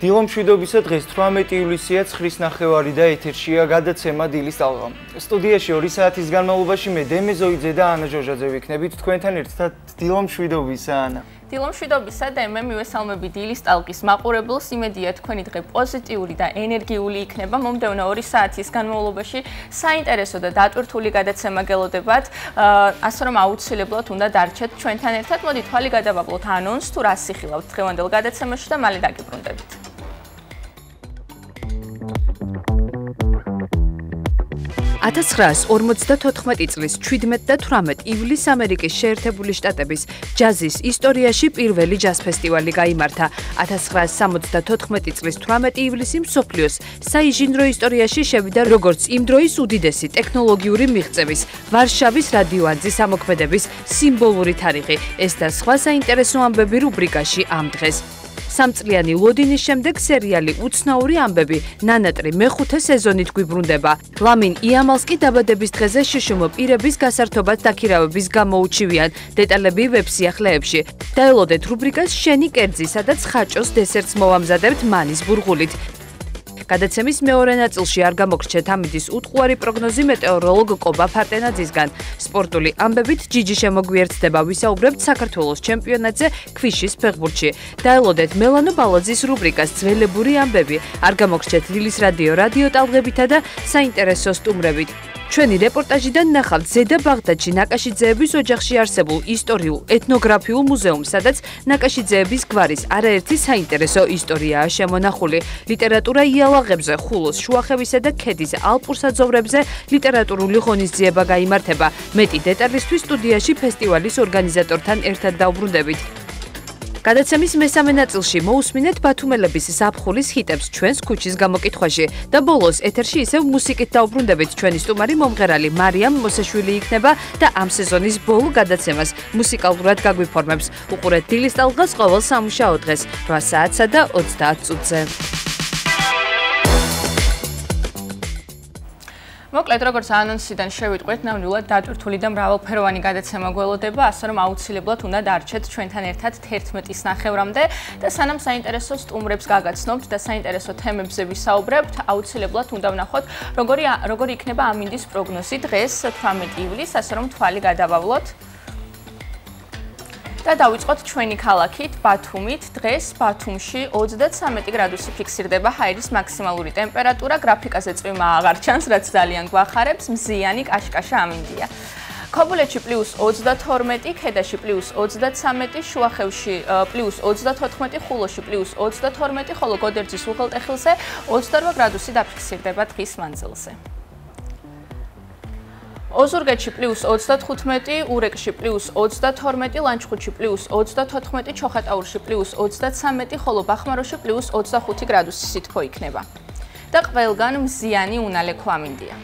დილომშვიდობისა დღეს 18 ივლისია 9:09 და ეთერშია გადაცემა დილის ტალღა. სტუდიაში 2 საათის განმავლობაში მე დემე ზოიძე და ანა ჟოჟაძე ვიქნებით თქვენთან ერთად. დილომშვიდობისა ანა. დილომშვიდობისა და მე მივესალმები დილის ტალღის მაყურებელს. იმედია თქვენი დღე პოზიტიური და ენერგიული იქნება. მომდევნო 2 საათის განმავლობაში საინტერესო და დატვირთული გადაცემა გელოდებათ. ასე რომ აუცილებლად უნდა დარჩეთ ჩვენთან ერთად. მოდი თვალი გადავაბლოთ ანონსს თუ რას იხილავთ დღევანდელ გადაცემაში და მალე დაგიბრუნდებით. 1954 წლის 17 და 18 ივლისს ამერიკის შეერთებული შტატების ჯაზის ისტორიაში პირველი ჯაზ ფესტივალი გაიმართა. 1974 წლის 18 ივლისი მსოფლიოს საინჟინრო ისტორიაში შევიდა როგორც იმ დროის უდიდესი ტექნოლოგიური მიღწევის ვარშავის რადიოანძის ამოქმედების სიმბოლური თარიღი. ეს და სხვა საინტერესო ამბები რუბრიკაში ამ დღეს. სამწლიანი ლოდინის შემდეგ სერიალი უცნაური ამბები ნანატრი მეხუთე სეზონით გვიბრუნდება. ლამინ იამალს კი დაბადების დღეზე შშმ პირების გასართობად დაქირავების გამოუჩივიან. დეტალები ვებსიახლეებში. დაელოდეთ რუბრიკას შენი კერძი, სადაც ხაჭოს დესერტს მოვამზადებთ მანის ბურღულით. გადაცემის მეორე ნაწილში არ გამოგრჩეთ ამიდის უტყუარი პროგნოზი მეტეოროლოგ კობა ფარტენაძისგან. სპორტული ამბებით ჯიჯი შემოგვიერთდება, ვისაუბრებთ საქართველოს ჩემპიონატზე ქვიშის ფეხბურთში. დაელოდეთ მელანო ბალაძის რუბრიკას ძველებური ამბები. არ გამოგრჩეთ ლილის რადიო ტალღებითა და საინტერესო სტუმრებით. ჩვენი რეპორტაჟიდან ნახავთ ზედა ბაღდადში ნაკაშიძეების ოჯახში არსებულ ისტორიულ ეთნოგრაფიულ მუზეუმს, სადაც ნაკაშიძეების გვარის არაერთი საინტერესო ისტორიაა შემონახული. ლიტერატურა იალაღებზე, ხულოს, შუახევისა და ქედის ალპურ საძოვრებზე ლიტერატურული ღონისძიება გაიმართება. მეტი დეტალისთვის სტუდიაში ფესტივალის ორგანიზატორთან ერთად დავბრუნდებით. გადაცემის მესამე ნაწილში მოусმინეთ ბათუმელების ზაფხულის ჰიტებს ჩვენს ქუჩის გამოკითხვაში და ბოლოს ეთერში ისევ მუსიკით დავბრუნდებით. ჩვენი სტუმარი მომღერალი მარიამ მოსაშვილი იქნება და ამ სეზონის ბოლო გადაცემას მუსიკალურად გაგვიფორმებს. უყურეთ დილის ტალღას ყოველ სამუშაო დღეს 8 საათსა და 30 წუთზე. მოკლედ, როგორც ანონსიდან შევიტყვეთ, ნამდვილად დატვირთული და მრავალფეროვანი გადაცემა გველოდება, ასე რომ აუცილებლად უნდა დარჩეთ ჩვენთან ერთად 11:30-მდე და სანამ საინტერესო სტუმრებს გაგაცნობთ და საინტერესო თემებზე ვისაუბრებთ, აუცილებლად უნდა ვნახოთ, როგორი იქნება ამინდის პროგნოზი დღეს 18 ივლისს, ასე რომ თვალი გადავავლოთ. და დავიწყოთ ჩვენი ქალაქით, ბათუმით. დღეს ბათუმში 23 გრადუსი ფიქსირდება ჰაერის მაქსიმალური ტემპერატურა. გრაფიკაზე წვიმა აღარ ჩანს, რაც ძალიან გვახარებს. მზიანი კაშკაშა ამინდია. ქობულეთში +22, ქედაში +23, შუახევში +34, ხულოში +22, ხოლო გოდერძის უღელტეხილზე 28 გრადუსი დაფიქსირდება დღის მანძილზე. ოზურგეთში +35, ურეკში +22, ლანჩხუთში +34, ჩოხატაურში +23, ხოლო ბახმაროში +25 გრადუსი სითბო იქნება. და ყველგან მზიანი უნალექო ამინდია.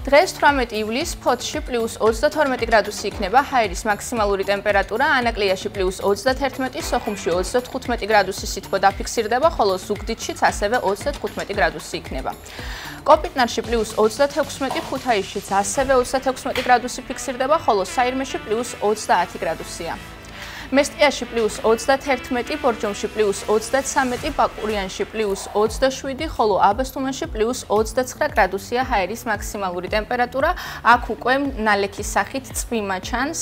დღეს 18 ივლისს ფოთში +22 გრადუსი იქნება ჰაერის მაქსიმალური ტემპერატურა, ანაკლიაში +31, სოხუმში 35 გრადუსი სითბო დაფიქსირდება, ხოლო ზუგდიდშიც ასევე 35 გრადუსი იქნება. კოპიტნარში +26, ქუთაისშიც ასევე 26 გრადუსი ფიქსირდება, ხოლო საირმეში +30 გრადუსია. მესტიაში +31, ბორჯომში +23, პაკურიანში +27, ხოლო აბასთუმანში +29 გრადუსია ჰაერის მაქსიმალური ტემპერატურა. აქ უკვე ნალექის სახით წვიმა ჩანს.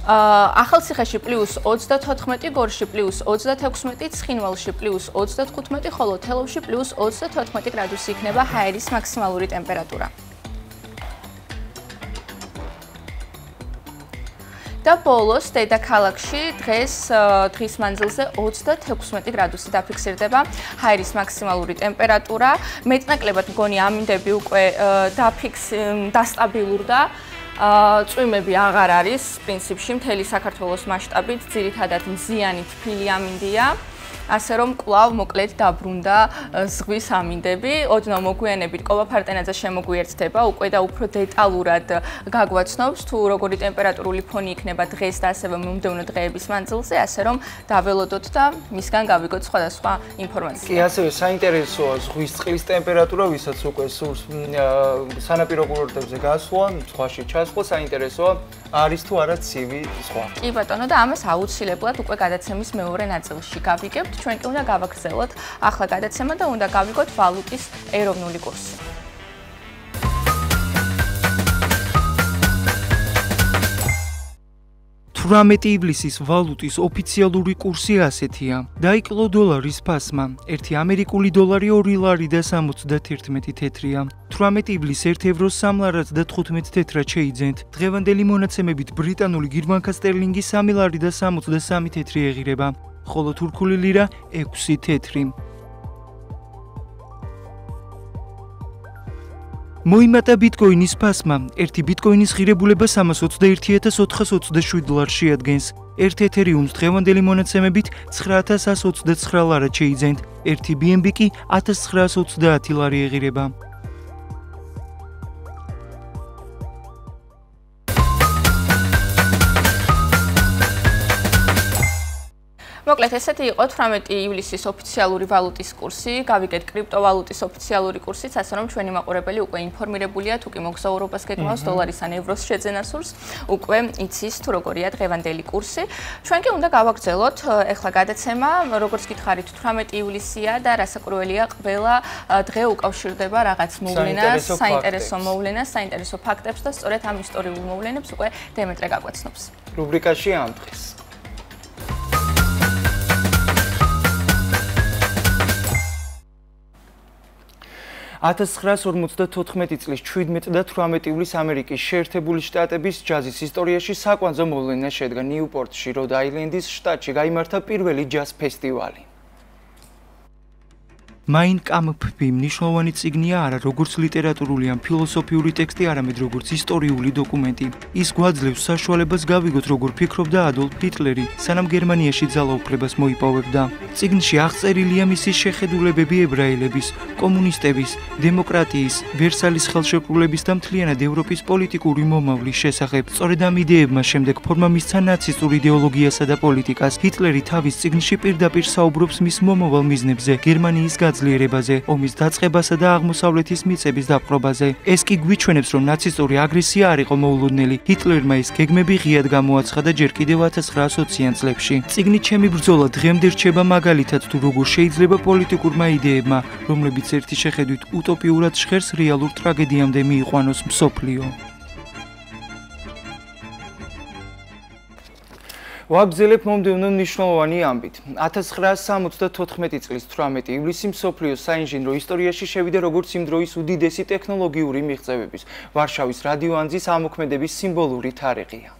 ახალციხეში +34, გორში +26, ცხინვალში +35, ხოლო თელავში +34 გრადუსი იქნება ჰაერის მაქსიმალური ტემპერატურა. და ბოლოს დედაქალაქში დღის მანძილზე 26 გრადუსი დაფიქსირდება ჰაერის მაქსიმალური ტემპერატურა. მეტნაკლებად მგონი ამინდები უკვე დასტაბილურდა. წვიმები აღარ არის პრინციპში მთელი საქართველოს მასშტაბით, ძირითადად მზიანი თბილი ამინდია. ასე რომ კვლავ მოკლედ დაბრუნდა ზღვის ამინდები. ოდნავ მოგვიანებით კობა ფარტენაძე შემოგვიერთდება უკვე და უფრო დეტალურად გაგვაცნობს თუ როგორი ტემპერატურული ფონი იქნება დღეს და ასევე მომდევნო დღეების მანძილზე, ასე რომ დაველოდოთ და მისგან გავიგოთ სხვადასხვა ინფორმაცია. კი, ასევე საინტერესოა ზღვის წყლის ტემპერატურა, ვისაც უკვე სურს სანაპირო კურორტებზე გასვლა, ზღვაში ჩასვლა, საინტერესოა არის თუ არა ცივი ზღვა. კი ბატონო და ამას აუცილებლად უკვე გადაცემის მეორე ნაწილში გავიგებთ. ვთქვით, ჩვენ კი უნდა გავაგრძელოთ ახლა გადაცემა და უნდა გავიგოთ ვალუტის ეროვნული კურსი. 18 ივლისის ვალუტის ოფიციალური კურსი ასეთია. დაიკლო დოლარის ფასმა. 1 ამერიკული დოლარი 2 ლარი და 71 თეთრია. 18 ივლისს 1 ევრო 3 ლარად და 15 თეთრად შეიძენთ. დღევანდელი მონაცემებით ბრიტანული გირმანკა სტერლინგი 3 ლარი და 63 თეთრი ეღირება, ხოლო თურქული ლირა 6 თეთრი. მოიმატა ბიტკოინის ფასმა. 1 ბიტკოინის ღირებულება 321,427 დოლარს შეადგენს. 1 ეთერიუმს დღევანდელი მონაცემებით 9129 ლარად შეიძენთ. 1 BNB კი 1930 ლარი ეღირება. მოკლედ ესეთი იყო 18 ივლისის ოფიციალური ვალუტის კურსი. გავიგეთ კრიპტოვალუტის ოფიციალური კურსიც, ასე რომ ჩვენი მაყურებელი უკვე ინფორმირებულია, თუ კი მოგზაურობას გეკმავს დოლარის ან ევროს შეძენა სურს, უკვე იცის თუ როგორია დღევანდელი კურსი. ჩვენ კი უნდა გავაგრძელოთ ეხლა გადაცემა, როგორც გითხარით, 18 ივლისია და რასაკვირველია, ყველა დღე უკავშირდება რაღაც მოვლენას, საინტერესო მოვლენას, საინტერესო ფაქტებს და სწორედ ამ ისტორიულ მოვლენებს უკვე დემეტრე გაგვაცნობს. რუბრიკაში ამ დღეს 1954 წლის 17 და 18 ივლისს ამერიკის შეერთებული შტატების ჯაზის ისტორიაში საკვანძო მოვლენა შედგა. ნიუპორტში, როდ-აილენდის შტატში გაიმართა პირველი ჯაზ ფესტივალი. Mein Kampf მნიშვნელოვანი წიგნია არა როგორც ლიტერატურული ან ფილოსოფიური ტექსტი, არამედ როგორც ისტორიული დოკუმენტი. ის გვაძლევს საშუალებას გავიგოთ, როგორ ფიქრობდა ადოლფ ჰიტლერი, სანამ გერმანიაში ძალაუფლებას მოიპოვებდა. წიგნში აღწერილია მისი შეხედულებები ებრაელების, კომუნისტების, დემოკრატიის, ვერსალის ხელშეკრულების და მთლიანად ევროპის პოლიტიკური მომავლის შესახებ. სწორედ ამ იდეებმა შემდეგ ფორმა მისცა ნაცისტურ იდეოლოგიასა და პოლიტიკას. ჰიტლერი თავის წიგნში პირდაპირ საუბრობს მის მომავალ მიზნებზე, გერმანიის გაძლიერებაზე, ომის დაწყებასა და აღმოსავლეთის მიწების დაპყრობაზე. ეს კი გვიჩვენებს, რომ ნაცისტური აგრესია არ იყო მოულოდნელი. ჰიტლერმა ეს გეგმები ღიად გამოაცხადა ჯერ კიდევ 1920-იან წლებში. წიგნი ჩემი ბრძოლა დღემდე რჩება მაგალითად, თუ როგორ შეიძლება პოლიტიკურმა იდეებმა, რომლებიც ერთი შეხედვით უტოპიურად ჟღერს, რეალურ ტრაგედიამდე მიიყვანოს მსოფლიო. ვაგრძელებ მომდევნო მნიშვნელოვანი ამბით. 1974 წლის 18 ივლისი მსოფლიოს საინჟინრო ისტორიაში შევიდა როგორც იმ დროის უდიდესი ტექნოლოგიური მიღწევების, ვარშავის რადიოანძის ამოქმედების სიმბოლური თარიღია.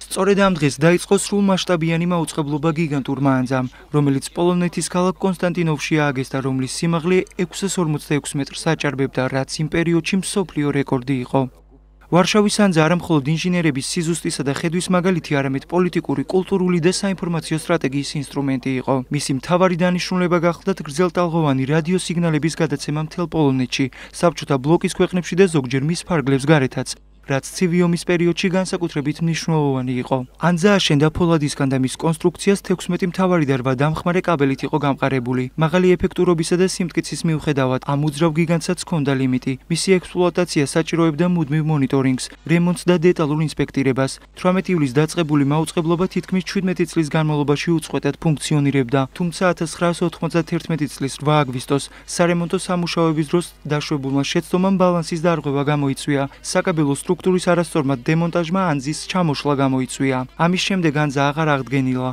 სწორედ ამ დღეს დაიწყო სრულმასშტაბიანი მაუწყებლობა გიგანტურმა ანძამ, რომელიც პოლონეთის ქალაქ კონსტანტინოვში ააგეს და რომლის სიმაღლე 646 მეტრს აჭარბებდა, რაც იმ პერიოდში მსოფლიო რეკორდი იყო. ვარშავის ანძა არა მხოლოდ ინჟინერების სიზუსტისა და ხედვის მაგალითი, არამედ პოლიტიკური, კულტურული და საინფორმაციო სტრატეგიის ინსტრუმენტი იყო. მისი მთავარი დანიშნულება გახლდათ გრძელტალღოვანი რადიო სიგნალების გადაცემა მთელ პოლონეთში, საბჭოთა ბლოკის ქვეყნებში და ზოგჯერ მის ფარგლებს გარეთაც, რაც ცივი ომის პერიოდში განსაკუთრებით მნიშვნელოვანი იყო. ანძა აშენდა ფოლადისგან და მის კონსტრუქციას 16 მთავარი და 8 დამხმარე კაბელით იყო გამყარებული. მაღალი ეფექტურობისა და სიმტკიცის მიუხედავად, ამ უძრავ გიგანტსაც ჰქონდა ლიმიტი. მისი ექსპლუატაცია საჭიროებდა მუდმივ მონიტორინგს, რემონტს და დეტალურ ინსპექტირებას. 18 ივლისს დაწყებული მაუწყებლობა თითქმის 17 წლის განმავლობაში უწყვეტად ფუნქციონირებდა. თუმცა 1991 წლის 8 აგვისტოს სარემონტო სამუშაოების დროს დაშვებულმა შეცდომამ ბალანსის დარღვევა გამოიწვია. საკაბელო სტრუქტურის არასწორმად დემონტაჟმა ანძის ჩამოშლა გამოიწვია. ამის შემდეგ ანძა აღარ აღდგენილა.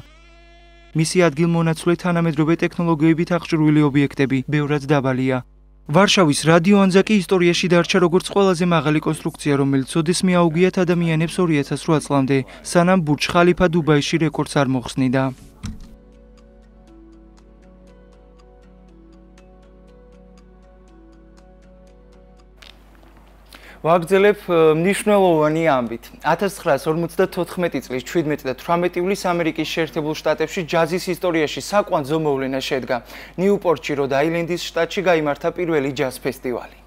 მისი ადგილმონაცვლე თანამედროვე ტექნოლოგიებით აღჭურვილი ობიექტები ბევრად დაბალია. ვარშავის რადიოანძა კი ისტორიაში დარჩა როგორც ყველაზე მაღალი კონსტრუქცია, რომელიც ოდესმე აუგიათ ადამიანებს 2008 წლამდე, სანამ ბურჯ ხალიფა დუბაიში რეკორდს არ მოხსნიდა. ვაგრძელებ მნიშვნელოვანი ამბით. 1954 წლის 17 და 18 ივლისს ამერიკის შეერთებულ შტატებში ჯაზის ისტორიაში საკვანძო მოვლენა შედგა. ნიუპორტში, როდ-აილენდის შტატში გაიმართა პირველი ჯაზ ფესტივალი.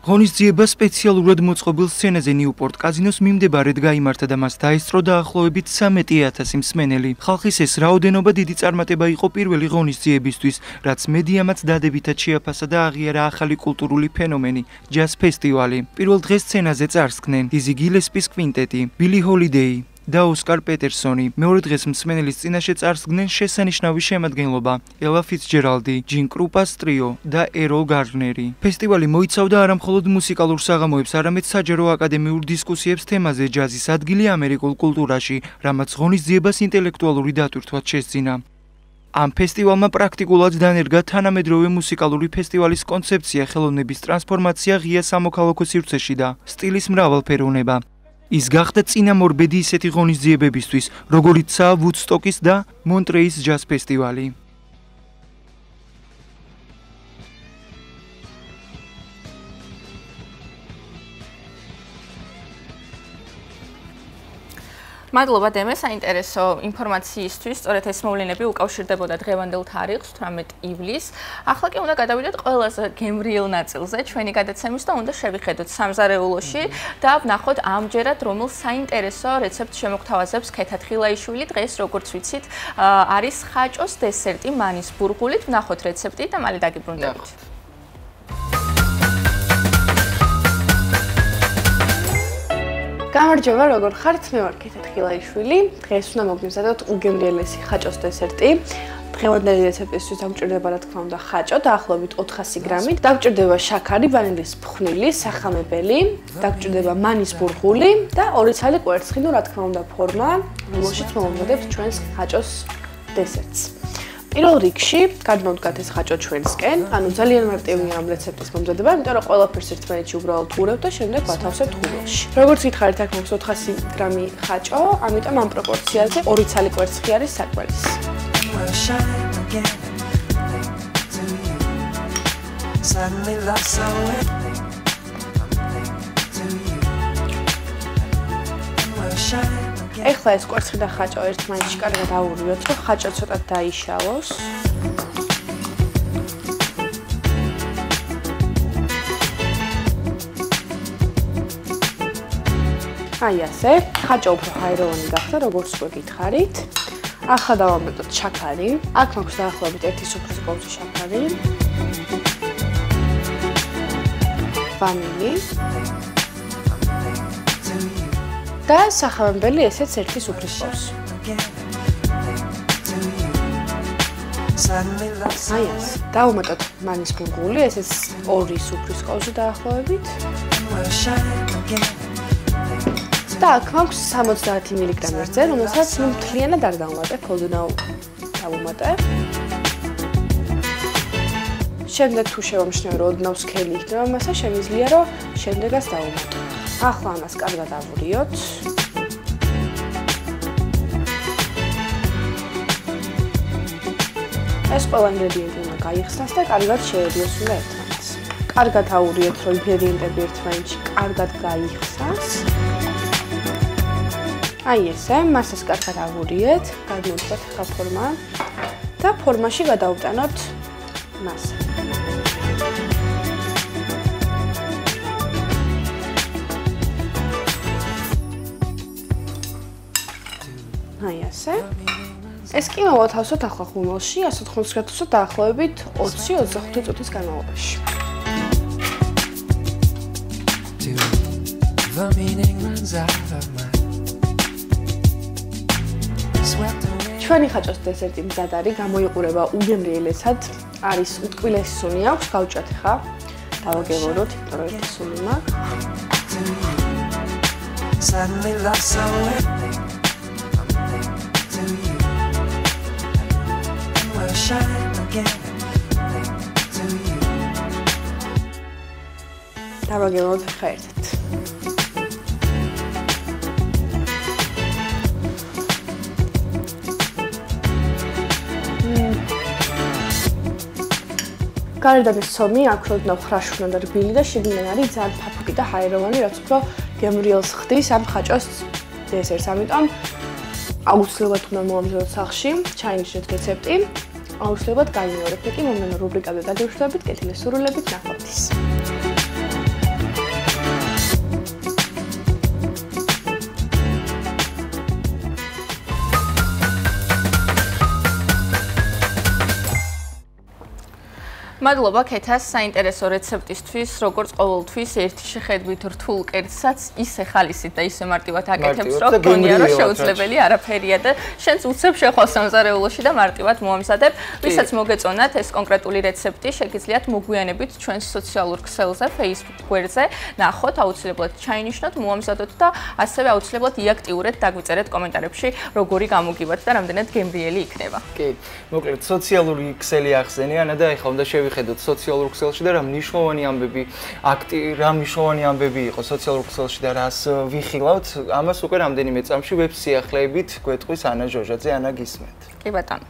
ღონისძიება სპეციალურად მოწყობილ სცენაზე ნიუპორტ კაზინოს მიმდებარედ გაიმართა და მას დაესწრო დაახლოებით 13,000 მსმენელი. ხალხის ეს რაოდენობა დიდი წარმატება იყო პირველი ღონისძიებისთვის, რაც მედიამაც დადებითად შეაფასა და აღიარა ახალი კულტურული ფენომენი ჯაზ ფესტივალი. პირველ დღეს სცენაზე წარსდგნენ დიზი გილესპის კვინტეტი, ბილი ჰოლიდეი, და ოსკარ პეტერსონი. მეორე დღეს მსმენელის წინაშე წარსდგნენ შესანიშნავი შემადგენლობა: ელა ფიცჯერალდი, ჯინ კრუპას ტრიო და ეროლ გარნერი. ფესტივალი მოიცავდა არამხოლოდ მუსიკალურ საღამოებს, არამედ საჯარო აკადემიურ დისკუსიებს თემაზე ჯაზის ადგილი ამერიკულ კულტურაში, რამაც ღონისძიებას ინტელექტუალური დატვირთვაც შესძინა. ამ ფესტივალმა პრაქტიკულად დანერგა თანამედროვე მუსიკალური ფესტივალის კონცეფცია, ხელოვნების ტრანსფორმაცია ღია სამოქალაქო სივრცეში და სტილის მრავალფეროვნება. ის გახდა წინამორბედი ისეთი ღონისძიებებისთვის, როგორიცაა ვუდსტოკის და მონტრეის ჯაზ ფესტივალი. მადლობა დემე საინტერესო ინფორმაციისთვის. სწორედ ეს მოვლენები უკავშირდებოდა დღევანდელ თარიღს 18 ივლისს. ახლა კი უნდა გადავიდეთ ყველაზე გემრიელ ნაწილზე ჩვენი გადაცემის და უნდა შევიხედოთ სამზარეულოში და ვნახოთ ამჯერად რომელ საინტერესო რეცეპტს შემოგთავაზებს ქეთა თხილაიშვილი. დღეს როგორც ვიცით არის ხაჭოს დესერტი მანის ბურღულით. ვნახოთ რეცეპტი და მალე დაგიბრუნდებით. გამარჯობა, როგორ ხართ? მე ვარ ქეთა თხილაიშვილი. დღეს უნდა მოგიმზადოთ უგემრიელესი ხაჭოს დესერტი. დღევანდელი რეცეპტისთვის დაგჭირდება რა თქმა უნდა ხაჭო, დაახლოებით 400 გრამით. დაგჭირდება შაქარი, ვანილის ფხვნილი, სახამებელი, დაგჭირდება მანის ბურღული და 2 ცალი კვერცხი, რა თქმა უნდა ფორმა, რომელშიც მოვამზადებთ ჩვენს ხაჭოს დესერტს. პირველ რიგში გადმოვდგათ ეს ხაჭო ჩვენსკენ, ანუ ძალიან მარტივია ამ რეცეპტის მომზადება, იმიტომ რომ ყველაფერს ერთმანეთში უბრალოდ უყურებთ და შემდეგ ვათავსებთ ღუმელში. როგორც გითხარით, აქ მაქვს 400 გრამი ხაჭო, ამიტომ ამ პროპორციაზე 2 ცალი კვერცხი არის საკმარისი. ეხლა ეს კვერცხი და ხაჭო ერთმანეთში კარგად აურიოთ, რომ ხაჭო ცოტა დაიშალოს. აი ასე, ხაჭო უფრო ჰაეროვანი გახდა, როგორც უკვე გითხარით. ახლა დავამეტოთ შაქარი. აქ მაქვს დაახლოებით 1 სუფრის კოვზი შაქარი. ვანილი. და სახამებელი ესეც 1 სუფრის კოვზი. აი ეს. დავამატოთ მანის ბურღული, ესეც 2 სუფრის კოვზი დაახლოებით. და აქ მაქვს 70 მგ ერთზე, რომელსაც ნუ მთლიანად არ დავუმატებ, ოდნავ დავუმატებ. შემდეგ თუ შევამჩნევ, რომ ოდნავ სქელი იქნება მასა, შემიძლია რომ შემდეგაც დავუმატო. ახლა ამას კარგად ავურიოთ. ეს ყველა ინგრედიენტი უნდა გაიხსნას და კარგად შეერიოს უნდა ერთმანეთს. კარგად აურიოთ, რომ ინგრედიენტები ერთმანეთში კარგად გაიხსნას. აი ესე, მასას კარგად ავურიეთ, გადმოვდგათ ახლა ფორმა და ფორმაში გადავტანოთ მასა. აი ასე. ეს კი მოვათავსოთ ახლა ღუმელში 180 გრადუსზე დაახლოებით 20-25 წუთის განმავლობაში. ჩვენი ხაჭოს დესერტი მზად არის, გამოიყურება უგემრიელესად, არის უტკბილესი სუნი აქვს, გავჭრათ ხა. დავაგებოდოთ, იმიტომ რომ ერთი სუნი მაქვს. დავაგებოდოთ ხა ერთად. გარედან ეს სომი აქვს ოდნავ ხრაშუნა და რბილი და შიგნიდან არის ძალიან ფაფუკი და ჰაეროვანი, რაც უფრო გემრიელს ხდის ამ ხაჭოს დესერტს. ამიტომ აუცილებლად უნდა მოვამზადოთ სახლში, ჩაინიშნეთ რეცეპტი. აუცილებლად გაიმეორებთ კი მომდევნო რუბრიკაზე დაგიშვებით, კეთილი სურვილებით, ნახვამდის. მადლობა ქეთას საინტერესო რეცეპტისთვის, როგორც ყოველთვის ერთი შეხედვით რთულ კერძსაც ისე ხალისით და ისე მარტივად აკეთებს, რომ გონია რომ შეუძლებელი არაფერია და შენც უცებ შეხვალ სამზარეულოში და მარტივად მოამზადებ. ვისაც მოგეწონათ ეს კონკრეტული რეცეპტი, შეგიძლიათ მოგვიანებით ჩვენს სოციალურ ქსელზე, Facebook გვერდზე ნახოთ, აუცილებლად ჩაინიშნოთ, მოამზადოთ და ასევე აუცილებლად იაქტიურეთ, დაგვიწერეთ კომენტარებში, როგორი გამოგივათ და რამდენად გემრიელი იქნება. კი, მოკლედ სოციალური ქსელი ახსენე, და ეხლა უნდა შევიხედოთ სოციალურ ქსელში და რა მნიშვნელოვანი ამბები იყო სოციალურ ქსელში და რას ვიხილავთ, ამას უკვე რამდენიმე წამში ვებ სიახლეებით გვეტყვის ანა ჟოჟაძე, ანა გისმენთ. კი ბატონო.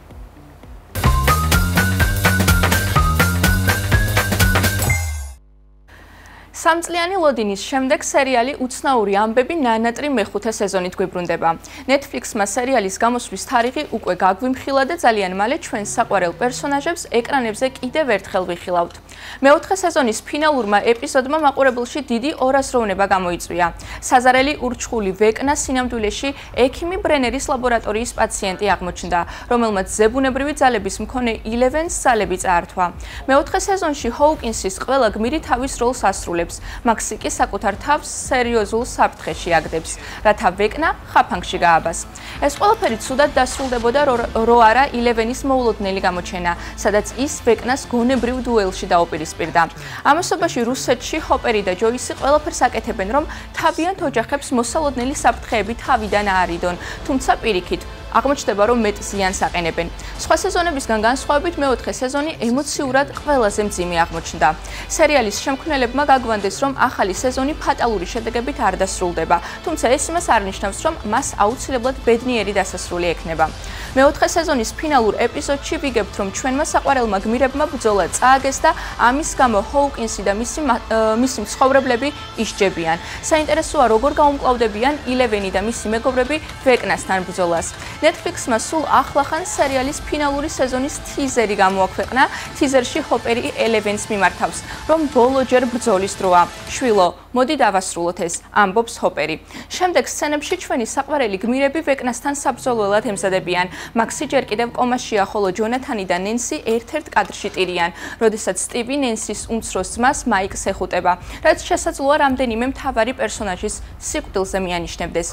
სამწლიანი ლოდინის შემდეგ სერიალი უცნაური ამბები ნანატრი მეხუთე სეზონით გვიბრუნდება. Netflix-მა სერიალის გამოსვლის თარიღი უკვე გაგვიმხილა და ძალიან მალე ჩვენს საყვარელ პერსონაჟებს ეკრანებზე კიდევ ერთხელ ვიხილავთ. მეოთხე სეზონის ფინალურმა ეპიზოდმა მაყურებელში დიდი ორაზროვნება გამოიწვია. საზარელი ურჩხული ვეკნა სინამდვილეში ექიმი ბრენერის ლაბორატორიის პაციენტი აღმოჩნდა, რომელმაც ზებუნებრივი ძალების მქონე 11-ს ძალები წაართვა. მეოთხე სეზონში ჰოუკინსის ყველა გმირი თავის როლს ასრულებს. მაქსი კი საკუთარ თავს სერიოზულ საფრთხეში აგდებს, რათა ვეკნა ხაფანგში გააბას. ეს ყველაფერი ცუდად დასრულდებოდა, რო არა 11-ის მოულოდნელი გამოჩენა, სადაც ის ვეკნას გონებრივ დუელში დაუპირისპირდა. ამასობაში რუსეთში ჰოპერი და ჯოისი ყველაფერს აკეთებენ, რომ თავიანთ ოჯახებს მოსალოდნელი საფრთხეები თავიდან აარიდონ, თუმცა პირიქით აღმოჩნდება, რომ მეტ ზიანს აყენებენ. სხვა სეზონებისგან განსხვავებით, მეოთხე სეზონი ემოციურად ყველაზე მძიმე აღმოჩნდა. სერიალის შემქმნელებმა გაგვანდეს, რომ ახალი სეზონი ფატალური შედეგებით არ დასრულდება, თუმცა ეს იმას არ ნიშნავს, რომ მას აუცილებლად ბედნიერი დასასრული ექნება. მეოთხე სეზონის ფინალურ ეპიზოდში ვიგებთ, რომ ჩვენმა საყვარელმა გმირებმა ბრძოლა წააგეს და ამის გამო ჰოუკინსი და მისი მცხოვრებლები ისჯებიან. საინტერესოა, როგორ გაუმკლავდებიან 11 და მისი მეგობრები ვეკნასთან ბრძოლას. Netflix-მა სულ ახლახან სერიალის ფინალური სეზონის ტიზერი გამოაქვეყნა. ტიზერში ჰოპერი 11-ს მიმართავს, რომ ბოლო ჯერ ბრძოლის დროა. შვილო, მოდი დავასრულოთ ეს, ამბობს ჰოპერი. შემდეგ სცენებში ჩვენი საყვარელი გმირები ვეკნასთან საბრძოლველად ემზადებიან. მაქსი ჯერ კიდევ კომაშია, ხოლო ჯონათანი და ნენსი ერთ-ერთ კადრში ტირიან, როდესაც სტივი ნენსის უმცროს ძმას მაიკს ეხუტება, რაც შესაძლოა რამდენიმე მთავარი პერსონაჟის სიკვდილზე მიანიშნებდეს.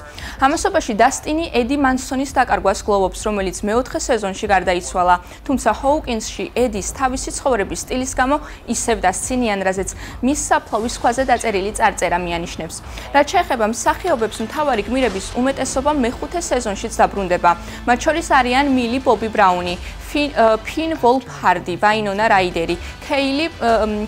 ამასობაში დასტინი ედი მანსონის დაკარგვას გლოვობს, რომელიც მეოთხე სეზონში გარდაიცვალა, თუმცა ჰოუკინსში ედის თავისი ცხოვრების სტილის გამო ისევ დასცინიან, რაზეც მის საფლავის ქვაზე დაწერილი წარწერა მიანიშნებს. რაც შეეხება მსახიობებს, მთავარი გმირების უმეტესობა მეხუთე სეზონშიც დაბრუნდება. მათ შორის არიან მილი ბობი ბრაუნი, ფინ ვოლფჰარდი, ვაინონა რაიდერი,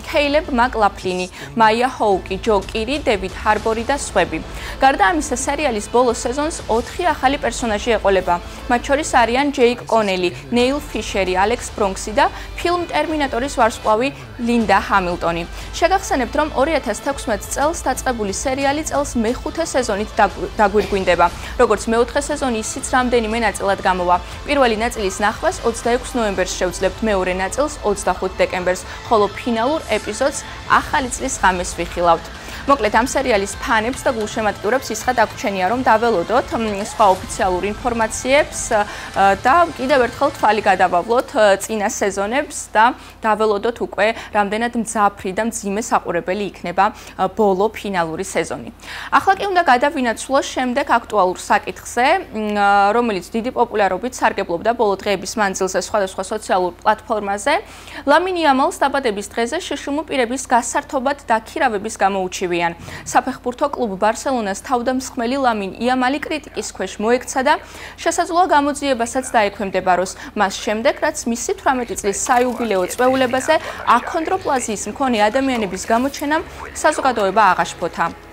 ქეილებ მაკლაფლინი, მაია ჰოუკი, ჯო კირი, დევიდ ჰარბორი და სხვები. გარდა ამისა, სერიალის ბოლო სეზონს 4 ახალი პერსონაჟი ეყოლება. მათ შორის არიან ჯეიკ კონელი, ნეილ ფიშერი, ალექს ბრონქსი და ფილმ ტერმინატორის ვარსკვლავი ლინდა ჰამილტონი. შეგახსენებთ, რომ 2016 წელს დაწყებული სერიალი წელს მეხუთე სეზონით დაგვირგვინდება. როგორც მეოთხე სეზონი, ისიც რამდენიმე ნაწილად გამოვა. პირველი ნაწილის ნახვას 26 ნოემბერს შევძლებთ, მეორე ნაწილს 25 დეკემბერს, ხოლო ფინალურ ეპიზოდს ახალი წლის ღამეს ვიხილავთ. მოკლედ ამ სერიალის ფანებს და გულშემატკივრებს ისხად აგვჩენია, რომ დაველოდოთ სხვა ოფიციალურ ინფორმაციებს და კიდევ ერთხელ თვალი გადავავლოთ წინა სეზონებს და დაველოდოთ უკვე რამდენად მძაფრი და მძიმე საყურებელი იქნება ბოლო ფინალური სეზონი. ახლა კი უნდა გადავინაცვლო შემდეგ აქტუალურ საკითხზე, რომელიც დიდი პოპულარობით სარგებლობდა ბოლო დღეების მანძილზე სხვადასხვა სოციალურ პლატფორმაზე. ლამინ იამალს დაბადების დღეზე შშმ პირების გასართობად დაქირავების გამო უჩივია. საფეხბურთო კლუბ ბარსელონას თავდამსხმელი ლამინ იამალი კრიტიკის ქვეშ მოექცა და შესაძლოა გამოძიებასაც დაექვემდებაროს მას შემდეგ, რაც მისი 18 წლის საიუბილეო წვეულებაზე აქონდროპლაზიის მქონე ადამიანების გამოჩენამ საზოგადოება აღაშფოთა.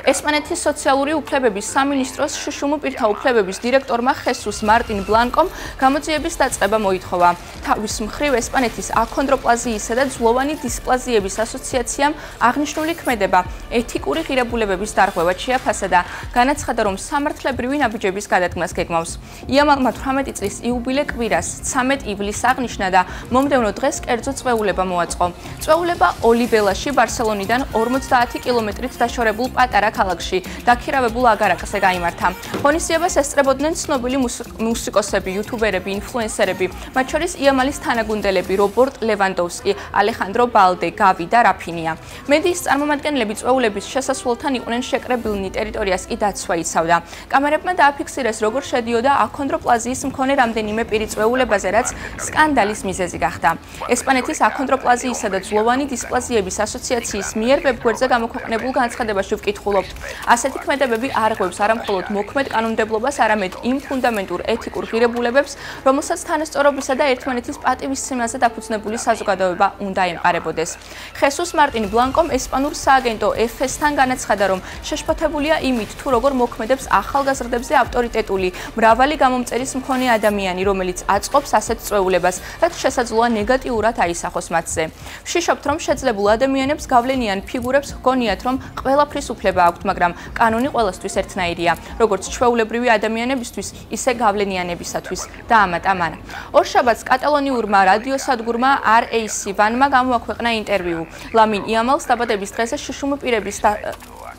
ესპანეთის სოციალური უფლებების სამინისტროს შშმ პირთა უფლებების დირექტორმა ხესუს მარტინ ბლანკომ გამოძიების დაწყება მოითხოვა. თავის მხრივ ესპანეთის აქონდროპლაზიისა და ძვლოვანი დისპლაზიების ასოციაციამ აღნიშნული ქმედება ეთიკური ღირებულებების დარღვევად შეაფასა და განაცხადა, რომ სამართლებრივი ნაბიჯების გადადგმას გეგმავს. იამალმა 18 წლის იუბილე კვირას 13 ივლისს აღნიშნა და მომდევნო დღეს კერძო წვეულება მოაწყო. წვეულება ოლიბელაში ბარსელონიდან 50 კილომეტრით დაშორებულ პატარა პანტერა ქალაქში დაქირავებულ აგარაკზე გაიმართა. ღონისძიებას ესწრებოდნენ ცნობილი მუსიკოსები, იუთუბერები, ინფლუენსერები, მათ შორის იამალის თანაგუნდელები რობერტ ლევანდოვსკი, ალეხანდრო ბალდე, გავი და რაფინია. მედიის წარმომადგენლები წვეულების შესასვლელთან იყვნენ შეკრებილნი, ტერიტორიას კი დაცვა იცავდა. კამერებმა დააფიქსირეს, როგორ შედიოდა აქონდროპლაზიის მქონე რამდენიმე პირი წვეულებაზე, რაც სკანდალის მიზეზი გახდა. ესპანეთის აქონდროპლაზიისა და ძლოვანი დისპლაზიების ასოციაციის მიერ ვებგვერდზე გამოქვეყნებულ განცხადებაში ვკითხულობთ. ასეთი ქმედებები არ ღვევს არამხოლოდ მოქმედ კანონმდებლობას, არამედ იმ ფუნდამენტურ ეთიკურ ღირებულებებს, რომელსაც თანასწორობისა და ერთმანეთის პატივისცემაზე დაფუძნებული საზოგადოება უნდა ემყარებოდეს. ხესუს მარტინ ბლანკომ ესპანურ სააგენტო EFE-სთან განაცხადა, რომ შეშფოთებულია იმით, თუ როგორ მოქმედებს ახალგაზრდებზე ავტორიტეტული, მრავალი გამომწერის მქონე ადამიანი, რომელიც აწყობს ასეთ წვეულებას, რაც შესაძლოა ნეგატიურად აისახოს მათზე. ვშიშობთ, რომ შეძლებულ ადამიანებს გავლენიან ფიგურებს ჰგონიათ, რომ ყველაფრის უფლება აქვთ, მაგრამ კანონი ყველასთვის ერთნაირია, როგორც ჩვეულებრივი ადამიანებისთვის, ისე გავლენიანებისათვის. დაამატა მან. ორშაბათს კატალონიურმა რადიოსადგურმა RAC1-მა გამოაქვეყნა ინტერვიუ. ლამინ იამალს დაბადების დღეზე შიშუმი პირების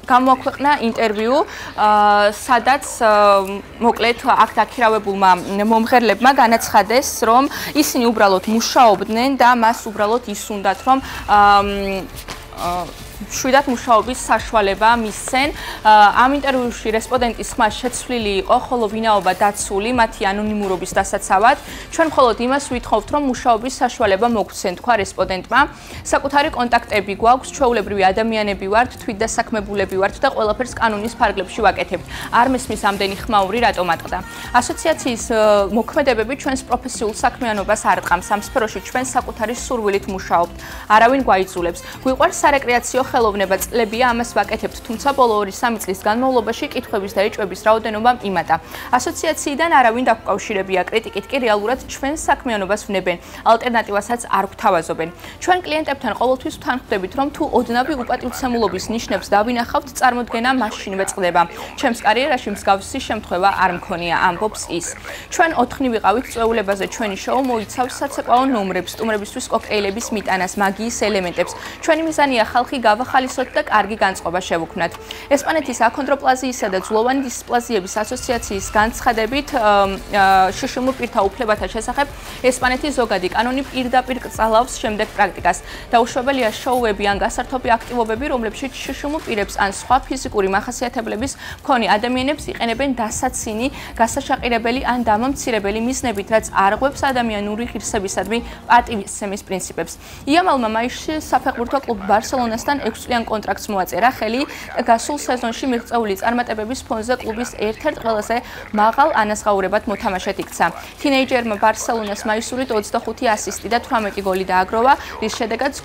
გამოაქვეყნა ინტერვიუ, სადაც მოკლედ აქ დაქირავებულმა მომღერლებმა განაცხადეს, რომ ისინი უბრალოდ მუშაობდნენ და მას უბრალოდ ისუნდათ, რომ შვიდად მუშაობის საშუალება მისცენ. ამ ინტერვიუში რესპონდენტის ხმა შეცვლილი იყო, ხოლო ვინაობა დაცული მათი ანონიმურობის დასაცავად. ჩვენ მხოლოდ იმას ვითხოვთ, რომ მუშაობის საშუალება მოგცენ, თქვა რესპონდენტმა. საკუთარი კონტაქტები გვაქვს, ჩვეულებრივი ადამიანები ვართ, თვითდასაქმებულები ვართ და ყველაფერს კანონის ფარგლებში ვაკეთებთ. არ მესმის ამდენი ხმაური რატომ ატყდა. ასოციაციის მოქმედებები ჩვენს პროფესიულ საქმიანობას არ ტყამს. ამ სფეროში ჩვენ საკუთარი სურვილით მუშაობთ. არავინ გვაიძულებს. გვიყვარს სარეკრეაციო ხელოვნება, წლებია ამას ვაკეთებთ, თუმცა ბოლო 2-3 წლის განმავლობაში კითხვების და ეჭვების რაოდენობამ იმატა. ასოციაციიდან არავინ დაკავშირებია, კრიტიკით კი რეალურად ჩვენს საქმიანობას ვნებენ, ალტერნატივასაც არ გვთავაზობენ. ჩვენ კლიენტებთან ყოველთვის ვთანხმდებით, რომ თუ ოდნავი უპატივცემულობის ნიშნებს დავინახავთ, წარმოდგენა მაშინვე წყდება. ჩემს კარიერაში მსგავსი შემთხვევა არ მქონია, ამბობს ის. ჩვენ 4 ვიყავით წვეულებაზე, ჩვენი შოუ მოიცავს საცეკვაო ნომრებს, სტუმრებისთვის კოქტეილების მიტანას, მაგიის ელემენტებს. ჩვენი მიზანია ხალხი გავახალისოთ და კარგი განწყობა შევუქმნათ. ესპანეთის აქონდროპლაზიისა და ძლოვანი დისპლაზიების ასოციაციის განცხადებით, შიშუმურ პირთა უფლებათა შესახებ ესპანეთის ზოგადი კანონი პირდაპირ კწალავს შემდეგ პრაქტიკას. დაუშვებელია შოუები ან გასართობი აქტივობები, რომლებშიც შიშუმურ პირებს ან სხვა ფიზიკური მახასიათებლების მქონე ადამიანებს იყენებენ დასაცინი, გასაშაყირებელი ან დამამცირებელი მიზნებით, რაც არ ღვევს ადამიანური ღირსებისადმი პატივისცემის პრინციპებს. იამალმა მაისში საფეხბურთო კლუბ ბარსელონასთან 6 წლიან კონტრაქტს მოაწერა ხელი გასულ სეზონში მიღწეული წარმატებების ფონზე კლუბის ერთ-ერთ ყველაზე მაღალ ანაზღაურებად მოთამაშედ იქცა. თინეიჯერმა ბარსელონას მაისურით 25 ასისტი და 18 გოლი დააგროვა, რის შედეგადაც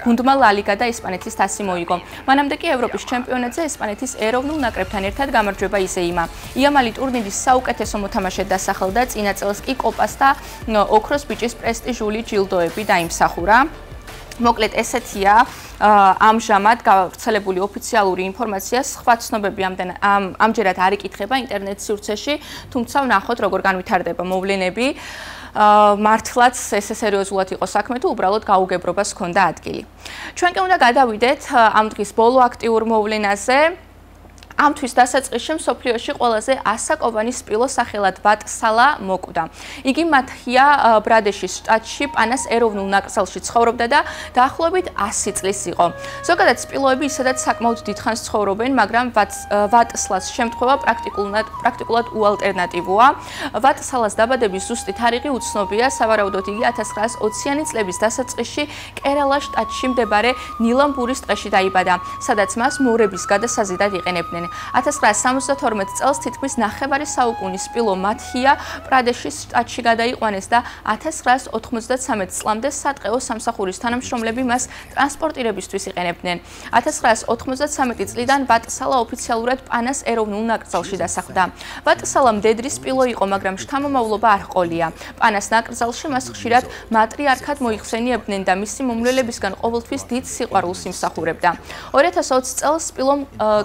გუნდმა ლა ლიგა და ესპანეთის თასი მოიგო. მანამდე კი ევროპის ჩემპიონატზე ესპანეთის ეროვნულ ნაკრებთან ერთად გამარჯვება იზეიმა. იამალი ტურნირის საუკეთესო მოთამაშედ დასახელდა, წინა წელს კი კოპას და ოქროს ბიჭის პრესტიჟული ჯილდოები დაიმსახურა. მოკლედ ესეთია ამჟამად გავრცელებული ოფიციალური ინფორმაცია, სხვა ცნობები ამჯერად არ იკითხება ინტერნეტ სივრცეში, თუმცა ვნახოთ როგორ განვითარდება მოვლენები. მართლაც ესე სერიოზულად იყო საქმე თუ უბრალოდ გაუგებრობას ჰქონდა ადგილი. ჩვენ კი უნდა გადავიდეთ ამ დღის ბოლო აქტიურ მოვლენაზე. ამთვის დასაწყისში მსოფლიოში ყველაზე ასაკოვანი სპილო სახელად ვატსალა მოკვდა. იგი მადჰია ბრადეშის შტატში პანას ეროვნულ ნაკრძალში ცხოვრობდა და დაახლოებით 100 წლის იყო. ზოგადად სპილოები ისედაც საკმაოდ დიდხანს ცხოვრობენ, მაგრამ ვატსალას შემთხვევა პრაქტიკულად უალტერნატივოა. ვატსალას დაბადების ზუსტი თარიღი უცნობია, სავარაუდოდ იგი 1920-იანი წლების დასაწყისში კერალას შტატში მდებარე ნილამბურის ტყეში დაიბადა, სადაც მას მორების გადასაზიდად იყენებდნენ. 1972 წელს თითქმის ნახევარი საუკუნის სპილო მადჰია პრადეშის შტატში გადაიყვანეს და 1993 წლამდე სატყეო სამსახურის თანამშრომლები მას ტრანსპორტირებისთვის იყენებდნენ. 1993 წლიდან ვატსალა ოფიციალურად პანას ეროვნულ ნაკრძალში დასახლდა. ვატსალა მდედრი სპილო იყო, მაგრამ შთამომავლობა არ ჰყოლია. პანას ნაკრძალში მას ხშირად მატრიარქად მოიხსენიებდნენ და მისი მომლელებისგან ყოველთვის დიდ სიყვარულს იმსახურებდა. 2020 წელს სპილომ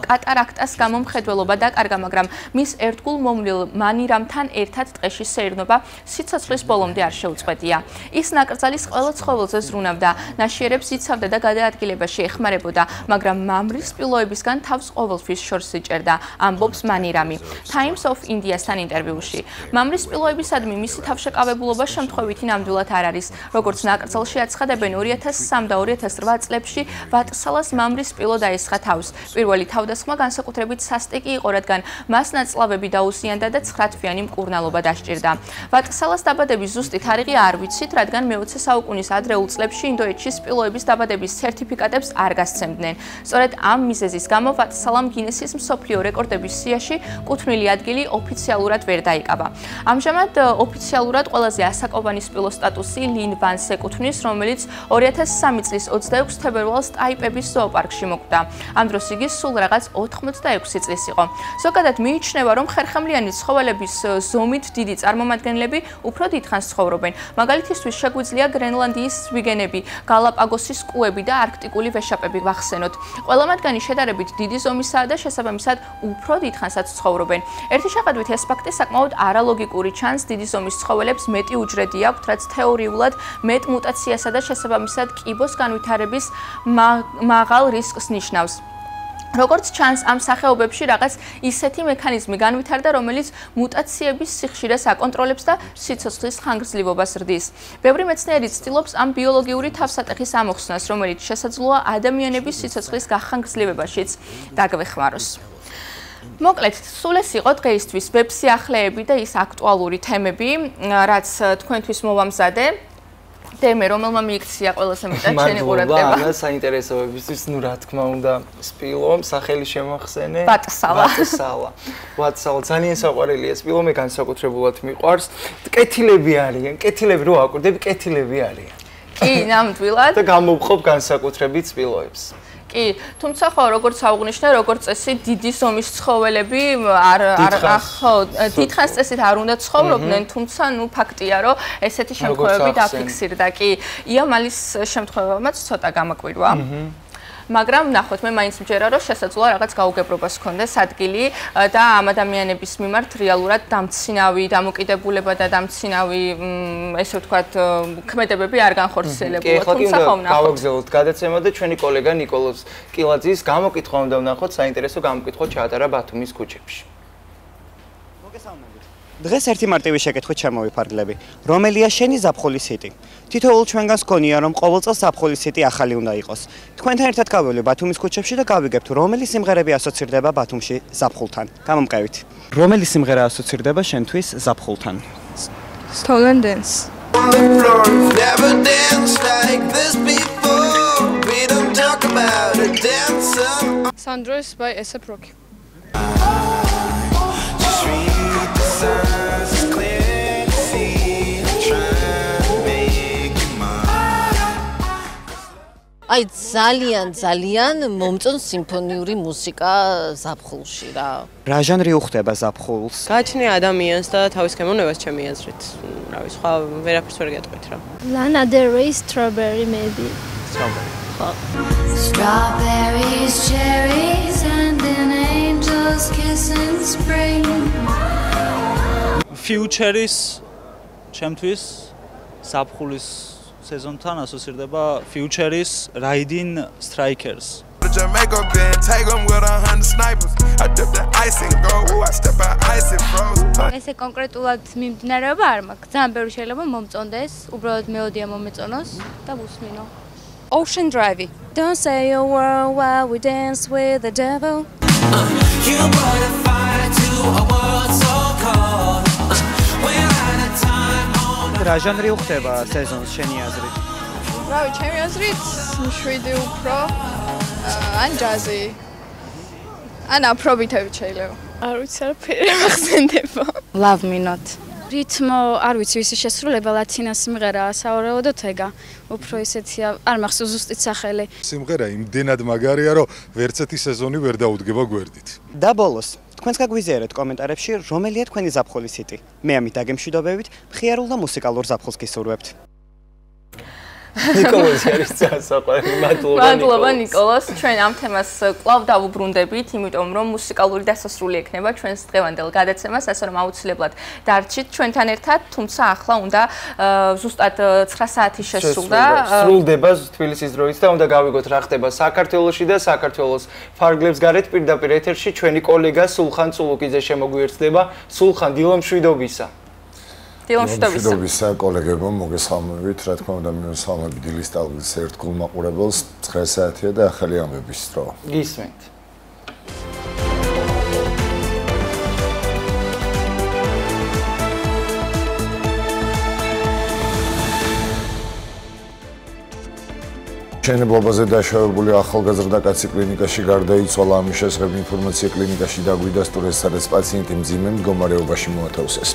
კატარაქტას კაცს გამომხედველობა დაკარგა, მაგრამ მის ერთგულ მომვლელ მანირამთან ერთად ტყეში სეირნობა სიცოცხლის ბოლომდე არ შეუწყვეტია. ის ნაკრძალის ყველა ცხოველზე ზრუნავდა, ნაშიერებს იცავდა და გადაადგილებაში ეხმარებოდა, მაგრამ მამრის სპილოებისგან თავს ყოველთვის შორს იჭერდა, ამბობს მანირამი Times of India-სთან ინტერვიუში. მამრის სპილოებისადმი მისი თავშეკავებულობა შემთხვევითი ნამდვილად არ არის, როგორც ნაკრძალში აცხადებენ 2003 და 2008 წლებში ვატსალას მამრის სპილო დაესხა თავს. პირველი თავდასხმა განსაკუთრებით სასტიკი იყო, რადგან მას ნაწლავები დაუსიანდა და 9 თვიანი მკურნალობა დასჭირდა. ვატსალას დაბადების ზუსტი თარიღი არ ვიცით, რადგან მე-20 საუკუნის ადრეულ წლებში ინდოეთში სპილოების დაბადების სერტიფიკატებს არ გასცემდნენ. სწორედ ამ მიზეზის გამო ვატსალამ გინესის მსოფლიო რეკორდების სიაში კუთვნილი ადგილი ოფიციალურად ვერ დაიკავა. ამჟამად ოფიციალურად ყველაზე ასაკოვანი სპილო სტატუსი ლინ ვანს ეკუთვნის, რომელიც 2003 წლის 26 თებერვალს ტაიპების ზოოპარკში მოკვდა. ამ დროს იგი სულ რაღაც 86 წლის იყო. ზოგადად მიიჩნევა, რომ ხერხემლიანი ცხოველების ზომით დიდი წარმომადგენლები უფრო დიდხანს ცხოვრობენ. მაგალითისთვის შეგვიძლია გრენლანდიის ზვიგენები, გალაპაგოსის კუები და არქტიკული ვეშაპები ვახსენოთ. ყველა მათგანი შედარებით დიდი ზომისაა და შესაბამისად უფრო დიდხანსაც ცხოვრობენ. ერთი შეხედვით ეს ფაქტი საკმაოდ არალოგიკური ჩანს, დიდი ზომის ცხოველებს მეტი უჯრედი აქვთ, რაც თეორიულად მეტ მუტაციასა და შესაბამისად კიბოს განვითარების მაღალ რისკს ნიშნავს. როგორც ჩანს, ამ სახეობებში რაღაც ისეთი მექანიზმი განვითარდა, რომელიც მუტაციების სიხშირეს აკონტროლებს და სიცოცხლის ხანგრძლივობას ზრდის. ბევრი მეცნიერი ცდილობს ამ ბიოლოგიური თავსატეხის ამოხსნას, რომელიც შესაძლოა ადამიანების სიცოცხლის გახანგრძლივებაშიც დაგვეხმაროს. მოკლედ, სულ ეს იყო დღეისთვის ვებ-სიახლეები და ის აქტუალური თემები, რაც თქვენთვის მოვამზადე. თემე, რომელმა მიიქცია ყველაზე მეტად შენი ყურადღება. მადლობა, საინტერესოებისთვის, ნუ რა თქმა უნდა, სპილო, სახელი შემახსენე. ვატსალა. ვატსალა ძალიან საყვარელია სპილო, მე განსაკუთრებულად მიყვარს. კეთილები არიან, კეთილები რო აკვირდები, კეთილები არიან. კი, ნამდვილად. და გამოვხობ განსაკუთრებით სპილოებს. კი, თუმცა ხო, როგორც აღვნიშნე, როგორც წესი, დიდი ზომის ცხოველები ხო, დიდხანს წესით არ უნდა ცხოვრობდნენ, თუმცა ნუ ფაქტია, რომ ესეთი შემთხვევები დაფიქსირდა. კი, იამალის შემთხვევებმაც ცოტა გამაკვირვა. მაგრამ ნახოთ, მე მაინც მჯერა, რომ შესაძლოა რაღაც გაუგებრობას ჰქონდეს ადგილი და ამ ადამიანების მიმართ რეალურად დამცინავი დამოკიდებულება და დამცინავი, ესე ვთქვათ, ქმედებები არ განხორციელებულა. თუმცა ხომ ნახოთ. გავაგზავნოთ გადაცემა და ჩვენი კოლეგა ნიკოლოზ კილაძის გამოკითხვა უნდა ვნახოთ, საინტერესო გამოკითხვა ჩაატარა ბათუმის ქუჩებში. დღეს ერთი მარტივი შეკითხვით შემოვიფარგლები. რომელია შენი ზაფხულის ჰიტი? თითოეულ ჩვენგანს გქონია, რომ ყოველ წელს ზაფხულის ჰიტი ახალი უნდა იყოს. თქვენთან ერთად გავივლი ბათუმის ქუჩებში და გავიგებთ, რომელი სიმღერები ასოცირდება ბათუმში ზაფხულთან. გამომყევით. რომელი სიმღერა ასოცირდება შენთვის ზაფხულთან? Stolen Dance. Never danced like this before. We don't talk about a dancer. Sundress by A$AP Rocky. აი ძალიან მომწონს სიმფონიური მუსიკა ზაფხულში რა. რა ჟანრი უხდება ზაფხულს? გააჩნია ადამიანს და თავის ქემოვნებას ჩემი აზრით. რა ვიცი, სხვა ვერაფერს ვერ გეტყვით რა. Lana Del Rey, Strawberry maybe. Strawberries, cherries and an angel's kiss in spring. Future-ის ჩემთვის ზაფხულის სეზონთან ასოცირდება Future-ის Riding Strikers. ესე კონკრეტულად მიმდინარეობა არ მაქვს. ძალიან ბევრი შეიძლება მომწონდეს, უბრალოდ მელოდია მომეწონოს და ვუსმინო. Ocean Drive. Don't say a word while we dance with the devil. You brought a fire to a world so cold. We're out of time. რა ჟანრი უხდება სეზონს შენი აზრით? რავი, ჩემი აზრით, მშვიდი უფრო ან ჯაზი. ან აფრობიტები შეიძლება. არ ვიცი, არაფერი ახსენდება. Love Me Not. რითმო, არ ვიცი, ვისი შესრულება ლათინა სიმღერაა, საორეოდო თეგა. უფრო ისეთია, არ მახსოვს ზუსტით სახელი. სიმღერა იმდენად მაგარია, რომ ვერცერთი სეზონი ვერ დაუდგება გვერდით. და ბოლოს, თქვენს გაგვიზიარეთ კომენტარებში, რომელია თქვენი ზაფხულის ჰიტი. მე ამით დაგემშვიდობებით, მხიარულ და მუსიკალურ ზაფხულს გისურვებთ. ნიკოლოზი არის საყვარელი მადლობა ნიკოლოზ ჩვენ ამ თემას კვლავ დავუბრუნდებით იმიტომ რომ მუსიკალური დასასრული ექნება ჩვენს დღევანდელ გადაცემას ასე რომ აუცილებლად დარჩით ჩვენთან ერთად თუმცა ახლა უნდა ზუსტად 9 საათი შესრულდა სრულდება თბილისის დროით და უნდა გავიგოთ რა ხდება საქართველოში და საქართველოს ფარგლებს გარეთ პირდაპირ ეთერში ჩვენი კოლეგა სულხან წულუკიძე შემოგვიერთდება სულხან დილომშვიდობისა დილომშვიდობისა კოლეგებო მოგესალმებით რა თქმა უნდა მოგესალმებით დილის ტალღის ერთგულ მაყურებელს 9 საათია და ახალი ამბების დრო გისმენთ მშენებლობაზე დაშავებული ახალგაზრდა კაცი კლინიკაში გარდაიცვალა. ამის შესახებ ინფორმაცია კლინიკაში დაგვიდასტურეს, სადაც პაციენტი მძიმე მდგომარეობაში მოათავსეს.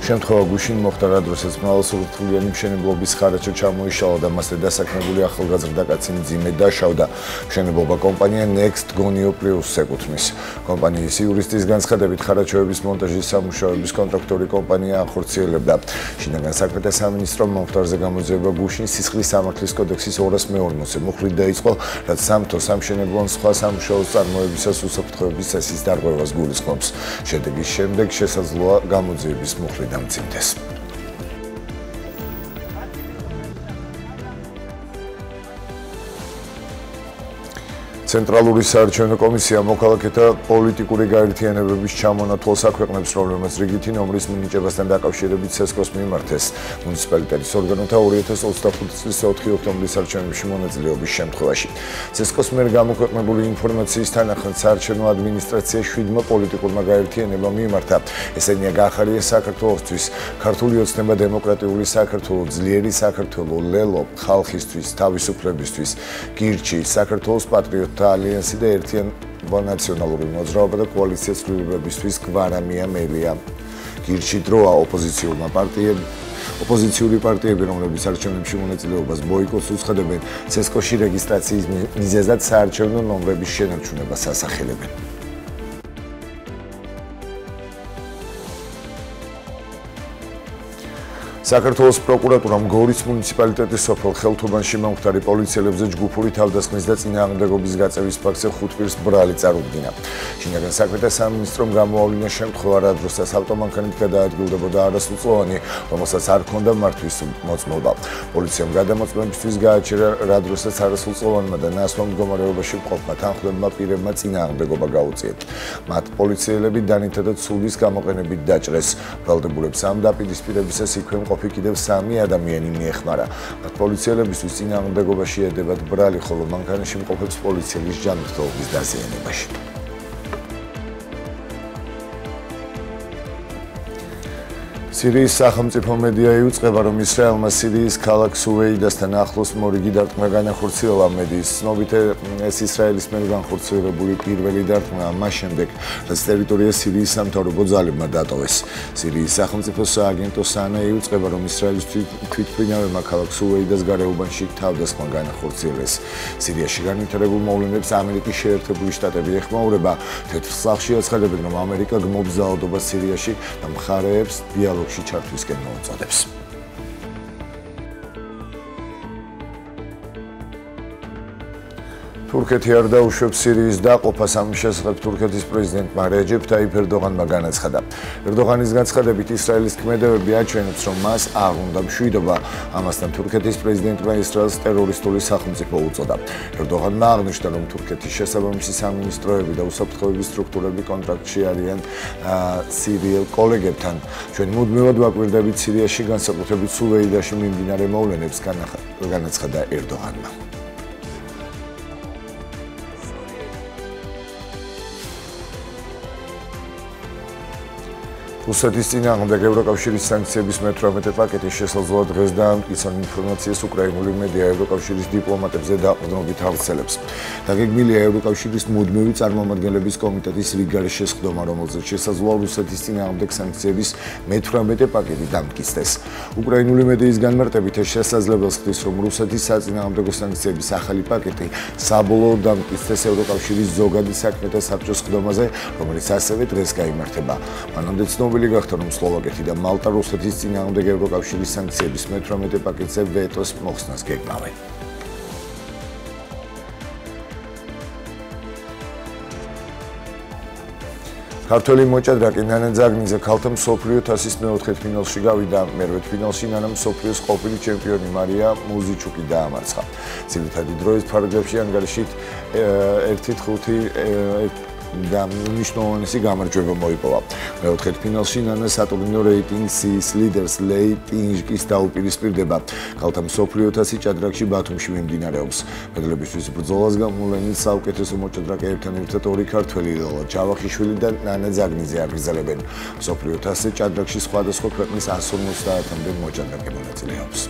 შემთხვევა გუშინ მოხდა, რა დროსაც მრავალსართულიანი მშენებლობის ხარაჯო ჩამოიშალა და მასზე დასაქმებული ახალგაზრდა კაცი მძიმე დაშავდა. მშენებლობა კომპანია Next Gonio Plus ეკუთვნის. კომპანიის იურისტის განცხადებით, ხარაჯოების მონტაჟის სამუშაოების კონტრაქტორი კომპანია ახორციელებდა. შინაგან საქმეთა სამინისტრომ მომხდარზე გამოძიება გუშინ სისხლის სამართლის კოდექსის 202 მუხლით დაიწყო, რაც სამთო სამშენებლო სხვა სამუშაოს წარმოებისას უსაფრთხოების წესის დარღვევას გულისხმობს. შედეგის შემდეგ შესაძლოა გამოძიების მუხლი დამძიმდეს. ცენტრალური საარჩევნო კომისია მოქალაქეთა პოლიტიკური გაერთიანებების ჩამონათვალს აქვეყნებს, რომლებმაც რიგითი ნომრის მინიჭებასთან დაკავშირებით სესკოს მიმართეს მუნიციპალიტეტის ორგანოთა 2025 წლის 4 ოქტომბრის არჩევნებში მონაწილეობის შემთხვევაში. სესკოს მიერ გამოქვეყნებული ინფორმაციის თანახმად საარჩევნო ადმინისტრაცია 7 პოლიტიკურმა გაერთიანებამ მიმართა. ესენია გაახარია საქართველოსთვის, ქართული ოცნება დემოკრატიული საქართველო, ძლიერი საქართველო, ლელო, ხალხისთვის, თავისუფლებისთვის, გირჩი, საქართველოს პატრიოტთა ალიანსი და ერთიანობა ნაციონალური მოძრაობა და კოალიცია ცვლილებებისთვის გვარამია მელია. გირჩი დროა ოპოზიციური პარტიები, რომლებიც არჩევნებში მონაწილეობას ბოიკოტს უცხადებენ, სესკოში რეგისტრაციის მიზეზად საარჩევნო ნომრების შენარჩუნებას ასახელებენ. საქართველოს პროკურატურამ გორის მუნიციპალიტეტის სოფელ ხელთუბანში მომხდარი პოლიციელებზე ჯგუფური თავდასხმის და წინააღმდეგობის გაწევის ფაქტზე 5 პირს ბრალი წარუდგინა. შინაგან საქმეთა სამინისტრომ გამოავლინა შემთხვევა, რა დროსაც ავტომანქანით გადაადგილდებოდა არასრულწლოვანი, რომელსაც არ ჰქონდა მართვის მოწმობა. პოლიციამ გადამოწმებისთვის გააჩერა, რა დროსაც არასრულწლოვანმა და ნასვამ მდგომარეობაში მყოფმა თანხმდებმა პირებმა წინააღმდეგობა გაუწიეთ. მათ პოლიციელები დანითა და ცულის გამოყენებით დაჭრეს. ბრალდებულებს ამ დაპირისპირებისას იქვე მყოფი კიდევ 3 ადამიანი მიეხმარა. მათ პოლიციელებისთვის წინააღმდეგობაში ედებათ ბრალი, ხოლო მანქანაში მყოფებს პოლიციელის ჯანმრთელობის დაზიანებაში. სირიის სახელმწიფო მედია იუწყება, რომ ისრაელმა სირიის ქალაქ სუვეიდასთან ახლოს მორიგი დარტყმა განახორციელა. მედიის ცნობით, ეს ისრაელის მიერ განხორციელებული პირველი დარტყმაა მას შემდეგ, რაც ტერიტორია სირიის სამთავრობო ძალებმა დატოვეს. სირიის სახელმწიფო სააგენტო SANA იუწყება, რომ ისრაელის თვითმფრინავებმა ქალაქ სუვეიდას გარეუბანში თავდასხმა განახორციელეს. სირიაში განვითარებულ მოვლენებს ამერიკის შეერთებული შტატები ეხმაურება. თეთრ სახლში აცხადებენ, რომ ამერიკა გმობს ძალადობას სირიაში და მხარეებს დიალოგში ჩართვისკენ მოუწოდებს. თურქეთი არ დაუშვებს სირიის დაყოფას. ამის შესახებ თურქეთის პრეზიდენტმა რეჯეფ ტაიფ ერდოღანმა განაცხადა. ერდოღანის განცხადებით, ისრაელის ქმედებები აჩვენებს, რომ მას არ უნდა მშვიდობა. ამასთან თურქეთის პრეზიდენტმა ისრაელს ტერორისტული სახელმწიფო უწოდა. ერდოღანმა აღნიშნა, რომ თურქეთის შესაბამისი სამინისტროები და უსაფრთხოების სტრუქტურები კონტრაქტში არიან სირიელ კოლეგებთან. ჩვენ მუდმივად ვაკვირდებით სირიაში, განსაკუთრებით სუვეიდაში მიმდინარე მოვლენებს, განაცხადა ერდოღანმა. რუსეთის წინააღმდეგ ევროკავშირის სანქციების მე-18 პაკეტის შესაძლოა დღეს დაამტკიცონ ინფორმაციას უკრაინული მედია ევროკავშირის დიპლომატებზე დაყრდნობით ავრცელებს. დაგეგმილია ევროკავშირის მუდმივი წარმომადგენლების კომიტეტის რიგარი შესხდომა, რომელზეც შესაძლოა რუსეთის წინააღმდეგ სანქციების მე-18 პაკეტი დამტკიცდეს. უკრაინული მედიის განმარტებით ეს შესაძლებელს ხდის, რომ რუსეთის საწინააღმდეგო სანქციების ახალი პაკეტი საბოლოოდ დამტკიცდეს ევროკავშირის ზოგადი საქმეთა საბჭოს სხდომაზე, რომელიც ასევე დღეს გაიმართება. მანამდე ცნობილი გახდა, რომ სლოვაკეთი და მალტა რუსეთის წინააღმდეგ ევროკავშირის სანქციების მე-18 პაკეტზე ვეტოს მოხსნას გეგმავენ. ქართველი მოჭადრაკე ნანა ძაგნიძე ქალთა მსოფლიო თასის მეოთხე ფინალში გავიდა. მერვე ფინალში ნანა მსოფლიოს ყოფილი ჩემპიონი მარია მუზიჩუკი დაამარცხა. ძირითადი დროის ფარგლებში ანგარიშით 1-5 და მნიშვნელოვანი გამარჯვება მოიპოვა. მეოთხე ფინალში ნანა სატურნირო რეიტინგის ლიდერს ლეი პინჟკის დაუპირისპირდება. ქალთა მსოფლიო თასი ჭადრაკში ბათუმში მიმდინარეობს. მედლებისთვის ბრძოლას გამოვლენილ საუკეთესო მოჭადრაკეებთან ერთად ორი ქართველი ლელა ჯავახიშვილი და ნანა ძაგნიძე აგრძელებენ. მსოფლიო თასზე ჭადრაკში სხვადასხვა ქვეყნის 150-მდე მოჭადრაკე მონაწილეობს.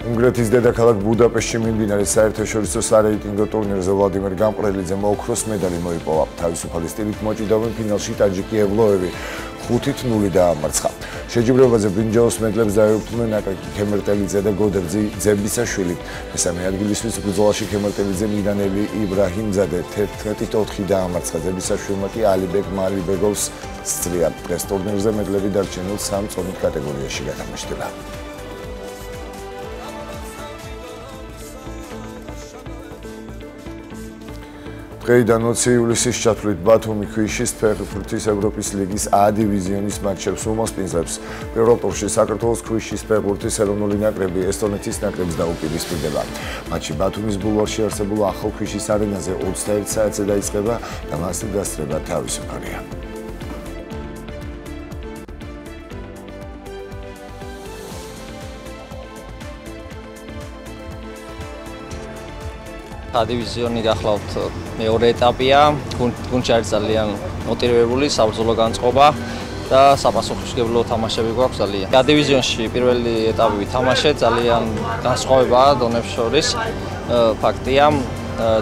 უნგრეთის დედაქალაქ ბუდაპეშტში მიმდინარე საერთაშორისო სარეიტინგო ტურნირზე ვლადიმერ გამყრელიძემ ოქროს მედალი მოიპოვა. თავისუფალი სტილით მოჭიდავენ ფინალში ტაჯიკი ევლოევი 5-0 დაამარცხა. შეჯიბრებაზე ბრინჯაოს მედლებს დაეუფლნენ აკაკი ქემერტელიძე და გოდერძი ძებისაშვილი. მესამე ადგილისთვის ბრძოლაში ქემერტელიძემ ირანელი იბრაჰიმზადე 11-4 დაამარცხა. ძებისაშვილმა კი ალიბეგ მალიბეგოვს სწრია. დღეს ტურნირზე მედლები დარჩენილ 3 წონით კატეგორიაში გათამაშდება. დღეიდან 20 ივლისის ჩათვლით ბათუმი ქვიშის ფეხბურთის ევროპის ლიგის A დივიზიონის მატჩებს უმასპინძლებს. პირველ ტურში საქართველოს ქვიშის ფეხბურთის ეროვნული ნაკრები ესტონეთის ნაკრებს დაუპირისპირდება. მატჩი ბათუმის ბულვარში არსებულ ახალ ქვიშის არენაზე 21 საათზე დაიწყება და მასზე დასწრება თავისუფალია. დივიზიონი გახლავთ მეორე ეტაპია, გუნდში არის ძალიან მოტივირებული საბრძოლო განწყობა და საპასუხისმგებლო თამაშები გვაქვს ძალიან. დივიზიონში პირველი ეტაპი ვითამაშე, ძალიან განსხვავებაა დონებს შორის. ფაქტია,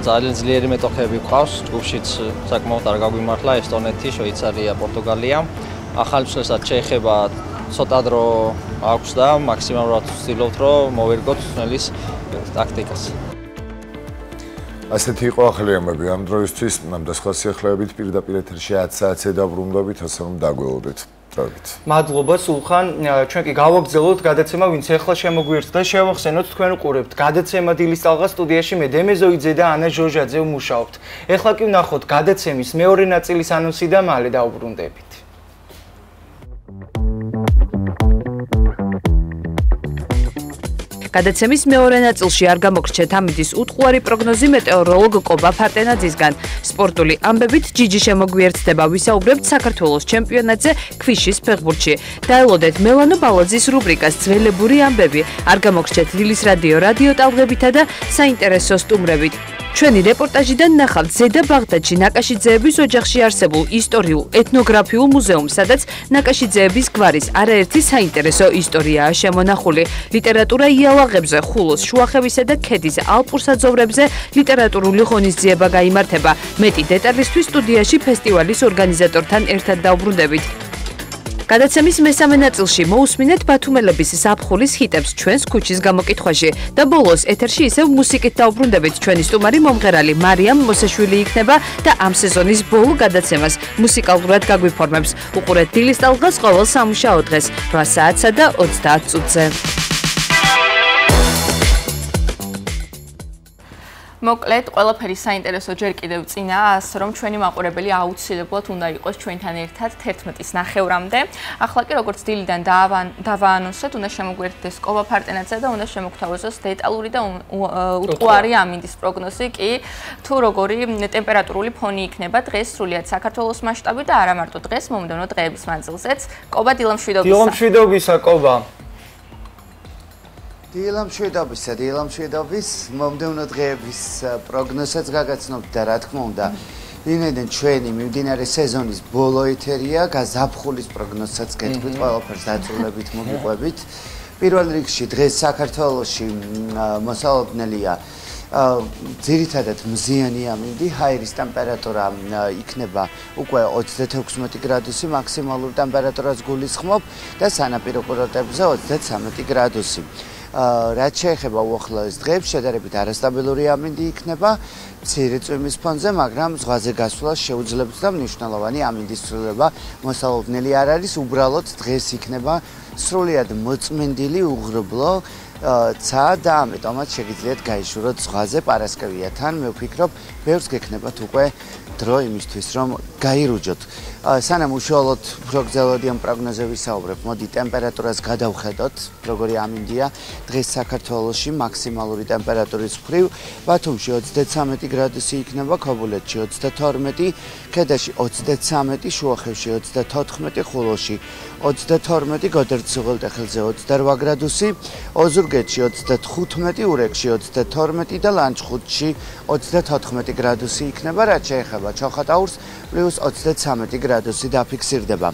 ძალიან ძლიერი მეტოქეები გვყავს, ჯგუფშიც საკმაოდ არ გაგვიმართლა ესტონეთი, შვეიცარია, პორტუგალია. ახალ მსვლელსაც შეეხება ცოტა დრო აქვს და მაქსიმალურად ვცდილობთ, რომ მოვერგოთ მსმელის ტაქტიკას. ასეთი იყო ახალი ამბები ამ დროისთვის, ამ და სხვა სიახლეებით პირდაპირ ეთერში 10 საათზე დაბრუნდებით, ასე რომ დაგველოდეთ. მადლობა სულხან, ჩვენ კი გავაგრძელოთ გადაცემა, ვინც ახლა შემოგვიერთდა, შევახსენოთ თქვენ უყურებთ. გადაცემა დილის ტალღა სტუდიაში მე დემე ზოიძე და ანა ჟოჟაძე ვმუშაობთ. ახლა კი ვნახოთ გადაცემის მეორე ნაწილის ანონსი და მალე დავბრუნდებით. გადაცემის მეორე ნაწილში არ გამოგრჩეთ ამიდის უტყუარი პროგნოზი მეტეოროლოგ კობა ფარტენაძისგან. სპორტული ამბებით ჯიჯი შემოგვიერთდება, ვისაუბრებთ საქართველოს ჩემპიონატზე ქვიშის ფეხბურთში. დაელოდეთ მელანო ბალაძის რუბრიკას ძველებური ამბები. არ გამოგრჩეთ ლილის რადიო ტალღებითა და საინტერესო სტუმრებით. ჩვენი რეპორტაჟიდან ნახავთ ზედა ბაღდადში ნაკაშიძეების ოჯახში არსებულ ისტორიულ ეთნოგრაფიულ მუზეუმს, სადაც ნაკაშიძეების გვარის არაერთი საინტერესო ისტორიაა შემონახული. ლიტერატურა იალაღებზე, ხულოს, შუახევისა და ქედის ალპურ საძოვრებზე ლიტერატურული ღონისძიება გაიმართება. მეტი დეტალისთვის სტუდიაში ფესტივალის ორგანიზატორთან ერთად დავბრუნდებით. გადაცემის მესამე ნაწილში მოусმინეთ ბათუმელების ზაფხულის ჰიტებს ჩვენს ქუჩის გამოკითხვაში და ბოლოს ეთერში ისევ მუსიკით დავბრუნდებით. ჩვენი სტუმარი მომღერალი მარიამ მოსაშვილი იქნება და ამ სეზონის ბოლო გადაცემას მუსიკალურად გაგვიფორმებს. უყურეთ დილის ტალღას ყოველ სამუშაო დღეს 8 საათსა და 30 წუთზე. მოკლედ, ყველაფერი საინტერესო ჯერ კიდევ წინაა, ასე რომ ჩვენი მაყურებელი აუცილებლად უნდა იყოს ჩვენთან ერთად 11-ის ნახევრამდე. ახლა კი როგორც დილიდან დავაანონსეთ, უნდა შემოგვერთდეს კობა ფარტენაძე და უნდა შემოგთავაზოს დეტალური და უტყუარი ამინდის პროგნოზი კი, თუ როგორი ტემპერატურული ფონი იქნება დღეს სრულიად საქართველოს მასშტაბით და არა მარტო დღეს, მომდევნო დღეების მანძილზეც. კობა დილამშვიდობისა. დილამშვიდობისა, კობა. დილამშვიდობის მომდევნო დღეების პროგნოზსაც გაგაცნობთ და რა თქმა უნდა ვინმედენ ჩვენი მიმდინარე სეზონის ბოლო ეთერია გაზაფხულის პროგნოზსაც გეტყვით ყველაფერს დაწურებით მოგიყვებით პირველ რიგში დღეს საქართველოში მოსალოდნელია ძირითადად მზიანი ამინდი ჰაერის ტემპერატურა იქნება უკვე 36 გრადუსი მაქსიმალური ტემპერატურაც გულისხმობ და სანაპირო კურორტებზე 33 გრადუსი რაც შეეხება უახლოეს დღეებს, შედარებით არასტაბილური ამინდი იქნება მცირე წვიმის ფონზე, მაგრამ ზღვაზე გასვლა შეუძლებთ და მნიშვნელოვანი ამინდის ცვლილება მოსალოდნელი არ არის, უბრალოდ დღეს იქნება სრულიად მოწმენდილი უღრუბლო ცა და ამიტომაც შეგიძლიათ გაიშუროთ ზღვაზე პარასკევიათან. მე ვფიქრობ, ბევრს გექნებათ უკვე დრო იმისთვის, რომ გაირუჯოთ. სანამ უშუალოდ პროგნოზებიან პროგნოზზე ვისაუბრებ, მოდი ტემპერატურას გადავხედოთ, როგორი ამინდია დღეს საქართველოში მაქსიმალური ტემპერატურის მხრივ. ბათუმში 33 გრადუსი იქნება, ქობულეთში 32, ქედაში 33, შუახევში 34, ხულოში 32, გოდერძის უღელტეხილზე 28 გრადუსი, ოზურგეთში 35, ურეკში 32 და ლანჩხუთში 34 გრადუსი იქნება, რაც შეეხება ჩოხატაურს +23 გრადუსი დაფიქსირდება.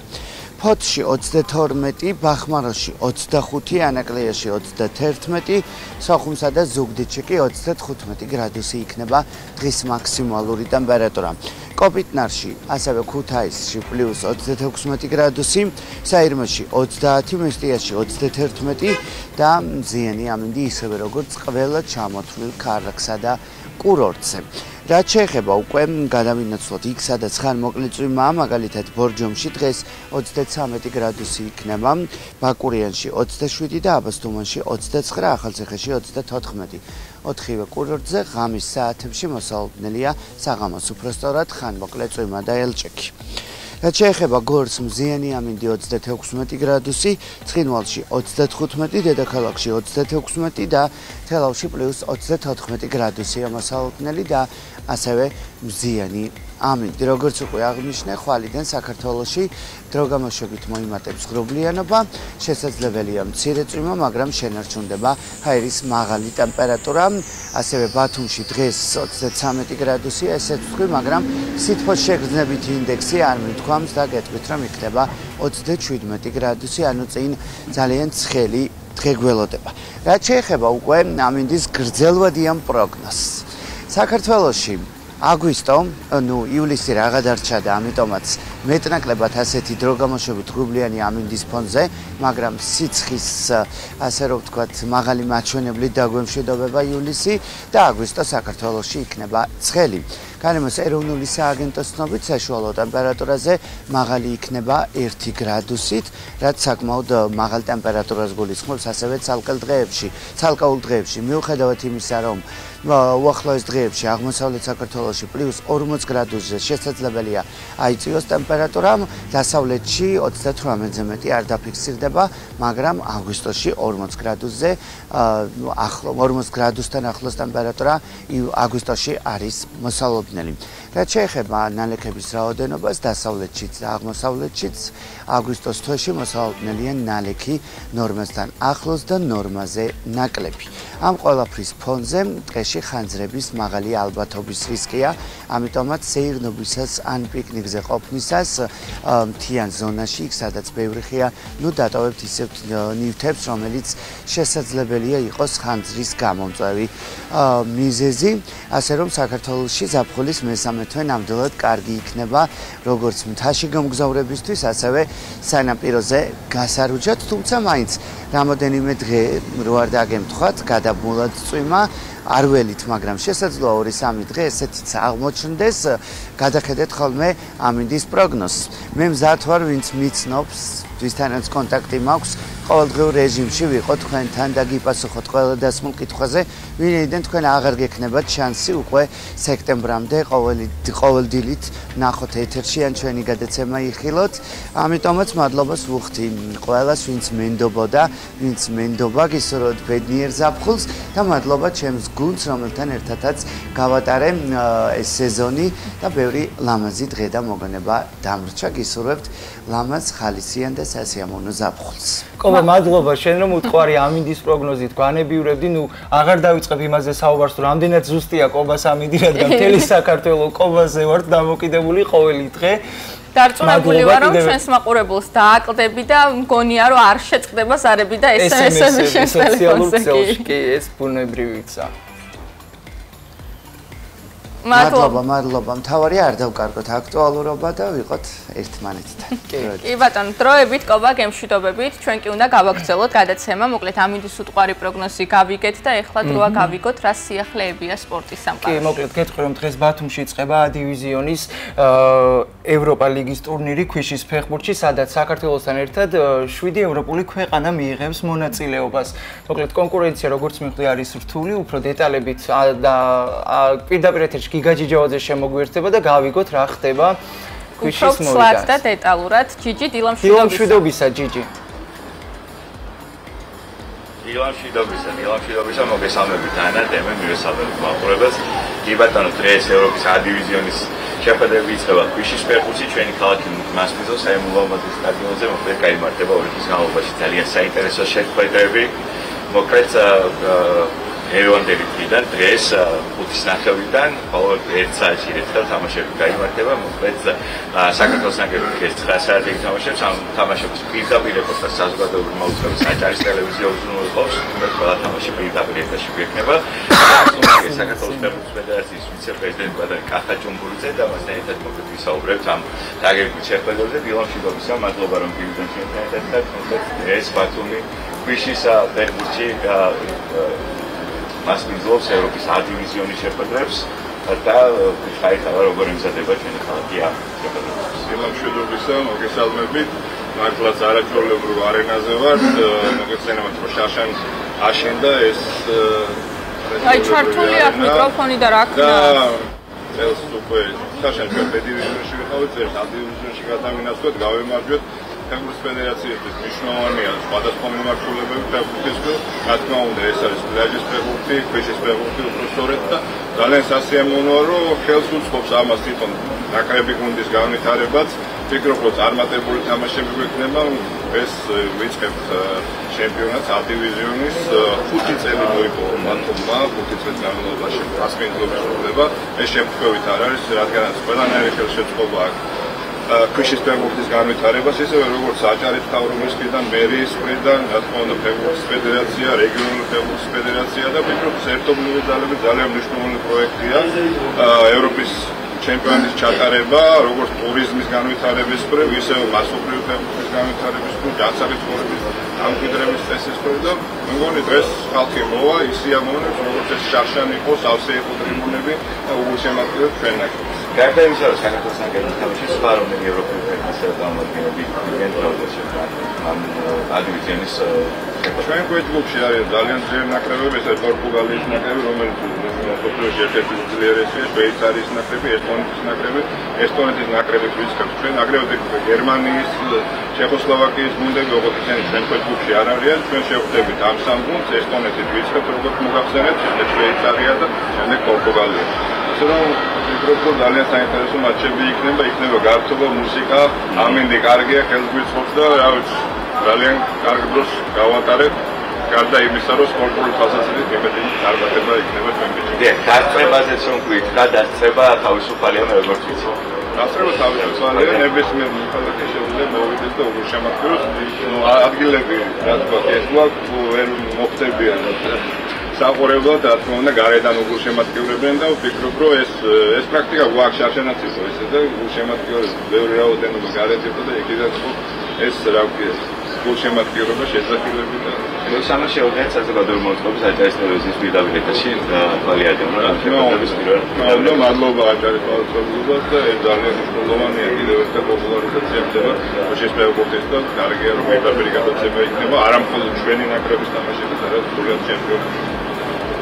ფოთში 32, ბახმაროში 25, ანაკლიაში 31, სოხუმსა და ზუგდიდში კი 35 გრადუსი იქნება დღის მაქსიმალური ტემპერატურა. კოპიტნარში, ასევე ქუთაისში +36 გრადუსი, საირმოში 30, მესტიაში 31 და მზიანი ამინდი ისევე როგორც ყველა ჩამოთვლილ ქალაქსა და კურორტზე. რაც შეეხება უკვე გადავინაცვლოთ იქ, სადაც ხანმოკლე წვიმაა, მაგალითად ბორჯომში დღეს 33 გრადუსი იქნება, ბაკურიანში 27 და აბასთუმანში 29, ახალციხეში 34. ოთხივე კურორტზე ღამის საათებში მოსალოდნელია საღამოს, უпростоრად ხანმოკლე წვიმა და ელჭექი. რაც შეეხება გორს, მზიანი ამინდი 36 გრადუსი, ცხინვალში 35, დედაქალაქში 36 და თელავში +34 გრადუსია მოსალოდნელი და ასევე მზიანი ამინდი. როგორც უკვე აღნიშნე, ხვალიდან საქართველოში დროგამოშვებით მოიმატებს ღრუბლიანობა, შესაძლებელია მცირე წვიმა, მაგრამ შენარჩუნდება ჰაერის მაღალი ტემპერატურა. ასევე ბათუმში დღეს 33 გრადუსია, ესეც ვთქვი, მაგრამ სითბოს შეგრძნებითი ინდექსი არ მithქვამს და გეტყვით, რომ იქნება 27 გრადუსი, ანუ წინ ძალიან ცხელი დღე გველოდება. რაც შეეხება უკვე ამინდის გრძელვადიან პროგნოზს. საქართველოში აგვისტო, ივლისი რაღა დარჩა და ამიტომაც მეტნაკლებად ასეთი დროგამოშვებით ღრუბლიანი ამინდის ფონზე, მაგრამ სიცხის, ასე რომ ვთქვათ, მაღალი მაჩვენებლით დაგვემშვიდობება ივლისი და აგვისტო საქართველოში იქნება ცხელი. გარემოს ეროვნული სააგენტოს ცნობით საშუალო ტემპერატურაზე მაღალი იქნება 1 გრადუსით, რაც საკმაოდ მაღალ ტემპერატურას გულისხმობს ასევე ცალკეულ დღეებში. მიუხედავად იმისა, რომ უახლოეს დღეებში აღმოსავლეთ საქართველოში +40 გრადუსზე შესაძლებელია აიწიოს ტემპერატურა, დასავლეთში 38-ზე მეტი არ დაფიქსირდება, მაგრამ აგვისტოში 40 გრადუსზე 40 გრადუსთან ახლოს ტემპერატურა აგვისტოში არის მოსალოდნელი. რაც შეეხება ნალექების რაოდენობას, დასავლეთშიც და აღმოსავლეთშიც აგვისტოს თვეში მოსალოდნელია ნალექი ნორმასთან ახლოს და ნორმაზე ნაკლები. ამ ყველაფრის ფონზე დღეში ხანძრების მაღალი ალბათობის რისკია, ამიტომაც სეირნობისას ან პიკნიკზე ყოფნისას მთიან ზონაში, იქ სადაც ბევრი ხეა, დატოვებთ ისევ ნივთებს, რომელიც შესაძლებელია იყოს ხანძრის გამომწვევი მიზეზი, ასე რომ საქართველოში ზაფხულის მესამე თვე ნამდვილად კარგი იქნება, როგორც მთაში გამგზავრებისთვის, ასევე სანაპიროზე გასარუჯად, თუმცა მაინც რამოდენიმე დღე რო არ დაგემთხვათ, გადაბმულად წვიმა არ ველით, მაგრამ შესაძლოა 2-3 დღე ესეთიც აღმოჩნდეს, გადახედეთ ხოლმე ამინდის პროგნოზს. მე მზად ვარ, ვინც მიცნობს, ვისთანაც კონტაქტი მაქვს, ყოველდღიურ რეჟიმში ვიყო თქვენთან და გიპასუხოთ ყველა დასმულ კითხვაზე, ვინაიდან თქვენ აღარ გექნებათ შანსი უკვე სექტემბრამდე ყოველდილით ნახოთ ეთერში ან ჩვენი გადაცემა იხილოთ. ამიტომაც მადლობას ვუხდი ყველას, ვინც მენდობოდა, ვინც მენდობა, გისურვებთ ბედნიერ ზაფხულს და მადლობა ჩემს გუნდს, რომელთან ერთადაც გავატარე ეს სეზონი და ბევრი ლამაზი დღე და მოგონება დამრჩა. გისურვებთ ლამაზ, ხალისიან და სასიამოვნო ზაფხულს. კობა, მადლობა შენ რომ უთყვარი ამინდის პროგნოზით გვანებიურებდი, აღარ დავიწყებ იმაზე საუბარს, რომ რამდენად ზუსტია კობას ამინდი, რადგან მთელი საქართველოს კობაზე ვართ დამოკიდებული ყოველი დღე. დარწმუნებული ვარ, რომ ჩვენს მაყურებელს დააკლდები და მგონია, რომ არ შეწყდება ზარები და SMS-ები შენ ტელეფონზე. კი, ეს ბუნებრივიცა. მადლობა. მთავარია არ დავკარგოთ აქტუალურობა და ვიყოთ ერთმანეთთან. კი ბატონო, დროებით ყობა გემშვიდობებით, ჩვენ კი უნდა გავაგრძელოთ გადაცემა, მოკლედ ამინდის უტყვარი პროგნოზი გავიგეთ და ეხლა დროა გავიგოთ რა სიახლეებია სპორტის სამყაროში. კი, მოკლედ გეტყვი რომ დღეს ბათუმში იწყება A დივიზიონის ევროპა ლიგის ტურნირი ქვიშის ფეხბურთში, სადაც საქართველოსთან ერთად 7 ევროპული ქვეყანა მიიღებს მონაწილეობას. მოკლედ კონკურენცია როგორც მიხვდი არის რთული, უფრო დეტალებით და პირდაპირ ეთერში გიგა ჯიჯავაძე შემოგვიერთდება და გავიგოთ რა ხდება ქვიშის მოვიდანს. უფრო ცლად და დეტალურად ჯიჯი დილამშვიდობისა ჯიჯი. დილამშვიდობისა მოგესალმებით ანა დემე მივესალმებით მაყურებელს. კი ბატონო, დღეს ევროპის A დივიზიონის შეხვედრები იწყება ქვიშის ფეხბურთში ჩვენი ქალაქი მასპინძელ საემულამაზის სტადიონზე, მოკლედ გაიმართება ორი თვის განმავლობაში ძალიან საინტერესო შეხვედრები. მოკლედ ერევანდელი დღიდან დღეს 5:30-დან ყოველ 1 საათში ერთხელ თამაშები გაიმართება. მოკლედ საქართველოს ნაკრები დღეს 9 საათზე ითამაშებს. ამ თამაშების პირდაპირ რეპორტაჟს საზოგადოებრივი მაუწყებელი საჯარის ტელევიზია უზრუნველყოფს. ყველა თამაში პირდაპირ ეთერში გვექნება. საქართველოს ფეხბურთის ფედერაციის ვიცე-პრეზიდენტი ბატონი კახა ჯუმბურიძე და მასთან ერთად მოკლედ ვისაუბრებთ ამ დაგეგმილ შეხვედრებზე. დილამშვიდობისა, მადლობა რომ გივიდნენ ჩვენთან ერთად. მოკლედ დღეს ბათუმი ქვიშის ფეხბურთში მასპინძლობს ევროპის A დივიზიონის შეხვედრებს და ხაიხალა როგორ იმზადება ჩვენი ქალაქი ამ შეხვედრებს. დილამშვიდობისა, მოგესალმებით. მართლაც არაჩვეულებრივ არენაზე ვართ. მოგესალმებით, რომ შაშან აშენდა ეს აი ჩართული აქ მიკროფონი და რა ქნა. წელს უკვე შაშან ჩვენ B დივიზიონში ვიყავით, წელს A დივიზიონში გადავინაცვლეთ, გავემარჯვეთ. ფეხბურთის ფედერაციისთვის მნიშვნელოვანია სხვადასხვა მიმართულებები ფეხბურთისთვის. რა თქმა უნდა, ეს არის პლაჟის ფეხბურთი, ქვიშის ფეხბურთი უბრალოდ და ძალიან სასიამოვნოა, რომ ხელს უწყობს ამას თვითონ ნაკრები გუნდის განვითარებაც. ვფიქრობ, რომ წარმატებული თამაშები გვექნება. ეს ვიწყებთ ჩემპიონატს A დივიზიონის 5 წელი მოიპოვა ბათუმმა, 5 წლის განმავლობაში მასპინძლობის უწოდება. ეს შემთხვევით არ არის, რადგანაც ყველანაირი ხელშეწყობა აქვს ქვიშის ფეხბურთის განვითარებას, ისევე როგორც საჯარის მთავრობის მხრიდან, მერიის მხრიდან, რა თქმა უნდა, ფეხბურთის ფედერაცია, რეგიონული ფეხბურთის ფედერაცია და ვფიქრობ, ერთობლივი ძალებით ძალიან მნიშვნელოვანი პროექტია ევროპის ჩემპიონატის ჩატარება, როგორც ტურიზმის განვითარების მხრივ, ისევე მასობრივი ფეხბურთის განვითარების მხრივ, განსაკუთრებით ამკვიდრების წესის მხრივ და მეგონი დღეს ხალხი მოვა, ისიამოვნებს, როგორც ეს შარშანი იყო, სავსე იყო ტრიბუნები და უგულშემატკივრად ჩვენ ნაკრებს. გარდა იმისა, რომ საქართველოს ნაკრები თამაშობს სხვა რომელი ევროპული ქვეყნის დამოუკიდებლები გენტროლებში ამ A დივიზიონის ჩვენ გვეჯგუფში არის ძალიან ძლიერი ნაკრებები, ეს არის პორტუგალიის ნაკრები, რომელიც მსოფლიოში ერთ-ერთი უძლიერესია, შვეიცარიის ნაკრები, ესტონეთის ნაკრები, ესტონეთის ნაკრები ვიწყებთ ჩვენ, აგრეთვე გერმანიის, ჩეხოსლოვაკიის გუნდები, როგორც ისინი ჩვენ გვეჯგუფში არ არიან, ჩვენ შევხვდებით ამ სამ გუნდს, ესტონეთის ვიწყებთ, როგორც მოგახსენეთ, შემდეგ შვეიცარია და შემდეგ პორტუგალია. ასე რომ ვფიქრობ, რომ ძალიან საინტერესო მატჩები იქნება გართობა, მუსიკა, ამინდი კარგია, ხელს გვიწყობს და რა ვიცი, ძალიან კარგ დროს გავატარებ. გარდა იმისა, რომ სპორტული თვალსაზრისით იმედი წარმატება იქნება ჩვენ ბიჭები. დიახ, დასწრებაზეც რომ გვიქნა, დასწრება თავისუფალია, როგორც ვიცი. დასწრება თავისუფალია, ნებისმიერ მოქალაქე შეუძლია მოვიდეს და უგულშემატკივროს. ადგილები, რა თქვა, ეს ვერ მოხდებიან საყურებლად, რა თქმა უნდა, გარედან უგულშემატკივრებიან და ვფიქრობ, რომ ეს პრაქტიკა გვაქვს შარშანაც იყო ესე და უგულშემატკივრების ბევრი რაოდენობა გარეთ იყო და იქიდან იყო ეს რა ვქია გულშემატკივრობა შეძახილები და სამას შეუძლიათ საზოგადოებრივი მოწყობის აჭარის ტელევიზიის პირდაპირ ეთერში თვალი ადევნო რა შეხვედრების პირველ მადლობა აჭარის მოწყობილობას და ეს ძალიან მნიშვნელოვანია კიდევ ერთხელ პოპულარიზაცია ხდება ქვიშის ფეხბურთის და კარგია რომ პირდაპირ გადაცემა იქნება არა მხოლოდ ჩვენი ნაკრების თამაშების, არამედ სრულად ჩემპიონატის.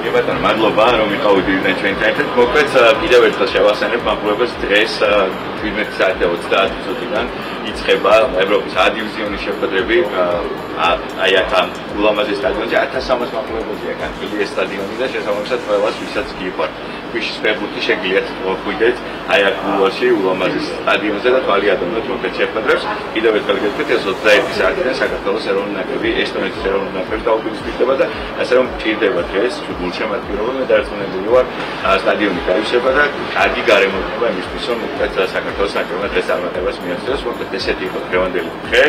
ბატონო, მადლობა რომ იყავით ჩვენთან ერთად. მოკლედ კიდევ ერთხელ შევახსენებ მაყურებელს, დღეს 17 საათი 30 მინუტიდან იწყება ევროპის A დივიზიონის შეხვედრები. აი აქ ულამაზეს სტადიონზე 1300 მაყურებელია განხილული ეს სტადიონი და შესაბამისად ყველას ვისაც გიყვართ ქვიშის ფეხბურთი შეგიძლიათ მოხვიდეთ აი აქ ულაში ულამაზეს სტადიონზე და თვალი ადევნოთ მოკლედ შეხვედრებს. კიდევ ერთხელ გეტყვით, ეს 21 საათიდან საქართველოს ეროვნული ნაკრები ესტონეთის ეროვნული ნაკრებს დაუპირისპირდება და ასე რომ ჭირდება დღეს გულშემატკივრობა და დარწმუნებული ვარ სტადიონი გაიხსნება და კარგი გარემო იქნება იმისთვის, რომ მოკლედ საქართველოს ნაკრებმა დღეს წარმატებას მიაღწიოს. მოკლედ ესეთი იყო დღევანდელი დღე.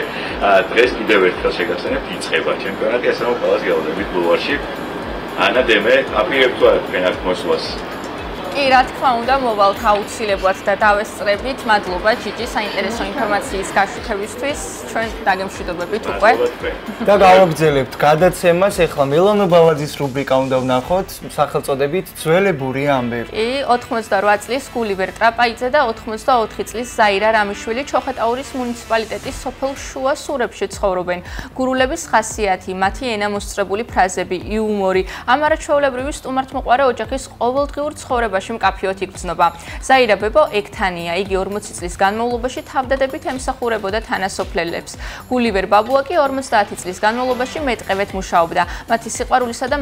დღეს კიდევ ერთხელ შეგახსენებთ, იწყება ჩემპიონატი, ასე რომ ყველას გეუბნებით ბულვარში. ანა დემე, აპირებთ თქვენ აქ მოსვლას. კი, რა თქმა უნდა, მოვალთ აუცილებლად და დავესწრებით. მადლობა ჯიჯი საინტერესო ინფორმაციის გაშუქებისთვის. ჩვენ დაგემშვიდობებით უკვე. და გავაგრძელებთ გადაცემას. ეხლა მელანო ბალაძის რუბრიკა უნდა ვნახოთ სახელწოდებით ძველებური ამბები. კი, 88 წლის გულივერ ტრაპაიძე და 84 წლის ზაირა რამიშვილი ჩოხეტაურის მუნიციპალიტეტის სოფელ შუა სურებში ცხოვრობენ. გურულების ხასიათი, მათი ენამოსწრებული ფრაზები, იუმორი, ამ არაჩვეულებრივი სტუმართმოყვარე ოჯახის ყოველდღიურ ცხოვრებაში მკაფიოდ იგრძნობა. ზაირა ბებო ექთანია, იგი 40 წლის განმავლობაში თავდადებით ემსახურებოდა თანასოფლელებს. გულივერ ბაბუა კი 50 წლის განმავლობაში მეტყევეთ მუშაობდა. მათი სიყვარულისა და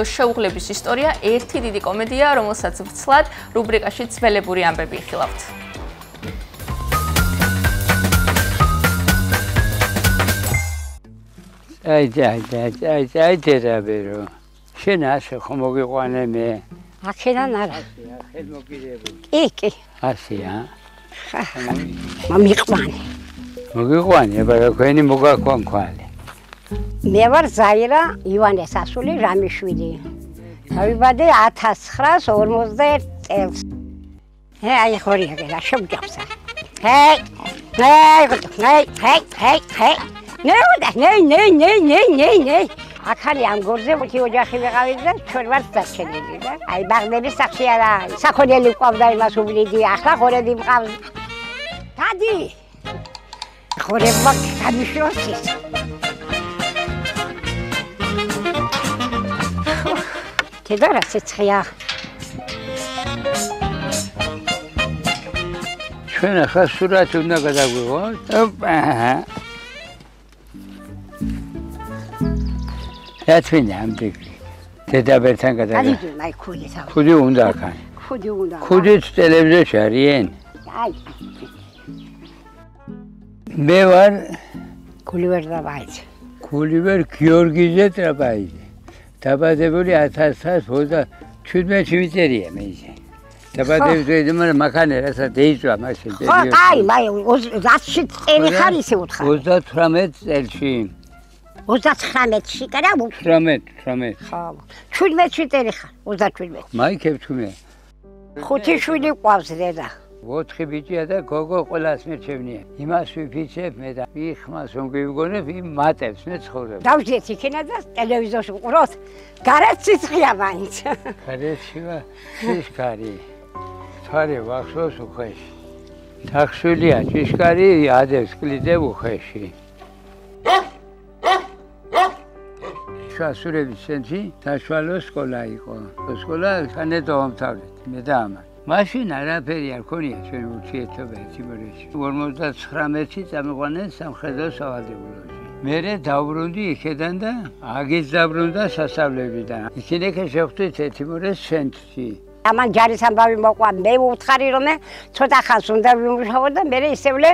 შეუღლების ისტორია ერთი დიდი კომედია, რომელსაც ვრცლად რუბრიკაში ძველებური ამბები იხილავთ. აი ჯერაბერო. შენ ასე ხომ მოგიყვანე მე? აქედან არა. ხელმოგირებული. კი. ასეა. მომიყვანე. მოგიყვანე, მაგრამ თქვენი მოგაქვან ქვალი. მე ვარ ზაირა ივანესაშვილი რამიშვილი. დავიბადე 1941 წელს. აი ხორია გელა შევჯავსა. ჰეი. ნე. აქანი ამ გორზე მოთი ოჯახი ვიყავით და ჩვენ ვართ დარჩენილი და აი ბაღდების სახში არა საქონელი ყავდა იმას უვლიდი ახლა ხორები მყავს. დადი. ხორებმა გამიშროს ის. თედარა ცეცხია. ჩვენ ახლა სურათი უნდა გადაგვიღოთ. რაცვინა ამბები. დედაბერთან გადაგა. აი ხუდი თავი. ხუდი უნდა ახან. ხუდი უნდა. ხუდიც ტელევიზორში არიან. აი. მე ვარ გულივერ ტრაპაიძე. გულივერ გიორგიძე ტრაპაიძე. დაბადებული 1917 მიწერია მე ისე. დაბადებული მაგრამ მაქანე რასაც დაიწვა მაშინ პერიოდი. ხო, აი, მაი 20 წელი ხარ ისე უთხარ. 38 წელში. 39-ში კარა 18. ხო. 17 წელი ხარ, 37. მაიქებ თუმე. 5 შვილი ყავს დედა. 4 ბიჭია და გოგო ყველას მერჩევნია. იმას ვიფიცებ მე და მიხმას რომ გიგონებ იმ მატებს მე ცხოვრებ. დავждეთ იქენა და ტელევიზორში ვყუროთ. გარეთ სიცხეა მაინც. გარეთში სიცხარი. თვარე ვახსოვს უხეში. თახშვილია ჭიშკარი ადევს კლიდებ უხეში. შასურების ცენტრი საშუალო სკოლა იყო. სკოლა ხანედო ამთავრეთ მე და ამა. მაშინ არაფერი არ ქონია ჩვენ ურთიერთობა თიმორეში. 59-ში წამიყვანეს სამხედრო სავალდებულოში. მერე დავბრუნდი იქედან და აგის დაბრუნდა სასწავლებიდან. იქინეკე შევხვდით თიმორეს ცენტრში. ამან ჯარის ამბავი მოყვა, მე ვუთხარი რომ ცოტა ხანს უნდა ვიმუშაო და მერე ისევლე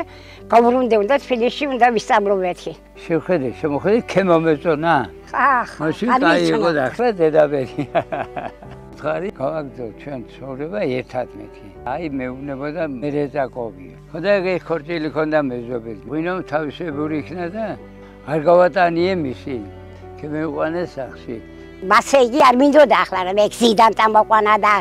გავბრუნდე და თბილისში უნდა ვისწავლო მეთქი. შევხედე, შემოხედე, ქემო მეწონა. ახ, მაშინ დაიღო და ახლა დედაბერი. ხარი გავაგზო ჩვენ ცხოვრება ერთად მეთქი. აი მეუბნებოდა მერეწაკოვია. ხოდა ეგ ხორჭილი ქონდა მეზობელი. ვინო თავისებური იქნა და არ გავატანიე მისი. კი მეუყვანე სახში. მასე იგი არ მინდოდა ახლა რომ ექსიდენტ ამოყვანა და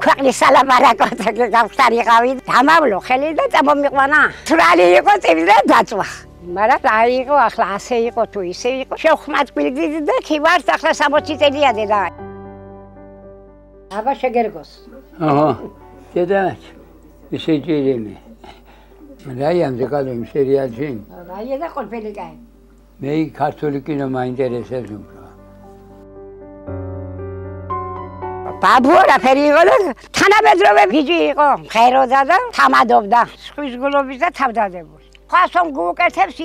ქვეყნის სალამარაკოთ გავხტარიყავი. დამავლო ხელი და წამომიყვანა. თრალი იყო წილი და დაწვა. მაგრამ დაიღო ახლა ასე იყო თუ ისე იყო. შევხმათ გვიგდით და კი ვარ ახლა 60 წელია დედა. აბა შეგერგოს. აჰა. დედა ისე ჯერემე. რაიამზე კალემ სერიალში. რაია და ყოლფელი კაი. მე ქართული კინო მაინტერესებს უფრო. ბაბუა რაფერი იყო და თანამედროვე ბიჭი იყო. ხეროდა და თამადობდა. სხვის გულობის და თავდადებული. ხასომ გუკეთებს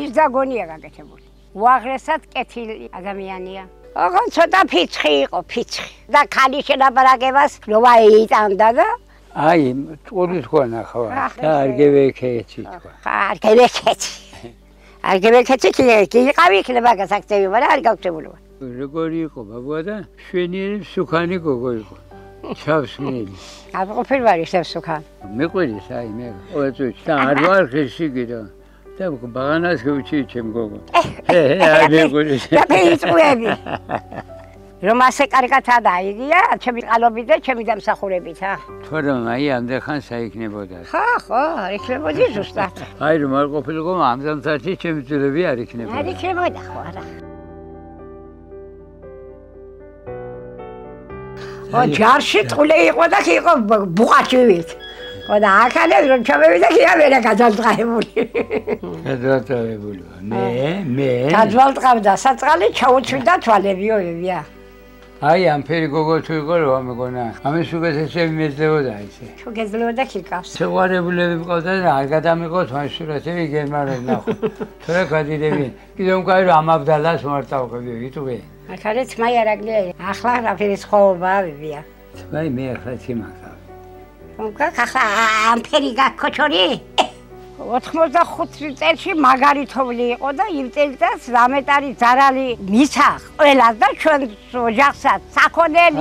ის დაგონია გაკეთებული. უაღრესად კეთილი ადამიანია. ოღონ ცოტა ფიცხი იყო, ფიცხი. და ქალი შენაბარაგებას როა იტანდა და აი, ტყური თქვა ხო? და არ გევექეცი თქვა. არ გევექეცი. არ გევექეცი კი იყავი იქნება გასაკეთებელი, მაგრამ არ გავწებულობა. როგორი იყო ბაბუა და შვენიერი სუქანი გოგო იყო. ჩავსმილი. არ ყოფილი ვარ ისევ სუქანი. მეყვირის აი მე ყოველწუთი და არ ვარ ხეში და ბაღანას გუჩი ჩემ გოგო. და მეიწვევი. რომ ასე კარგად დაიგია, ჩემი ყალობით და ჩემი დამსახურებით, თორემ აი ამდენ ხანს აიქნებოდა. ხო, არ იქნებოდი ზუსტად. აი რომ არ ყოფილიყო ამ ზამთარში ჩემი ძილები არ იქნებოდა. არ იქნებოდა ხო არა. ჯარში ტყული იყო და კი იყო ბუყაჩივით. ხო და ახალე რომ ჩამევიდა კი ამერა გაძალტყებული. გაძალტყებული. მე გაძალტყავდა საწყალი ჩაუჩვიდა თვალებიოებია. აი ამ ფერი გოგო თუ იყო რომ მეგონა ამის უკეთესები მეძლებოდა ისე. თუ გეძლეოდა ქიკავს. შეყვარებულები მყავდა და არ გადამიყოთ მან სურათები გერმანულად ნახო. თორე გადიდები. კიდევ მყავი რომ ამაბდალას მარტავყები იტყვი. ახალე თმა იარაგლია. ახლა რა ფერი ცხოვრობაა ვიბია. თმაი მე ახლა თიმახა. ხახა ამ ფერი გაქოჩორი 85 წელში მაგარითოვლი იყო და იმ წელს რამეტარი ზარალი მისა ყველას და ჩვენ ოჯახსაც საქონელი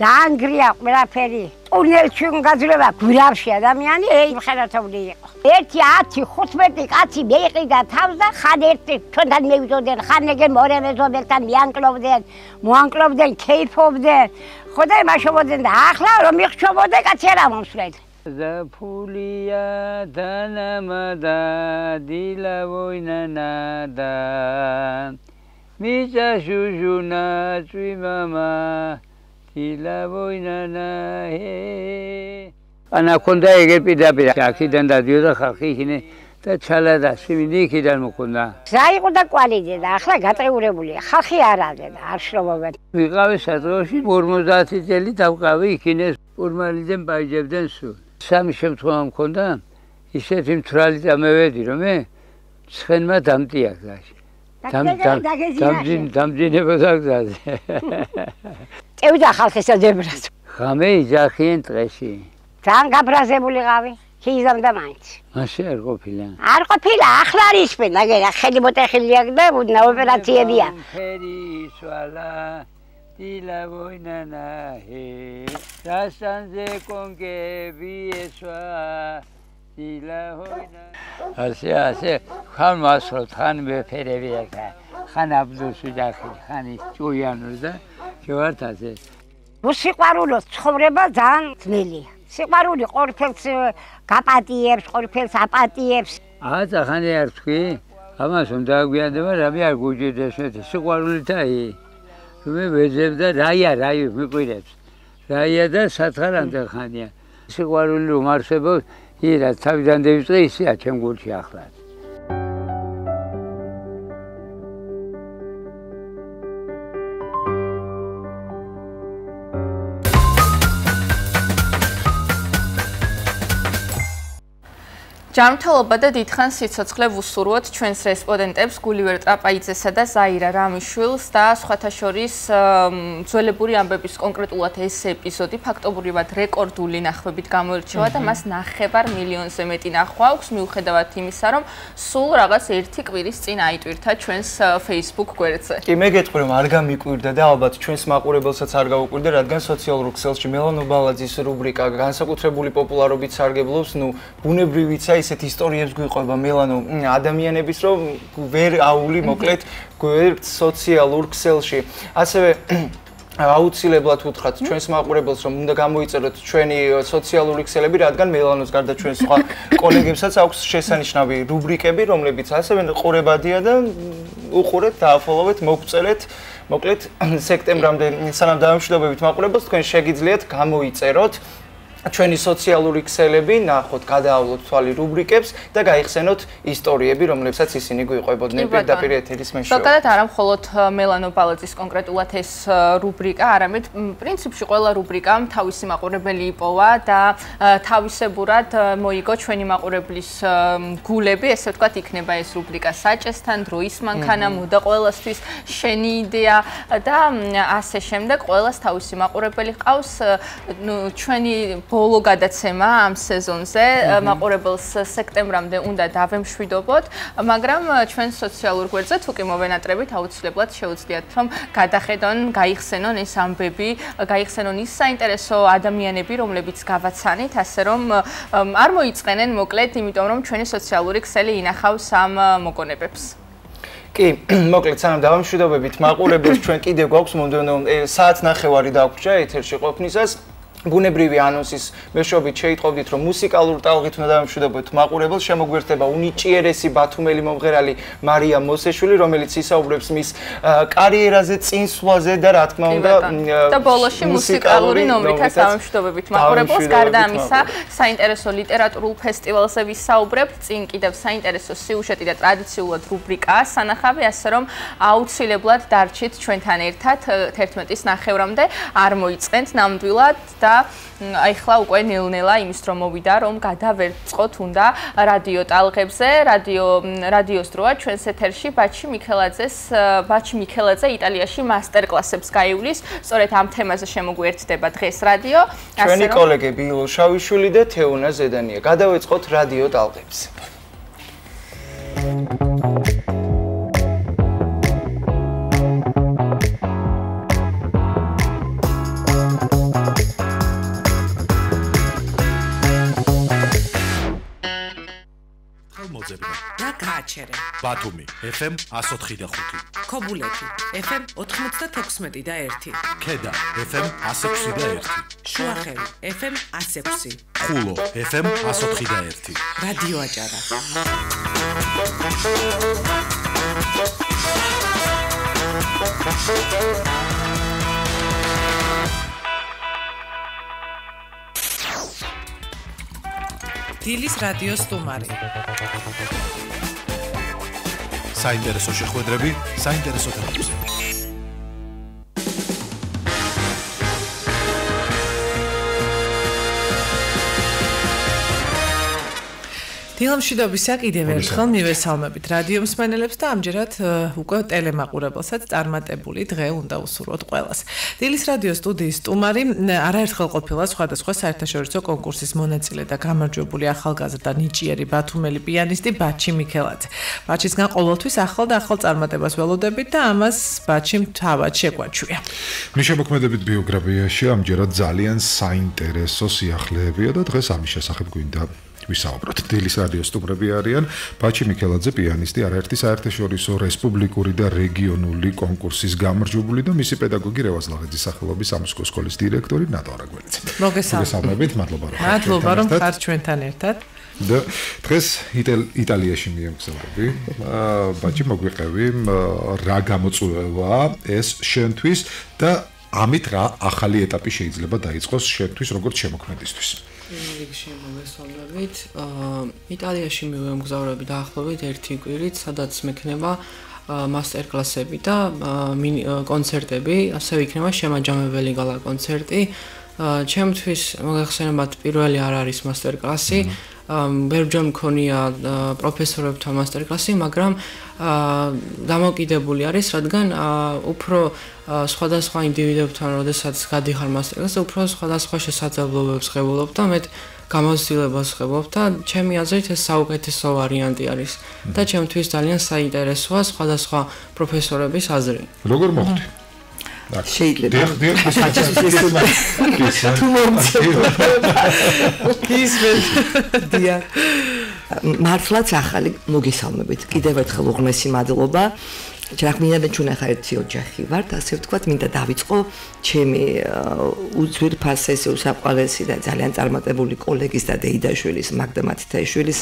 დაანგრია ყველაფერი ტუნელში გაძლევა გვირაბში ადამიანი იმხელათოვლი იყო 1-10-15 კაცი მეიყიდა თავს და ხან ერთი ჩვენთან მევიდოდნენ ხან ეგენ მორემეზობელთან მოანკლობდნენ კეიფობდნენ ხო და იმაშობოდნენ და ახლა რომ მიხჩობოდე კაცი არ ამომსვლეთ ზაფულია დანამადა დილა ვოინანადა მიწა შუჟუნა წვიმამა დილა ვოინანა ანა კონდა ეგერ პირდაპირ აქედან დადიოდა ხალხი იქნე და ჩალადა სიმინდი იქიდან მოქონდა საიყო და კვალიძე და ახლა გაწეურებულია ხალხი არ არის და არ შრობობენ ვიყავი სადროში 50 წელი დავყავი იქინეს ურმალიდან ბაიჯებდნენ სულ სამი შემთხვევა მქონდა ისეთი მთვრალი წამევედი რომ მე ცხენმა დამტია გზაში დამძინებოდა გზაზე წევდა ხალხის აძებრად ხამე იძახიან ტყეში ძალიან გაბრაზებულიყავი ხიზამდა მაინც მაშინ არ ყოფილა არ ყოფილა ახლა არის მე მაგერა ხელი მოტეხილი აქვს და უდნა ოპერაციებია ფერი სვალა დილა ვოინანა რასანზე კონგები ესვა დილა ვოინა ასე ხან მასროთ ხან მეფერები ახლა ხან აბდუსი დახი ხან ის ჭუიანო და შევართ ასე სიყვარულოს ცხოვრება ძალიან ძნელია სიყვარული ყორფელს გაპატიებს ყორფელს აპატიებს აცა ხანი არ თქვი ამას უნდა გვიანდება რამე არ გუჯიდეს მე სიყვარულითაი მე ვეძებ და რაია მიყვირებს რაია და სათხარამდე ხანია სიყვარული რომ არსებობს ირა თავიდან დავიწყე ისეა ჩემ გულში ახლა ჯანმრთელობა და დიდხან სიცოცხლე ვუსურვოთ ჩვენს რესპონდენტებს გულივერ ტრაპაიძესა და ზაირა რამიშვილს და სხვათა შორის ძველებური ამბების კონკრეტულად ეს ეპიზოდი ფაქტობრივად რეკორდული ნახვებით გამოირჩევა და მას 9 მილიონზე მეტი ნახვა აქვს მიუხედავად იმისა რომ სულ რაღაც ერთი კვირის წინ აიტვირთა ჩვენს Facebook გვერდზე. კი მე გეტყვი რომ არ გამიკვირდა და ალბათ ჩვენს მაყურებელსაც არ გაუკვირდა რადგან სოციალურ ქსელში მელანო ბალაძის რუბრიკა განსაკუთრებული პოპულარობით სარგებლობს ბუნებრივიცა ისეთ ისტორიებს გვიყვება მელანო ადამიანების რომ ვერ აული მოკლედ გვერდ სოციალურ ქსელში ასევე აუცილებლად უთხრათ ჩვენს მაყურებელს რომ უნდა გამოიწეროთ ჩვენი სოციალური ქსელები რადგან მელანოს გარდა ჩვენ სხვა კოლეგებსაც აქვს შესანიშნავი რუბრიკები რომლებიც ასევე ყურებადია და უყურეთ დააფოლოვეთ მოგწერეთ მოკლედ სექტემბრამდე სანამ დამშვიდობებით მაყურებელს თქვენ შეგიძლიათ გამოიწეროთ ჩვენი სოციალური ქსელები, ნახოთ, გადაავლოთ თვალი რუბრიკებს და გაიხსენოთ ისტორიები, რომლებსაც ისინი გვიყვებოდნენ პირდაპირ ეთერის მეშვეობით. ზოგადად არა მხოლოდ მელანო ბალაძის კონკრეტულად ეს რუბრიკა, არამედ პრინციპში ყველა რუბრიკამ თავისი მაყურებელი იპოვა და თავისებურად მოიგო ჩვენი მაყურებლის გულები, ესე ვთქვათ, იქნება ეს რუბრიკა საჭესთან, დროის მანქანა, მოდა ყველასთვის შენი იდეა და ასე შემდეგ, ყველას თავისი მაყურებელი ყავს, ჩვენი ბოლო გადაცემა ამ სეზონზე მაყურებელს სექტემბრამდე უნდა დავემშვიდობოთ, მაგრამ ჩვენ სოციალურ გვერდზე თუ კი მოვენატრებით აუცილებლად შეუძლიათ რომ გადახედონ, გაიხსენონ ეს ამბები, გაიხსენონ ის საინტერესო ადამიანები, რომლებიც გავაცანით, ასე რომ არ მოიწყენენ მოკლედ, იმიტომ რომ ჩვენი სოციალური ქსელი ინახავს ამ მოგონებებს. კი, მოკლედ სანამ დავამშვიდობებით მაყურებელს, ჩვენ კიდევ გვაქვს მომდევნო საათს ნახევარი დაგვრჩა ეთერში ყოფნისას. ბუნებრივი ანონსის მეშვეობით შეიტყობდით, რომ მუსიკალურ ტალღით უნდა დავამშვიდობოთ მაყურებელს, შემოგვერთება უნიჭიერესი ბათუმელი მომღერალი მარია მოსეშვილი, რომელიც ისაუბრებს მის კარიერაზე, წინსვლაზე და რა თქმა უნდა და ბოლოში მუსიკალური ნომრითაც დავამშვიდობებით მაყურებელს. გარდა ამისა, საინტერესო ლიტერატურულ ფესტივალზე ვისაუბრებთ, წინ კიდევ საინტერესო სიუჟეტი და ტრადიციულად რუბრიკაა სანახავი, ასე რომ აუცილებლად დარჩით ჩვენთან ერთად 11-ის ნახევრამდე, არ მოიწყენთ ნამდვილად და ახლა უკვე ნელ-ნელა იმის რომ მოვიდა რომ გადავერწყოთ უნდა რადიო ტალღებზე რადიოს დროა ჩვენს ეთერში ბაჩი მიქელაძე იტალიაში მასტერკლასებს გაივლის სწორედ ამ თემაზე შემოგვიერთდება დღეს რადიო ჩვენი კოლეგები ილო შავიშვილი და თეონა ზედანია გადავერწყოთ რადიო ტალღებზე და გააჩერე. ბათუმი FM 104.5. ქობულეთი FM 96 და 1. ქედა FM 106 და 1. შუახევი FM 106. ხულო FM 104 და 1. რადიო აჭარა. დილის რადიო სტუმარი. საინტერესო შეხვედრები, საინტერესო თემებზე. დილამშვიდობისა კიდევ ერთხელ მივესალმებით რადიო მსმენელებს და ამჯერად უკვე ტელემაყურებელსაც წარმატებული დღე უნდა უსურვოთ ყველას. დილის რადიო სტუდიის სტუმარი არაერთხელ ყოფილა სხვადასხვა საერთაშორისო კონკურსის მონაწილე და გამარჯვებული ახალგაზრდა ნიჭიერი ბათუმელი პიანისტი ბაჩი მიქელაძე. ბაჩისგან ყოველთვის ახალ და ახალ წარმატებას ველოდებით და ამას ბაჩიმ თავად შეგვაჩვია. მის შემოქმედებით ბიოგრაფიაში ამჯერად ძალიან საინტერესო სიახლეებია და დღეს ამის შესახებ გვინდა ვისაუბროთ. დილის რადიო სტუმრები არიან ბაჩი მიქელაძე პიანისტი, არაერთი საერთაშორისო რესპუბლიკური და რეგიონული კონკურსის გამარჯვებული და მისი პედაგოგი რევაზ ლაღიძის სახელობის სამუსიკო სკოლის დირექტორი ნატო არაგველი. მოგესალმებით, მადლობა რომ ხართ ჩვენთან ერთად. და დღეს იტალიაში მიემგზავრები. ბაჩი მოგვიყევი რა გამოწვევა ეს შენთვის და ამით რა ახალი ეტაპი შეიძლება დაიწყოს შენთვის როგორც შემოქმედისთვის. მოგესალმებით. იტალიაში მივემგზავრები დაახლოებით 1 კვირით, სადაც მექნება მასტერკლასები და კონცერტები, ასევე იქნება შემაჯამებელი გალა კონცერტი. ჩემთვის მოგეხსენებათ პირველი არ არის მასტერკლასი. ბევრჯერ მქონია პროფესორებთან მასტერკლასი, მაგრამ დამოკიდებული არის, რადგან უფრო სხვადასხვა ინდივიდებთან, როდესაც გადიხარ მასტერკლასზე, უფრო სხვადასხვა შესაძლებლობებს ღებულობ და მე გამოცდილებას ღებულობ და ჩემი აზრით ეს საუკეთესო ვარიანტი არის და ჩემთვის ძალიან საინტერესოა სხვადასხვა პროფესორების აზრი. როგორ მოხდი? შეიძლება მართლაც ახალი მოგესალმებით. კიდევ ერთხელ უღრმესი მადლობა. ჯერახმინდა ჩვენ ახლა ერთი ოჯახი ვართ, ასე ვთქვათ, მინდა დავიწყო ჩემი უძვირფასესი, უსაყვარლესი და ძალიან წარმატებული კოლეგის და დეიდაშვილის, მაგდა მათითაშვილის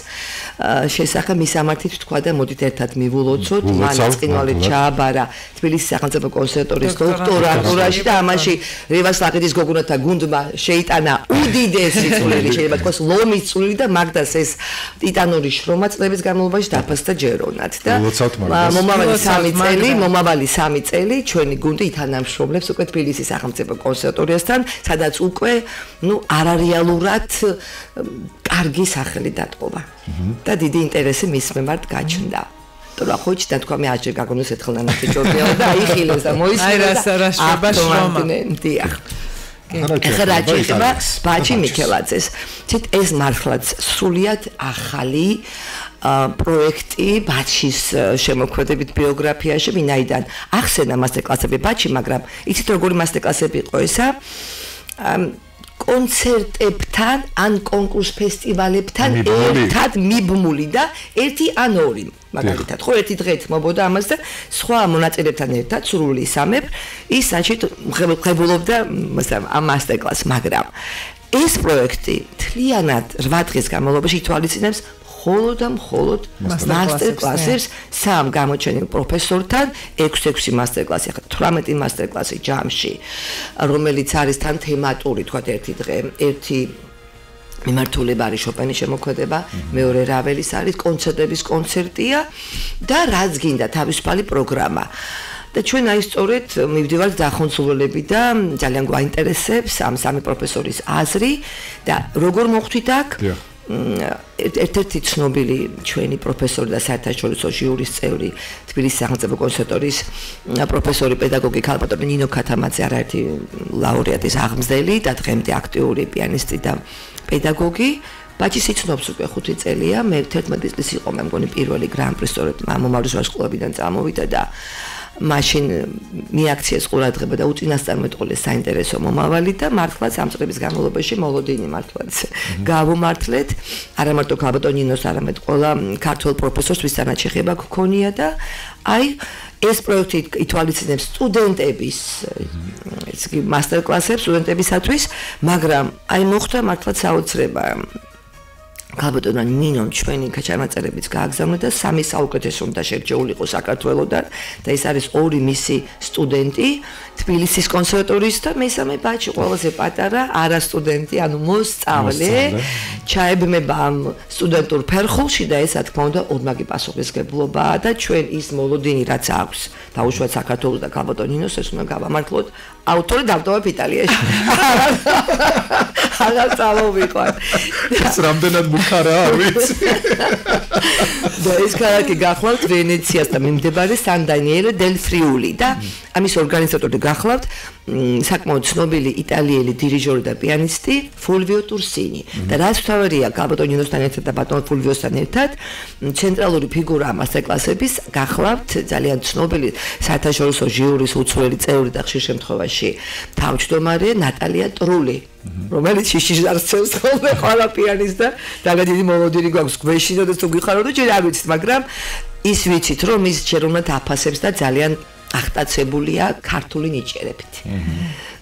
შესახებ მისამართით ვთქვა და მოდით ერთად მივულოცოთ. მან წინვალი ჩააბარა თბილისის სახელმწიფო კონსერვატორიის დოქტორატურაში და ამაში რევაზ ლაღიძის გოგონათა გუნდმა შეიტანა უდიდესი წვლილი, შეიძლება თქვას ლომის წვლილი და მაგდას ეს ტიტანური შრომა წლების განმავლობაში დაფასდა ჯერონად და მომავალი 3 წელი ჩვენი გუნდი ითანამშრომლებს უკვე თბილისის სახელმწიფო კონსერვატორიასთან, სადაც უკვე არარეალურად კარგი სახელი დატყობა და დიდი ინტერესი მის მიმართ გაჩნდა. თორე ხოჭი და თქვა მე აჭერ გაგონოს ერთხელ ნანახი ჭორია და აიხილეს და მოისმინა და ბაჩი მიქელაძეს. ეს მართლაც სრულიად ახალი პროექტი ბაჩის შემოქმედებით ბიოგრაფიაში, ვინაიდან ახსენა მასტერკლასები ბაჩი, მაგრამ იცით როგორი მასტერკლასები იყო ესა? კონცერტებთან ან კონკურს ფესტივალებთან ერთად მიბმული და ერთი ან ორი მაგალითად ხო ერთი დღე თმობოდა ამას და სხვა მონაწილეებთან ერთად სრული სამებ ის საჭით ღებულობდა ამ მასტერკლასს მაგრამ ეს პროექტი თლიანად 8 დღის განმავლობაში ითვალისწინებს მხოლოდ და მხოლოდ მასტერკლასებს სამ გამოჩენილ პროფესორთან 6 მასტერკლასი ახლა 18 მასტერკლასი ჯამში რომელიც არის თან თემატური თქვა ერთი დღე ერთი მიმართულება არის შოპენის შემოქმედება მეორე რაველის არის კონცერტების კონცერტია და რაც გინდა თავისუფალი პროგრამა და ჩვენ აი სწორედ მივდივართ დახონსულები და ძალიან გვაინტერესებს ამ სამი პროფესორის აზრი და როგორ მოხვდით აქ ერთ-ერთი ცნობილი ჩვენი პროფესორი და საერთაშორისო ჟიურის წევრი თბილისის სახელმწიფო კონსერვატორიის პროფესორი პედაგოგი ქალბატონი ნინო ქათამაძე არაერთი ლაურეატის აღმზრდელი და დღემდე აქტიური პიანისტი და პედაგოგი ბაჭი სიცნობს უკვე 5 წელია მე 11 წლის იყო მე მგონი პირველი გრან-პრი სწორედ მომავლის ვარსკვლავიდან წამოვიდა და მაშინ მიაქციეს ყურადღება და უწინასწარმეტყველეს საინტერესო მომავალი და მართლაც ამ წლების განმავლობაში მოლოდინი მართლაც გავუმართლეთ არა მარტო ქალბატონინოს არამედ ყველა ქართველ პროფესორს ვისთანაც შეხება გქონია და აი ეს პროექტი ითვალისწინებს სტუდენტების ეს კი მასტერკლასებს სტუდენტებისათვის მაგრამ აი მოხდა მართლაც საოცრება ქალბატონო ნინომ ჩვენი ჩანაწერებიც გააგზავნა და სამი საუკეთესო უნდა შერჩეული იყო საქართველოსთან და ეს არის ორი მისი სტუდენტი თბილისის კონსერვატორიის და მესამე ბაჭი ყველაზე პატარა არა სტუდენტი ანუ მოსწავლე ჩაებმება ამ სტუდენტურ ფერხულში და ეს რა თქმა უნდა ორმაგი პასუხისგებლობაა და ჩვენ ის მოლოდინი რაც აქვს დაუშვათ საქართველოს და ქალბატონ ნინოს ეს უნდა გავამართლოთ ავტორი დავტოვებ იტალიაში აღარ წავოვიყვან ეს რამდენად მუქარა არ ვიცი და ეს ქალაქი გახლავთ ვენეციას და მიმდებარე სან დანიელე დელ ფრიული და ამის ორგანიზატორი გახლავთ საკმაოდ ცნობილი იტალიელი დირიჟორი და პიანისტი ფულვიო ტურსინი და რაც თავარია ქალბატონ ნინოსთან ერთად და ბატონ ფულვიოსთან ერთად ცენტრალური ფიგურა მასტერკლასების გახლავთ ძალიან ცნობილი საერთაშორისო ჟიურის უცვლელი წევრი და ხშირ შემთხვევაში თავმჯდომარე ნატალია ტრული რომელიც შიშის არცევს ხოლმე ყველა პიანისტს და ძალიან დიდი მოლოდინი გვაქვს გვეშინო და თუ გიხარო და ჯერ არ ვიცით მაგრამ ის ვიცით რომ ის ჯერუნად აფასებს და ძალიან ახტაცებულია ქართული ნიჭიერებით.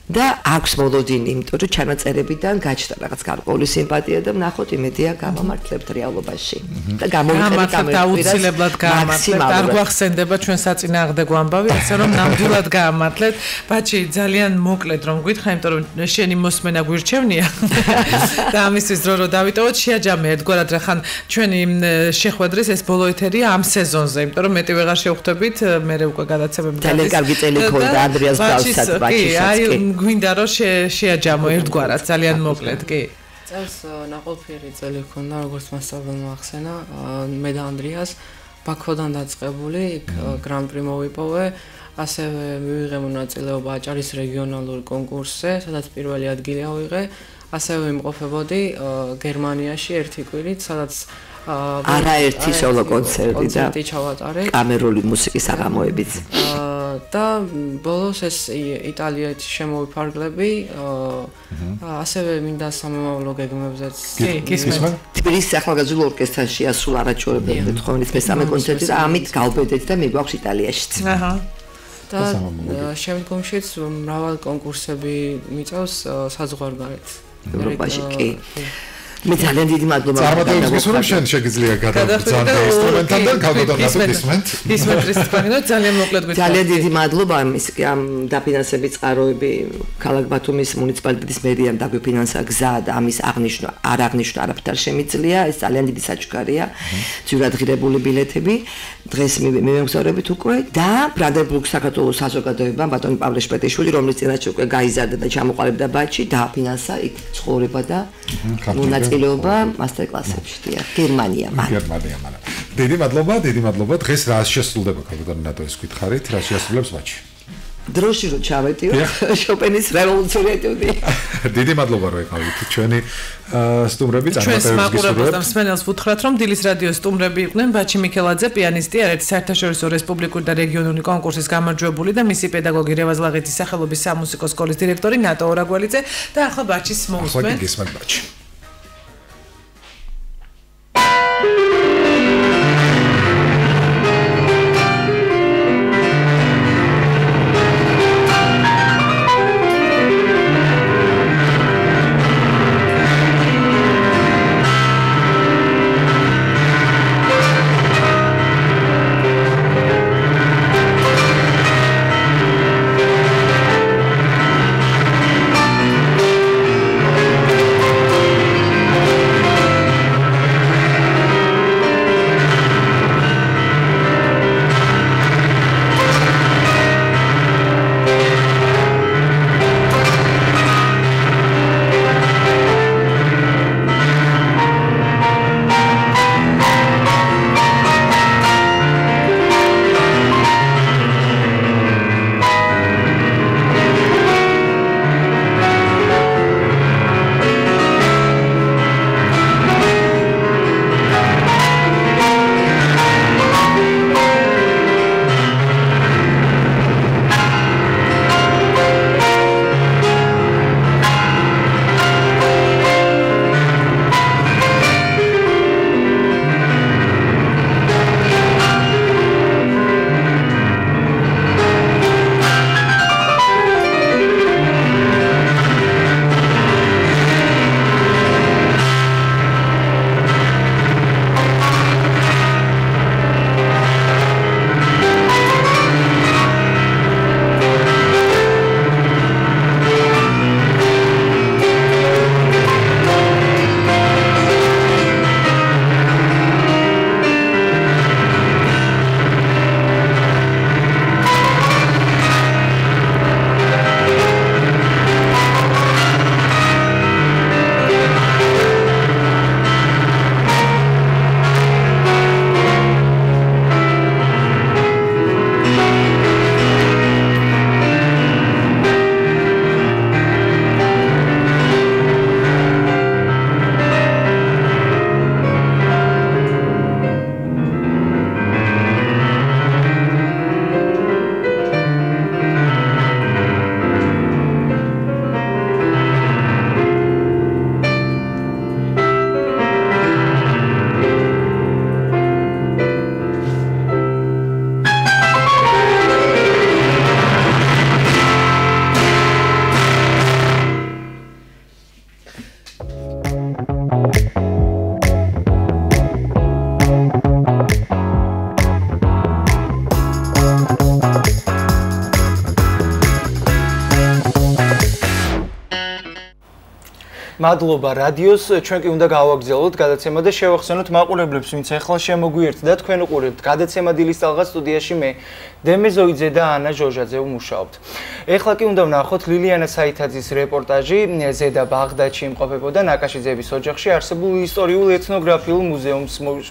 და აქვს მოლოდინი, იმიტომ რომ ჩანაწერებიდან გაჩნდა რაღაც გარკვეული სიმპათია და ვნახოთ იმედია გამომართლებთ რეალობაში. და გამომართლებთ აუცილებლად გამომართლებთ. არ გვახსენდება ჩვენ საწინააღმდეგო ამბავი, ასე რომ ნამდვილად გამომართლებთ. ბაჭი, ძალიან მოკლედ რომ გითხრა, იმიტომ რომ შენი მოსმენა გვირჩევნია. და ამისთვის დრო რომ დავიტოვოთ, შეაჯამე ერთგვარად რა ხან ჩვენი შეხვედრის ეს ბოლო ეთერია ამ სეზონზე, იმიტომ რომ მეტი ვეღარ შევხვდებით, მე უკვე გადაცემები ძალიან კარგი წელი ქონდა ანდრიას ბავშვსაც ბაჭისაც კი. გვინდა რომ შეაჯამო ერთგვარად ძალიან მოკლედ კი წელს ნაყოფიერი წელი ქონდა როგორც მასწავლებელმა ახსენა მე და ანდრიას ბაქოდან დაწყებული გრან-პრი მოვიპოვე ასევე მივიღე მონაწილეობა აჭარის რეგიონალურ კონკურსზე სადაც პირველი ადგილი ავიღე ასევე იმყოფებოდი გერმანიაში ერთი კვირით სადაც არაერთი სოლო კონცერტი და კამერული მუსიკის საღამოებიც და ბოლოს ეს იტალიაში შემოვიფარგლები ასევე მინდა სამომავლო გეგმებზეც თბილისის ახალგაზრდულ ორკესტრში ასულ არაჩვეულებრივი თხოვნით მესამე კონცერტი და ამით გავბედეთ და მიგვაქვს იტალიაშიც და შემდგომშიც მრავალ კონკურსები მიწევს საზღვარგარეთ ევროპაში კი მე ძალიან დიდი მადლობა წარმატებებს გისურვებ შენ შეგიძლია გადავბრძანო ინსტრუმენტთან და გავდოდარნაბ ისმენთ ისმენთ ძალიან მოკლედ გითხრა ძალიან დიდი მადლობა ამის ამ დაფინანსების წყაროები ქალაქ ბათუმის მუნიციპალიტეტის მერიამ დაგვიფინანსა გზა და ამის აღნიშნა არ აღნიშნა არაფერ შემიძლია ეს ძალიან დიდი საჩუქარია ძირად ღირებული ბილეთები დღეს მივემგზავრებით უკვე და ბრანდენბურგ საქართველოს საზოგადოებამ ბატონი პავლე შპეტიშვილი რომლის წინაშე უკვე გაიზარდა და ჩამოყალიბდა ბაჭი დააფინანსა იქ ცხოვრება და მონაწილეობა მასტერკლასებში დიახ გერმანია დიდი მადლობა დღეს რა შესრულდება ქალბატონი ნატო ეს გითხარით რა შეასრულებს ბაჭი დროში რო ჩავეტიოთ შოპენის რევოლუციური ეტიუდი. დიდი მადლობა რომ ეკავით ჩვენი სტუმრები წარმატებებს გისურვებთ. ჩვენ მსმენელს ვუთხრათ რომ დილის რადიოს სტუმრები იყვნენ ბაჩი მიქელაძე, პიანისტი, არაერთი საერთაშორისო რესპუბლიკური და რეგიონული კონკურსის გამარჯვებული და მისი პედაგოგი რევაზ ლაღიძის სახელობის სამუსიკო სკოლის დირექტორი ნატო ორაგვალიძე და ახლა ბაჩის მოусმენთ. ახლა გისმენთ ბაჩი. მადლობა რადიოს, ჩვენ კი უნდა გავაგზავნოთ გადაცემა და შევახსენოთ მაყურებლებს, ვინც ახლა შემოგვიერთდა და თქვენ უყურებთ გადაცემა დილის ტალღა სტუდიაში მე დემეზოიძე და ანა ჟოჟაძე ვმუშაობთ. ახლა კი უნდა ვნახოთ ლილიანა საითაძის რეპორტაჟი ზედა ბაღდადში იმყოფებოდა ნაკაშიძეების ოჯახში არსებულ ისტორიულ ეთნოგრაფიულ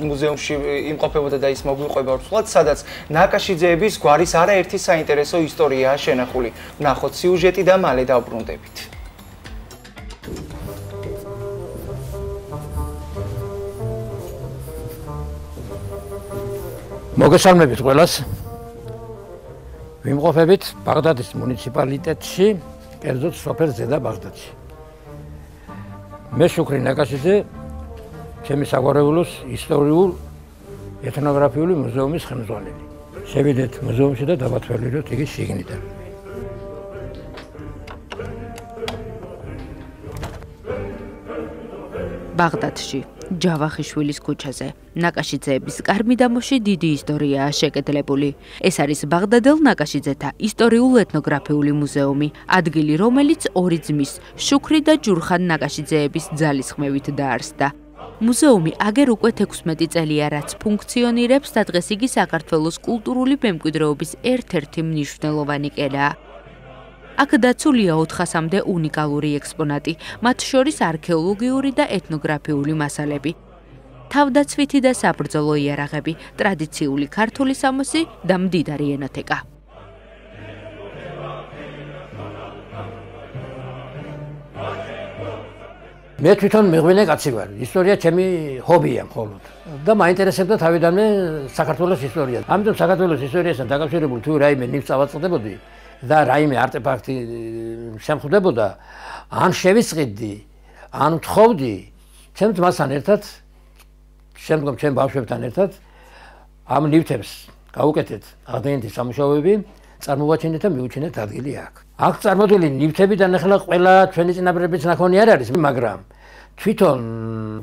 მუზეუმში იმყოფებოდა და ის მოგვიყვება ვთქვათ, სადაც ნაკაშიძეების გვარის არაერთი საინტერესო ისტორიაა შენახული. ვნახოთ სიუჟეტი და მალე დავბრუნდებით. მოგესალმებით ყველას. ვიმყოფებით ბაღდადის მუნიციპალიტეტში, კერძოდ სოფელ ზედა ბაღდადში. მე შუქრი ნაკაშიძე, ჩემი საგვარეულოს ისტორიულ ეთნოგრაფიული მუზეუმის ხელმძღვანელი. შევიდეთ მუზეუმში და დავათვალიეროთ იგი შიგნიდან. ბაღდადში ჯავახიშვილის ქუჩაზე ნაკაშიძეების კარმიდამოში დიდი ისტორიაა შეკეთებული. ეს არის ბაღდადელ ნაკაშიძეთა ისტორიულ ეთნოგრაფიული მუზეუმი, ადგილი რომელიც ორი ძმის, შუქრი და ჯურხან ნაკაშიძეების ძალისხმევით დაარსდა. მუზეუმი აგერ უკვე 16 წელია, რაც ფუნქციონირებს და დღეს იგი საქართველოს კულტურული მემკვიდრეობის ერთ-ერთი მნიშვნელოვანი კედაა. აქ დაცულია 400-მდე უნიკალური ექსპონატი, მათ შორის არქეოლოგიური და ეთნოგრაფიული მასალები. თავდაცვითი და საბრძოლო იარაღები, ტრადიციული ქართული სამოსი და მდიდარი ენოთეკა. მე თვითონ მეღვინე კაცი ვარ. ისტორია ჩემი ჰობია მხოლოდ. და მაინტერესებდა თავიდანვე საქართველოს ისტორია. ამიტომ საქართველოს ისტორიასთან დაკავშირებული თუ რაიმე ნივთს ავაწყდებოდი და რაიმე არტეფაქტი შემხვდებოდა, ან შევისყიდდი, ან ვთხოვდი ჩემ ძმასთან ერთად, შემდგომ ჩემ ბავშვებთან ერთად ამ ნივთებს გავუკეთეთ აღდგენითი სამუშაოები, წარმოვაჩინეთ და მივუჩინეთ ადგილი აქ. აქ წარმოდგენილი ნივთებიდან ახლა ყველა ჩვენი წინაპრებიც ნახონი არ არის, მაგრამ თვითონ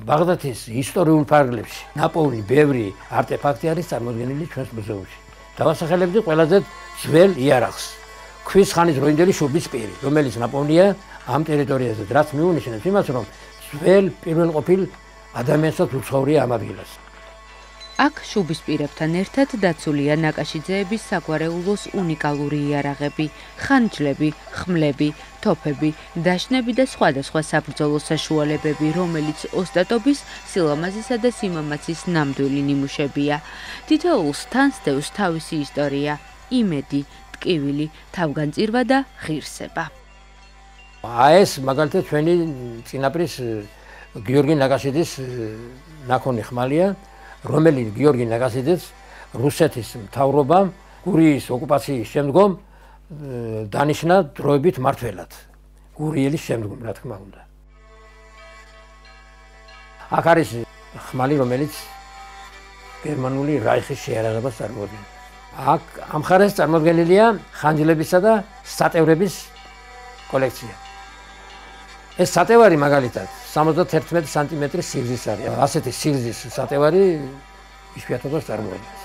ბაღდათის ისტორიულ ფარგლებში ნაპოვნი ბევრი არტეფაქტი არის წარმოდგენილი ჩვენს მუზეუმში. დავასახელებდი ყველაზე ძველ იარაღს, ქვის ხანის დროინდელი შუბის პირი, რომელიც ნაპოვნია ამ ტერიტორიაზე, რაც მიუნიშნებს იმას, რომ ძველ პირველყოფილ ადამიანსაც უცხოვრია ამ ადგილას. აქ შუბის პირებთან ერთად დაცულია ნაკაშიძეების საგვარეულოს უნიკალური იარაღები, ხანჯლები, ხმლები, თოფები, დაშნები და სხვადასხვა საბრძოლო საშუალებები, რომელიც ოსტატობის, სილამაზისა და სიმამაცის ნამდვილი ნიმუშებია. თითოეულს თანს დევს თავისი ისტორია, იმედი, ტკივილი, თავგანწირვა და ღირსება. ეს მაგალითად ჩვენი წინაპრის გიორგი ნაკაშიძის ნაქონი ხმალია, რომელიც გიორგი ნაკაშიძეც რუსეთის მთავრობამ გურიის ოკუპაციის შემდგომ დანიშნა დროებით მმართველად. გურიელის შემდგომ, რა თქმა უნდა. აქ არის ხმალი, რომელიც გერმანული რაიხის შეიარაღებას წარმოადგენს. აქ ამ მხარეს წარმოდგენილია ხანჯლებისა და სატევრების კოლექცია. ეს სატევარი მაგალითად 71 სანტიმეტრის სიგრძის არის. ასეთი სიგრძის სატევარი იშვიათობას წარმოადგენს.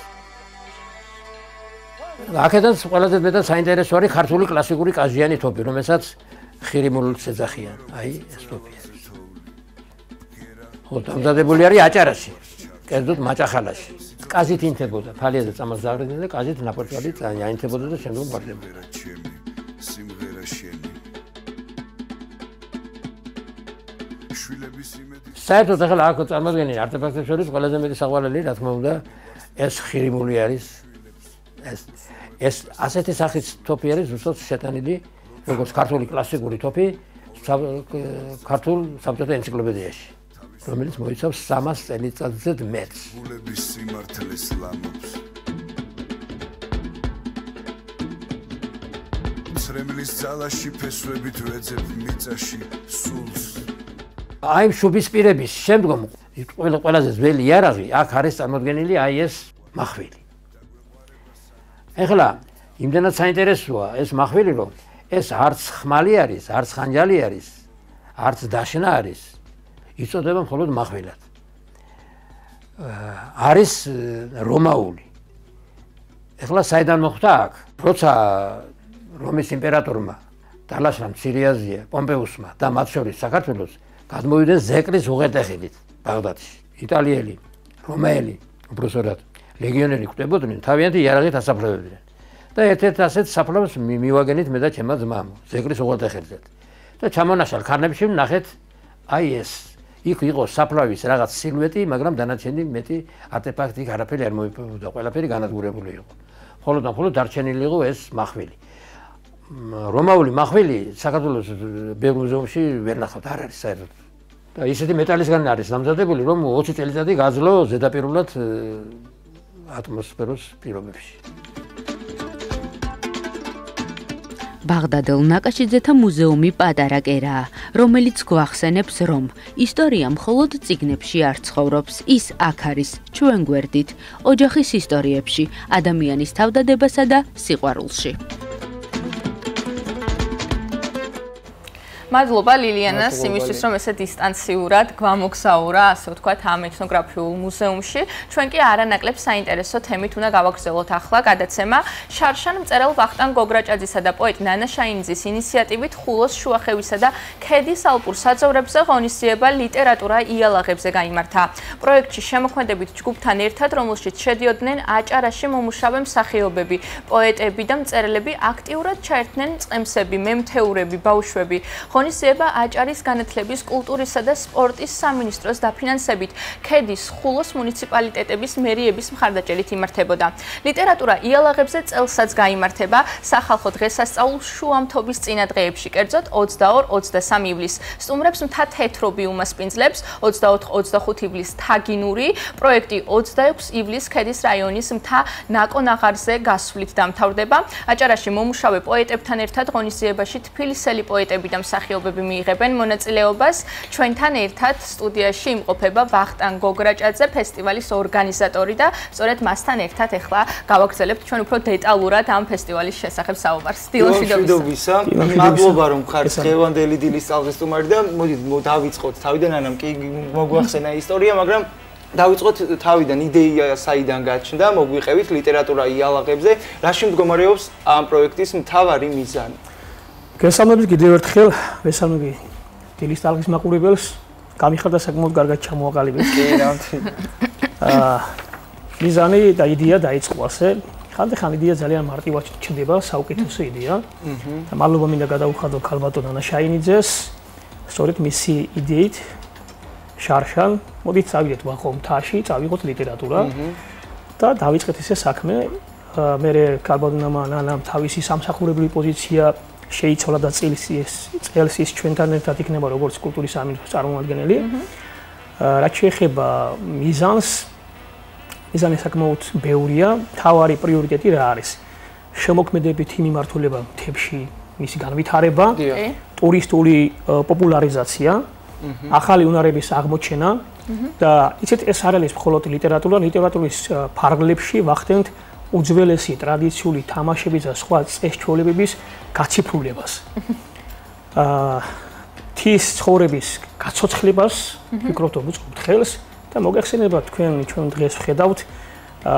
აქედან ყველაზე მეტად საინტერესო არის ქართული კლასიკური კაზიანი თოფი, რომელსაც ხირიმულს ეძახიან. აი ეს თოფი. ხო, დამზადებული არის აჭარაში, კერძოდ მაჭახალაში. კაზით ინთებოდა, ფალიაზე წამოს ზაღრიდნენ და კაზით ნაპორტვალი აინთებოდა და შემდგომ ბარდებოდა. საერთოდ ახლა აქ წარმოდგენილი არტეფაქტებს შორის ყველაზე მეტი საყვარელი, რა თქმა უნდა, ეს ხირიმული არის. ეს ასეთი სახის თოფი არის ზუსტად შეტანილი, როგორც ქართული კლასიკური თოფი ქართულ საბჭოთა ენციკლოპედიაში, რომელიც მოიცავს 300 წელიწადზე მეტს. ცრემლის ძალაში ფესვებით ვეძებ მიწაში სულს. აი შუბის პირების შემდგომ ყველაზე ძველი იარაღი აქ არის წარმოდგენილი, აი ეს მახვილი. ეხლა იმდენად საინტერესოა ეს მახვილი, რომ ეს არც ხმალი არის, არც ხანჯალი არის, არც დაშნა არის, იწოდება მხოლოდ მახვილად. არის რომაული. ეხლა საიდან მოხდა აქ? როცა რომის იმპერატორმა დალაშრა მცირე აზია პომპეუსმა და მათ შორის საქართველოს გადმოვიდნენ ზეკრის უღელტეხილით ბაღდადში. იტალიელი, რომაელი, უბრალოდ ლეგიონერი ხვდებოდნენ, თავიანთი იარაღით ასაფლავებდნენ. და ერთ-ერთ ასეთ საფლავს მივაგენით მე და ჩემმა ძმამ, ზეკრის უღელტეხილზე. და ჩამონაშალ ქარნებში ვნახეთ აი ეს. იქ იყო საფლავის რაღაც სილუეტი, მაგრამ დანარჩენი მეტი არტეფაქტი არაფერი არ მოიპოვებოდა, ყველაფერი განადგურებული იყო. მხოლოდ დარჩენილი იყო ეს მახვილი. რომაული მახვილი საქართველოს ბევრ მუზეუმში ვერ ნახავთ, არ არის საერთოდ. და ისეთი მეტალისგან არის დამზადებული, რომ 20 წელიწადი გაძლო ზედაპირულად ატმოსფეროს პირობებში. ბაღდადელ ნაკაშიძეთა მუზეუმი პატარა კერაა, რომელიც გვახსენებს, რომ ისტორია მხოლოდ წიგნებში არ ცხოვრობს, ის აქ არის, ჩვენ გვერდით, ოჯახის ისტორიებში, ადამიანის თავდადებასა და სიყვარულში. მადლობა ლილიანას იმისთვის, რომ ესე დისტანციურად გვამოგზაურა, ასე ვთქვათ, ამ ეთნოგრაფიულ მუზეუმში. ჩვენ კი არანაკლებ საინტერესო თემით უნდა გავაგრძელოთ ახლა გადაცემა. შარშან მწერალ ვახტანგ გოგრაჭაძისა და პოეტ ნანა შაინიძის ინიციატივით ხულოს შუახევისა და ქედის ალპურ საძოვრებზე ღონისძიება ლიტერატურა იალაღებზე გაიმართა. პროექტში შემოქმედებით ჯგუფთან ერთად, რომელშიც შედიოდნენ აჭარაში მომუშავე მსახიობები, პოეტები და მწერლები, აქტიურად ჩაერთნენ წყემსები, მემთეურები, ბავშვები. ღონისძიება აჭარის განათლების, კულტურისა და სპორტის სამინისტროს დაფინანსებით ქედის ხულოს მუნიციპალიტეტების მერიების მხარდაჭერით იმართებოდა. ლიტერატურა იალაღებზე წელსაც გაიმართება სახალხო დღესასწაულ შუამთობის წინადღეებში, კერძოდ 22-23 ივლისს. სტუმრებს მთა თეთრობი უმასპინძლებს 24-25 ივლისს თაგინური, პროექტი 26 ივლისს ქედის რაიონის მთა ნაკონაღარზე გასვლით დამთავრდება. აჭარაში მომუშავე პოეტებთან ერთად ღონისძიებაში თბილისელი პოეტები და მსახიობები მიიღებენ მონაწილეობას. ჩვენთან ერთად სტუდიაში იმყოფება ვახტანგ გოგრაჭაძე, ფესტივალის ორგანიზატორი და სწორედ მასთან ერთად ახლა გავაგრძელებთ ჩვენ უფრო დეტალურად ამ ფესტივალის შესახებ საუბარს. დილოშვიდობისა. მადლობა რომ ხართ დღევანდელი დილის წალღის სტუმარი და მოდით დავიწყოთ თავიდან, ანამ კი მოგვახსენა ისტორია, მაგრამ დავიწყოთ თავიდან, იდეა საიდან გაჩნდა, მოგვიყევით ლიტერატურა იალაღებზე, რაში მდგომარეობს ამ პროექტის მთავარი მიზანი. გესალმებით კიდევ ერთხელ, მესალმები დილის წალღის მაყურებელს, გამიხარდა საკმაოდ კარგად ჩამოაყალიბეთ. კი, ნამდვილად. მიზანი და იდეა დაიწყო ასე. ხანდახან იდეა ძალიან მარტივად ჩნდება, საუკეთესო იდეა. და მადლობა მინდა გადაუხადო ქალბატონ ანა შაინიძეს, სწორედ მისი იდეით შარშან, მოდით წავიდეთ ვახო მთაში, წავიღოთ ლიტერატურა და დავიწყეთ ესე საქმე. მე ქალბატონმა ანამ თავისი სამსახურებრივი პოზიცია შეიცვალა და წელს ის ჩვენთან ერთად იქნება როგორც კულტურის სამინისტროს წარმომადგენელი. რაც შეეხება მიზანს, მიზანი საკმაოდ ბევრია, მთავარი პრიორიტეტი რა არის? შემოქმედებითი მიმართულება მთებში, მისი განვითარება, ტურისტული პოპულარიზაცია, ახალი უნარების აღმოჩენა და იცით ეს არ არის მხოლოდ ლიტერატურა, ლიტერატურის ფარგლებში ვახდენთ უძველესი ტრადიციული თამაშების და სხვა წესჩვეულებების გაციფრულებას. თის ცხოვრების გაცოცხლებას ვფიქრობ რომ უწყობთ ხელს და მოგეხსენებათ ჩვენ დღეს ვხედავთ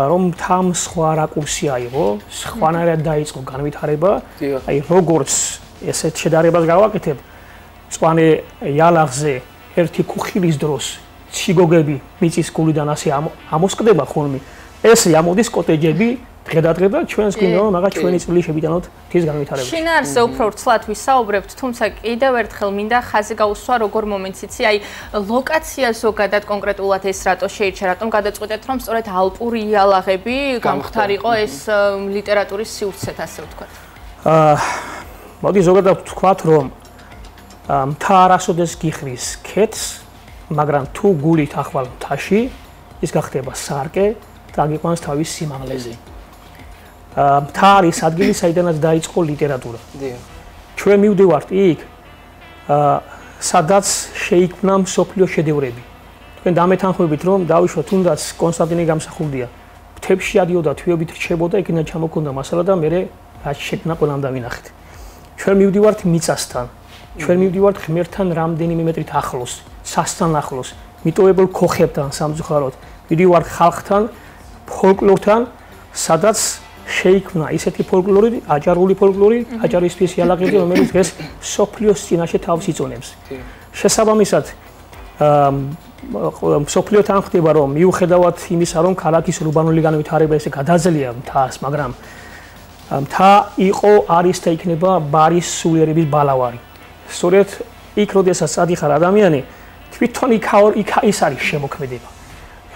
რომ თან სხვა რაკურსი აიღო, სხვანაირად დაიწყო განვითარება, აი როგორც ესეთ შედარებას გავაკეთებ, მწვანე იალაღზე ერთი ქუხილის დროს ციგოგები მიწის გულიდან ასე ამოსკდება ხოლმე. ეს ამოდის კოტეჯები დღე და ჩვენს გვინდა რომ მაგა ჩვენი წვლილი შევიტანოთ თის განვითარებაში. შინაარსზე უფრო ვრცლად ვისაუბრებთ, თუმცა კიდევ ერთხელ მინდა ხაზი გაუსვა როგორ მომენტს იცი, აი ლოკაცია ზოგადად კონკრეტულად ეს რატო შეირჩა, რატომ გადაწყვეტეთ რომ სწორედ ალპური იალაღები გამختارიყო ეს ლიტერატურის სივრცეთ, ასე ვთქვათ. მოდი ზოგადად ვთქვათ რომ მთა არასოდეს გიხრის ქეთს, მაგრამ თუ გულით ახვალ მთაში ის გახდება სარკე და აგიყვანს თავის სიმაღლეზე. მთა არის ადგილი, საიდანაც დაიწყო ლიტერატურა. ჩვენ მივდივართ იქ, სადაც შეიქმნა მსოფლიო შედევრები. თქვენ დამეთანხმებით, რომ დავიშვათ თუნდაც კონსტანტინე გამსახურდია. მთებში ადიოდა, თვიობით რჩებოდა, იქიდან ჩამოქონდა მასალა და მერე რაც შექმნა ყველამ დავინახეთ. ჩვენ მივდივართ მიწასთან. ჩვენ მივდივართ ღმერთთან რამდენიმე მეტრით ახლოს, სასთან ახლოს, მიტოვებულ ქოხებთან სამწუხაროდ. მივდივართ ხალხთან, ფოლკლორთან, სადაც შეიქმნა ისეთი ფოლკლორი, აჭარული ფოლკლორი, აჭარისთვის იალაღები, რომელიც დღეს სოფლიოს წინაშე თავს იწონებს. შესაბამისად, სოფლიოთან ხდება, რომ მიუხედავად იმისა, რომ ქალაქის ურბანული განვითარება ესე გადაძლია მთას, მაგრამ მთა იყო, არის და იქნება ბარის სულიერების ბალავარი. სწორედ იქ, როდესაც წადიხარ ადამიანი, თვითონ იქ ის არის შემოქმედება.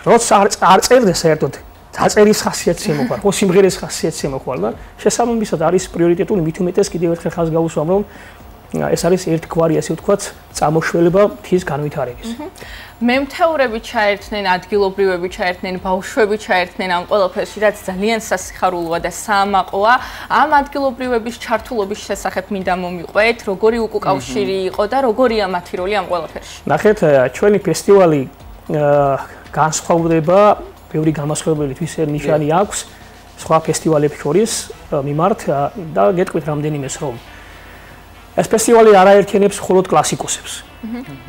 როცა არ წერდეს საერთოდ დაწერის ხასიათს ემოხვალ, ხო სიმღერის ხასიათს ემოხვალ და შესაბამისად არის პრიორიტეტული, მით უმეტეს კიდევ ერთხელ ხაზს გავუსვამ, რომ ეს არის ერთგვარი, ასე ვთქვათ, წამოშველება მთის განვითარების. მემთეურები ჩაერთნენ, ადგილობრივები ჩაერთნენ, ბავშვები ჩაერთნენ ამ ყველაფერში, რაც ძალიან სასიხარულოა და საამაყოა. ამ ადგილობრივების ჩართულობის შესახებ მინდა მომიყვეთ, როგორი უკავშირი იყო და როგორია მათი როლი ამ ყველაფერში. ნახეთ, ჩვენი ფესტივალი განსხვავდება, ბევრი გამოსხივებელი თვისე ნიშანი აქვს სხვა ფესტივალებს შორის მიმართ და გეტყვით რამდენიმეს რომ ეს ფესტივალი არ აერთიანებს მხოლოდ კლასიკოსებს.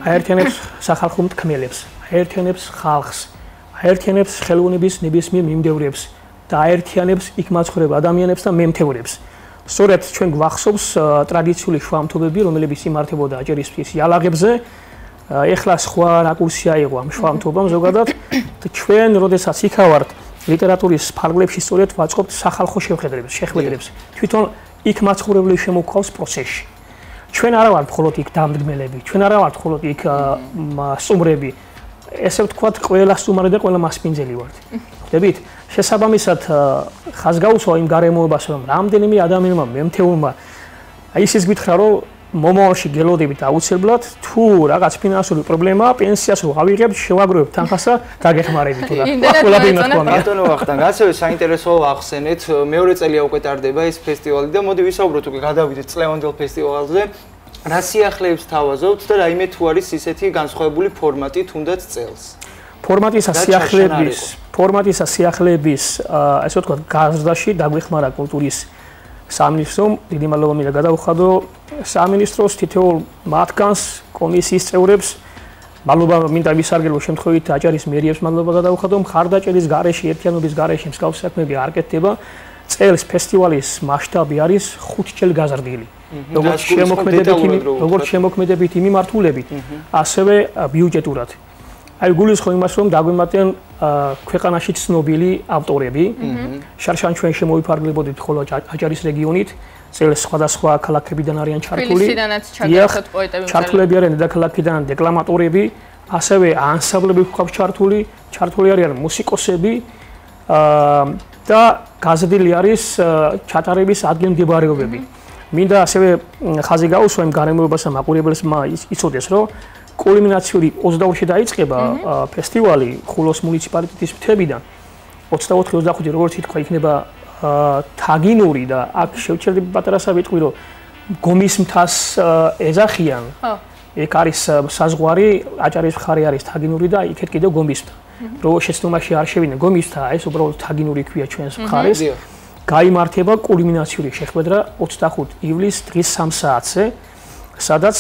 აერთიანებს სახალხო მთქმელებს, აერთიანებს ხალხს, აერთიანებს ხელოვნების ნებისმიერ მიმდევრებს და აერთიანებს იქ მაცხოვრებ ადამიანებს და მემთევრებს. სწორედ ჩვენ გვახსოვს ტრადიციული შვამთობები, რომლებიც იმართებოდა აჭარისთვის იალაღებზე. ეხლა სხვა რაკურსი აიღო ამ შვამთობამ ზოგადად და ჩვენ როდესაც იქავართ ლიტერატურის ფარგლებში სწორედ ვაწყობთ სახალხო შეხვედრებს. თვითონ იქ მაცხოვრებლები შემოგვყავს პროცესში. ჩვენ არა ვართ მხოლოდ იქ დამდგმელები, ჩვენ არა ვართ მხოლოდ იქ სტუმრები. ესე ვთქვათ, ყველა სტუმარი და ყველა მასპინძელი ვართ. ხვდებით? შესაბამისად ხაზგაუსვა იმ გარემოებას, რომ რამდენიმე ადამიანმა მემთეულმა ისიც გითხრა, რომ მომავალში გელოდებით აუცილებლად თუ რაღაც ფინანსური პრობლემაა, პენსიას რო ავიღებთ, შევაგროვებთ თანხასა, დაგეხმარებით თუ რა. ყველაფერი ნათქვამია. ბატონო ვახტანგ, ასევე საინტერესოა ახსენეთ, მეორე წელია უკვე ტარდება ეს ფესტივალი და მოდი ვისაუბროთ უკვე გადავიდეთ წლევანდელ ფესტივალზე. რა სიახლეებს თავაზობთ და რაიმე თუ არის ისეთი განსხვავებული ფორმატი თუნდაც წელს? ფორმატის სიახლეების, ასე ვთქვათ, გაზრდაში დაგვეხმარა კულტურის სამინისტრომ, დიდი მადლობა მინდა გადავხადო სამინისტროს თითოეულ მათგანს, კომისიის წევრებს, მადლობა მინდა ვისარგებლო შემთხვევით აჭარის მერიებს მადლობა გადავხადო, მხარდაჭერის გარეშე, ერთიანობის გარეშე მსგავსი საქმეები არ კეთდება. წელს ფესტივალის მასშტაბი არის 5 ჯერ გაზრდილი. როგორც შემოქმედებით მიმართულებით, ასევე ბიუჯეტურად. აი გულისხმობ იმას, რომ დაგვემატენ ქვეყანაში ცნობილი ავტორები. შარშან ჩვენ შემოვიფარგლებოდით ხოლო აჭარის რეგიონით, წელს სხვადასხვა ქალაქებიდან არიან ჩართული. ჩართულები არიან დედაქალაქიდან დეკლამატორები, ასევე ანსამბლები გვაქვს ჩართული არიან მუსიკოსები და გაზრდილი არის ჩატარების ადგილმდებარეობები. მინდა ასევე ხაზი გაუსვა იმ გარემოებასა მაყურებელს იცოდეს, რომ კულმინაციური 22-ში დაიწყება ფესტივალი ხულოს მუნიციპალიტეტის მთებიდან. 24-25 როგორც ითქვა, იქნება თაგინური და აქ შევჩერდები პატარასა ვიტყვი, რომ გომის მთას ეძახიან. ეგ არის საზღვარი, აჭარის მხარე არის თაგინური და იქეთ კიდევ გომის მთა. რო შეცდომაში არ შევიდნენ გომის მთა, ეს უბრალოდ თაგინური ქვია ჩვენს მხარეს. გაიმართება კულმინაციური შეხვედრა 25 ივლისს დღის 3 საათზე. სადაც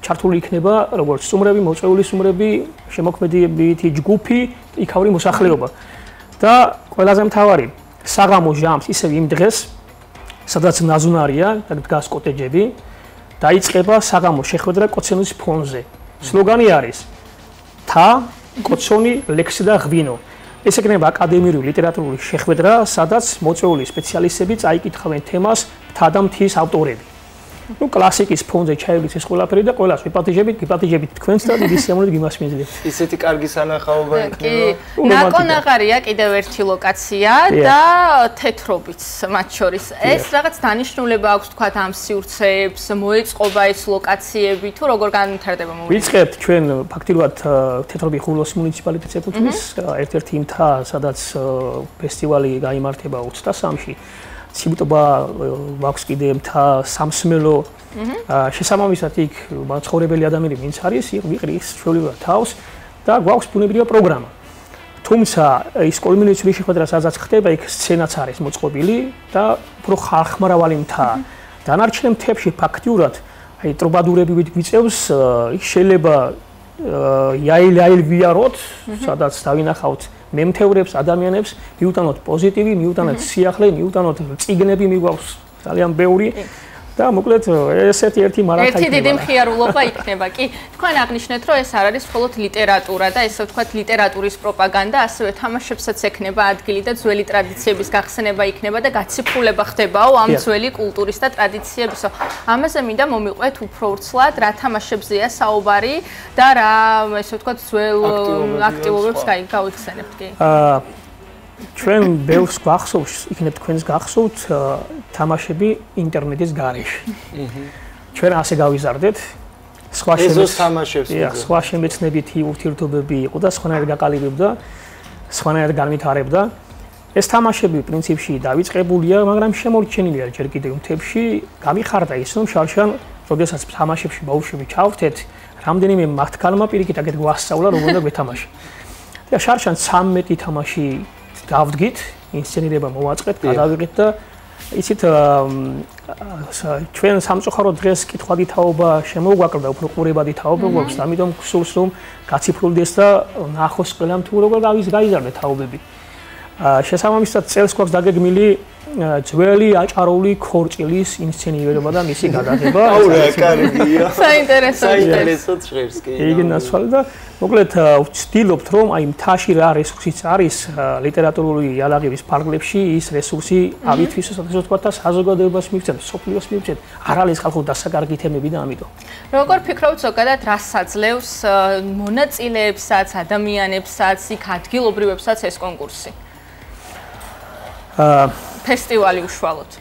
ჩართული იქნება როგორც სტუმრები, მოწვეული სტუმრები, შემოქმედებითი ჯგუფი, იქაური მოსახლეობა. და ყველაზე მთავარი, საღამო ჟამს ისევ იმ დღეს, სადაც ნაზუნარია და დგას კოტეჯები, დაიწყება საღამო შეხვედრა კოცონის ფონზე. სლოგანი არის: თა, კოცონი, ლექსი და ღვინო. ეს იქნება აკადემიური ლიტერატურული შეხვედრა, სადაც მოწვეული სპეციალისტები წაიკითხავენ თემას მთა და მთის ავტორები. ну კლასიკის ფონზე ჩაივლის ეს ყველაფერი და ყველას ვიპატიჟებით თქვენს და დიდი სიამოვნებით გიმასპინძლებთ. ისეთი კარგი სანახაობა იქნება. ნაკონაღარია კიდევ ერთი ლოკაცია და თეთრობით მათ შორის. ეს რაღაც დანიშნულება აქვს თქვათ ამ სივრცეებს, მოეწყობა ეს ლოკაციები თუ როგორ განვითარდება მოვლენა? ვიწყებთ ჩვენ ფაქტიურად თეთრობი ხულოს მუნიციპალიტეტს ეკუთვნის, ერთ-ერთი მთა, სადაც ფესტივალი გაიმართება 23-ში. სიბტობა აქვს კიდე მთა სამსმელო შესაბამისად იქ მაცხოვრებელი ადამიანი ვინც არის ვიყრის ჩვეულებრივ თავს და გვაქვს ბუნებრივი პროგრამა. თუმცა ის კულმინაციური შეხვედრა სადაც ხდება იქ სცენაც არის მოწყობილი და უფრო ხალხმრავალი მთაა. დანარჩენ მთებში ფაქტიურად აი ტრუბადურები გვიწევს იქ შეიძლება იაილ ვიაროთ სადაც დავინახავთ მემთევრებს, ადამიანებს, მიუტანოთ პოზიტივი, მიუტანოთ სიახლე, მიუტანოთ წიგნები მიგვაქვს ძალიან ბევრი და მოკლედ ესეთი ერთი მარათა იქნება. ერთი დიდი მხიარულობა იქნება. კი, თქვენ აღნიშნეთ, რომ ეს არ არის მხოლოდ ლიტერატურა და ესე ვთქვათ ლიტერატურის პროპაგანდა, ასევე თამაშებსაც ექნება ადგილი და ძველი ტრადიციების გახსნება იქნება და გაციფრულება ხდებაო ამ ძველი კულტურის და ტრადიციებისო. ამაზე მინდა მომიყვეთ უფრო ვრცლად, რა თამაშებზეა საუბარი და რა ესე ვთქვათ ძველ აქტივობებს გავიხსენებთ კი. ჩვენ ბევრს გვახსოვს, იქნებ თქვენს გახსოვთ თამაშები ინტერნეტის გარეშე. ჩვენ ასე გავიზარდეთ. სხვა შემეცნებითი ურთიერთობები იყო და სხვანაირად გაყალიბებდა, სხვანაირად განვითარებდა. ეს თამაშები პრინციპში დაიწყებულია, მაგრამ შემორჩენილია ჯერ კიდევ მთებში. გამიხარდა ის, რომ შარშან, როდესაც თამაშებში ბავშვები ჩავხდეთ, რამდენიმე მათგანმა პირიქით აგეთ გვასწავლა, როგორ უნდა გვეთამაშა. და შარშან 13 თამაში დავდგით, ინსცენირება მოვაწყეთ, გადავიღეთ და იცით ჩვენ სამწუხაროდ დღეს კითხვადი თაობა შემოგვაკლდა, უფრო ყურებადი თაობა გვაქვს, ამიტომ გსურს რომ გაციფრულდეს და ნახოს ყველამ თუ როგორ გაიზარდა თაობები. შესაბამისად წელს გვაქვს დაგეგმილი ძველი აჭარული ქორჭილის ინსცენირება და მისი გადაღება. აუ რა კარგია. საინტერესო ჭრებს კი. იგი ნაცვალე და მოკლედ ვცდილობთ რომ აი მთაში რა რესურსიც არის ლიტერატურული იალაღების ფარგლებში ის რესურსი ავითვისოს ასე ვთქვათ და საზოგადოებას მივცემ, სოფლიოს მივცემ. არ არის ხალხურ დასაკარგი თემები და ამიტომ. როგორ ფიქრობთ ზოგადად რას აძლევს მონაწილეებსაც, ადამიანებსაც, იქ ადგილობრივებსაც ეს კონკურსი? ფესტივალი უშუალოდ.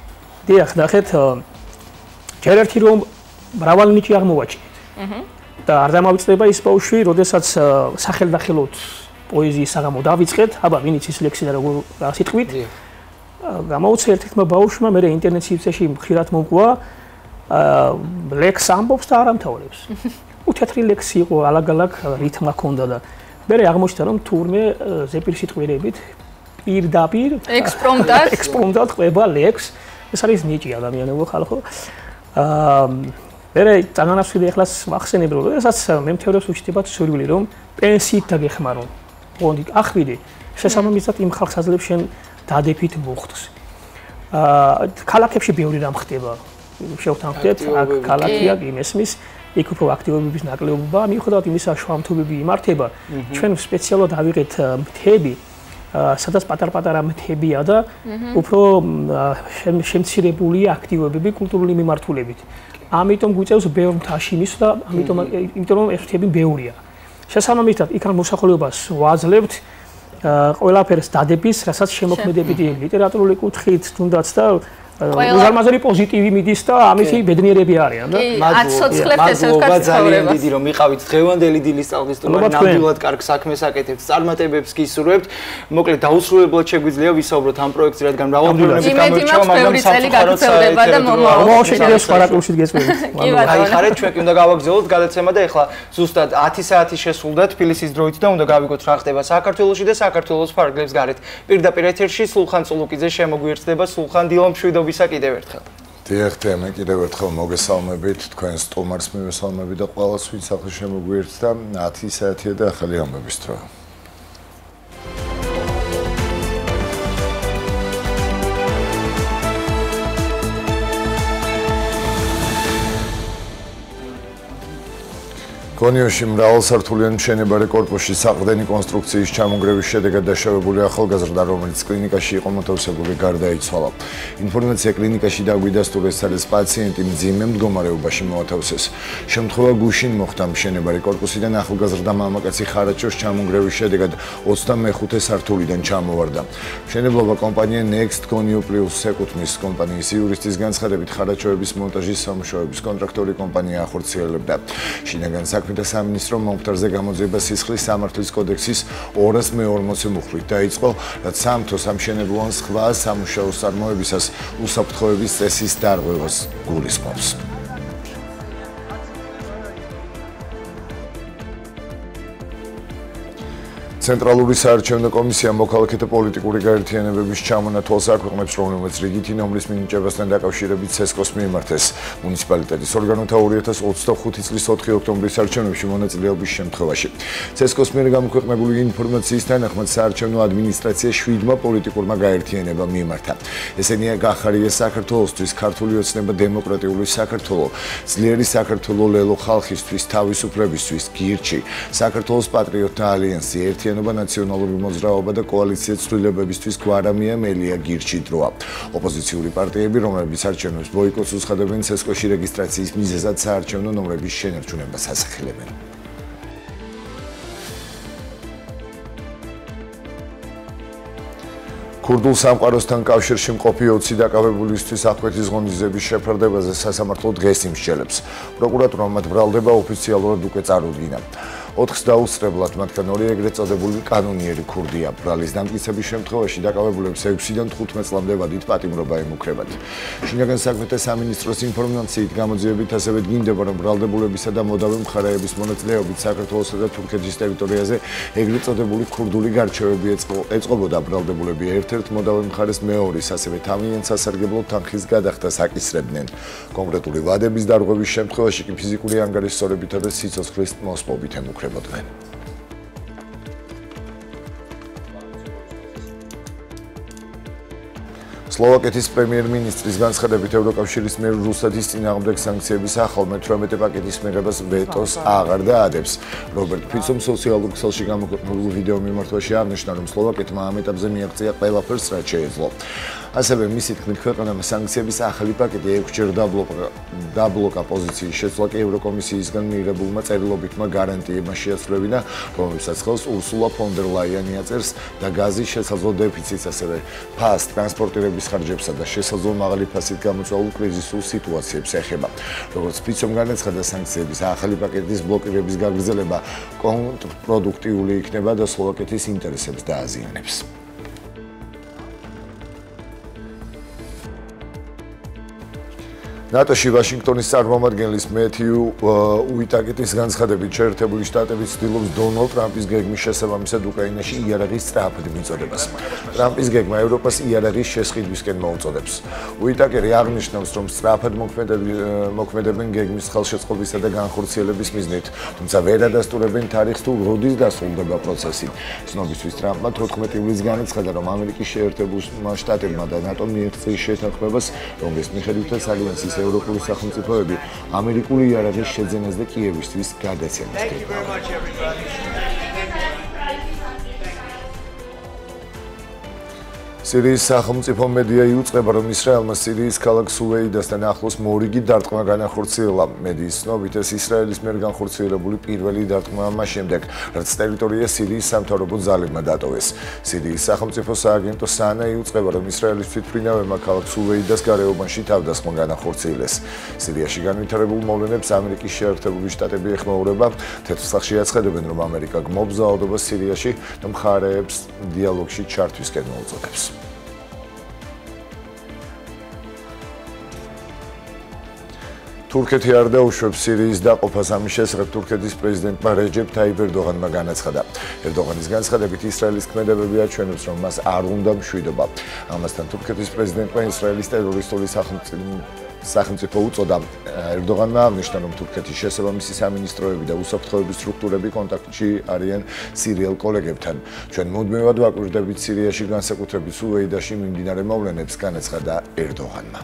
დიახ, ნახეთ, ჯერ ერთი რომ მრავალი ნიჭი აღმოვაჩინეთ. და არ დამავიწყდება ის ბავშვი, როდესაც სახელდახელოდ პოეზიის საღამო დავიწყეთ, აბა ვინიც ის ლექსი და როგორ სიტყვით. გამოუცა ერთ-ერთმა ბავშვმა მე ინტერნეტ სივრცეში ხშირად მომკვა ლექს ამბობს და არ ამთავრებს. უთეთრი ლექსი იყო, ალაგ-ალაგ რითმა ჰქონდა და მე აღმოჩნდა რომ თურმე ზეპირ სიტყვიერებით პირდაპირ ექსპრომტად ყვება ლექს. ეს არის ნიჭი ადამიანებო ხალხო. მე წაგანაცვლილი ეხლას ვახსენებ რომ ესაც მემთევრებს უჩნდებათ სურვილი რომ პენსიით დაგეხმარონ. ოღონდ ახვიდი შესაბამისად იმ ხალხს აძლევს შენ დადებით მოხდს. ქალაქებში ბევრი რამ ხდება. შევთანხმდეთ აქ ქალაქია იმესმის იქ უფრო აქტივობების ნაკლებობა მიუხედავად იმისა შუამთობები იმართება ჩვენ სპეციალურად ავიღეთ მთები სადაც პატარ-პატარა მთებია და უფრო შემცირებულია აქტივობები კულტურული მიმართულებით. ამიტომ გვიწევს ბევრ მთაში მისვლა, იმიტომ რომ ეს მთები ბევრია. შესაბამისად, იქ ამ მოსახლეობას ვაძლევთ ყველაფერს დადების, რასაც შემოქმედებითი ლიტერატურული კუთხით თუნდაც და უზარმაზარი პოზიტივი მიდის და ამითი ბედნიერები არიან და მადლობა ძალიან დიდი რომ მიყავით დღევანდელი დილის ტალღის სტუმარი ნამდვილად კარგ საქმეს აკეთებთ წარმატებებს გისურვებთ მოკლედ დაუსრულებლად შეგვიძლია ვისაუბროთ ამ პროექტზე რადგან მრავალფეროვნებით გამოირჩევა მაგრამ სამწუხაროდ მომავალში პარაკურსით გესმენთ გაიხარეთ ჩვენ კი უნდა გავაგზავნოთ გადაცემა და ეხლა ზუსტად 10 საათი შესრულდა თბილისის დროით და უნდა გავიგოთ რა ხდება საქართველოში და საქართველოს ფარგლებს გარეთ პირდაპირ ეთერში სულხან წულუკიძე შემოგვიერთდება სულხან დილომშვიდობა კიდევ ერთხელ. დიახ, მე კიდევ ერთხელ მოგესალმებით, თქვენ სტუმარს მივესალმებით და ყველას ვინც ახლა შემოგვიერთდა 10 საათია და ახალი ამბების დრო. კონიოში მრავალსართულიანი მშენებარე კორპუსში საყრდენი კონსტრუქციის ჩამონგრევის შედეგად დაშავებული ახალგაზრდა, რომელიც კლინიკაში იყო მოთავსებული, გარდაიცვალა. ინფორმაცია კლინიკაში დაგვიდასტურეს, სადაც პაციენტი მძიმე მდგომარეობაში მოათავსეს. შემთხვევა გუშინ მოხდა მშენებარე კორპუსიდან ახალგაზრდა მამაკაცი ხარაჩოს ჩამონგრევის შედეგად 25 სართულიდან ჩამოვარდა. მშენებლობა კომპანია Next Conio Plus ეკუთვნის. კომპანიის იურისტის განცხადებით, ხარაჩოების მონტაჟის სამუშაოების კონტრაქტორი კომპანია ახორციელებდა. შინაგან საქმეთა სამინისტრო მომხდარზე გამოძიება სისხლის სამართლის კოდექსის 240 მუხლით დაიწყო, რაც სამთო სამშენებლო ან სხვა სამუშაო წარმოებისას უსაფრთხოების წესის დარღვევას გულისხმობს. ცენტრალური საარჩევნო კომისია მოქალაქეთა პოლიტიკური გაერთიანებების ჩამონათვალს აქვეყნებს, რომელმაც რიგითი ნომრის მინიჭებასთან დაკავშირებით ცესკოს მიემართეს. მუნიციპალიტეტის ორგანოთა 2025 წლის 4 ოქტომბრის არჩევნებში მონაწილეობის შემთხვევაში. ცესკოს მიერ გამოქვეყნებული ინფორმაციის თანახმად საარჩევნო ადმინისტრაცია 7 პოლიტიკურმა გაერთიანებამ მიემართა. ესენია გახარია საქართველოსთვის, ქართული ოცნება დემოკრატიული საქართველო, ძლიერი საქართველო ლელო ხალხისთვის, თავისუფლებისთვის, გირჩი, საქართველოს პატრიოტთა ალიანსი, ერთიანობა ნაციონალური მოძრაობა და კოალიცია ცვლილებებისთვის გვარამია მელია გირჩი დროა. ოპოზიციური პარტიები, რომლებიც არჩევნებს ბოიკოტს უცხადებენ, ცესკოში რეგისტრაციის მიზეზად საარჩევნო ნომრების შენარჩუნებას ასახელებენ. ქურდულ სამყაროსთან კავშირში მყოფი 20 დაკავებულისთვის აღკვეთის ღონისძიების შეფარდებაზე სასამართლო დღეს იმსჯელებს. პროკურატურა მათ ბრალდება ოფიციალურად უკვე წარუდგინა. 4 დაუსწრებლად, მათგან 2 ეგრეთ წოდებული კანონიერი ქურდია. ბრალის დამტკიცების შემთხვევაში დაკავებულებს 6-დან 15 წლამდე ვადით პატიმრობა ემუქრებათ. შინაგან საქმეთა სამინისტროს ინფორმაციით გამოძიებით ასევე დგინდება, რომ ბრალდებულებისა და მოდავე მხარეების მონაწილეობით საქართველოსა და თურქეთის ტერიტორიაზე ეგრეთ წოდებული ქურდული გარჩევები ეწყობოდა. ბრალდებულები ერთ-ერთ მოდავე მხარეს მეორის, ასევე თავიანთ სასარგებლო თანხის გადახდას აკისრებდნენ. კონკრეტული ვადების დარღვევის შემთხვევაში კი ფიზიკური ანგარიშსწორებითა და სიცოცხლის მოსპობით ემუქრებოდნენ. სლოვაკეთის პრემიერ-მინისტრის განცხადებით ევროკავშირის მიერ რუსეთის წინააღმდეგ სანქციების ახალ მე-18 პაკეტის მიღებას ვეტოს აღარ დაადებს. რობერტ ფიცომ სოციალურ ქსელში გამოქვეყნებულ ვიდეო მიმართვაში აღნიშნა, რომ სლოვაკეთმა ამ ეტაპზე მიაღწია ყველაფერს, რაც შეეძლო. ასევე მისი თქმით, ქვეყანამ სანქციების ახალი პაკეტი 6-ჯერ დაბლოკა პოზიციის შეცვლა კი ევროკომისიისგან მიღებულმა წერილობითმა გარანტიებმა შეასრულებინა, რომლებსაც ხელს ურსულა ფონ დერ ლაიანი აწერს და გაზის შესაძლო დეფიციტს, ასევე ფას ტრანსპორტირების ხარჯებსა და შესაძლო მაღალი ფასით გამოწვეულ კრიზისულ სიტუაციებს ეხება. როგორც ფიცომ განაცხადა, სანქციების ახალი პაკეტის ბლოკირების გაგრძელება კონტრპროდუქტიული იქნება და სლოვაკეთის ინტერესებს დააზიანებს. ნატოში ვაშინგტონის წარმომადგენლის მეთიუ უიტაკეტის განცხადებით, შეერთებული შტატები ცდილობს დონალდ ტრამპის გეგმის შესაბამისად უკრაინაში იარაღის სწრაფად მიწოდებას. ტრამპის გეგმა ევროპას იარაღის შესყიდვისკენ მოუწოდებს. უიტაკერი აღნიშნავს, რომ სწრაფად მოქმედებენ გეგმის ხელშეწყობისა და განხორციელების მიზნით, თუმცა ვერ ადასტურებენ თარიღს თუ როდის დასრულდება პროცესი. ცნობისთვის ტრამპმა 14 ივლისს განაცხადა, რომ ამერიკის შეერთებულმა შტატებმა და ნატომ მიაღწიეს შეთანხმებას, რომლის მიხედვითაც ალიანსის ევროპული სახელმწიფოები ამერიკული იარაღის შეძენას და კიევისთვის გადაცემას გეგმავენ. სირიის სახელმწიფო მედია იუწყება, რომ ისრაელმა სირიის ქალაქ სუვეიდასთან ახლოს მორიგი დარტყმა განახორციელა. მედიის ცნობით, ეს ისრაელის მიერ განხორციელებული პირველი დარტყმაა მას შემდეგ, რაც ტერიტორია სირიის სამთავრობო ძალებმა დატოვეს. სირიის სახელმწიფო სააგენტო სანა იუწყება, რომ ისრაელის თვითმფრინავებმა ქალაქ სუვეიდას გარეუბანში თავდასხმა განახორციელეს. სირიაში განვითარებულ მოვლენებს ამერიკის შეერთებული შტატები ეხმაურება. თეთრსახში აცხადებენ, რომ ამერიკა გმობს ძალადობას სირიაში და მხარეებს დიალოგში ჩართვისკენ მოუწოდებს. თურქეთი არ დაუშვებს სირიის დაყოფას, ამის შესახებ თურქეთის პრეზიდენტმა რეჯეპ ტაიპ ერდოღანმა განაცხადა. ერდოღანის განცხადებით, ისრაელის ქმედებები აჩვენებს, რომ მას არ უნდა მშვიდობა. ამასთან თურქეთის პრეზიდენტმა ისრაელის ტერორისტული სახელმწიფო უწოდა. ერდოღანმა აღნიშნა, რომ თურქეთის შესაბამისი სამინისტროები და უსაფრთხოების სტრუქტურები კონტაქტში არიან სირიელ კოლეგებთან. ჩვენ მუდმივად ვაკვირდებით სირიაში, განსაკუთრებით სუვეიდაში მიმდინარე მოვლენებს, განაცხადა ერდოღანმა.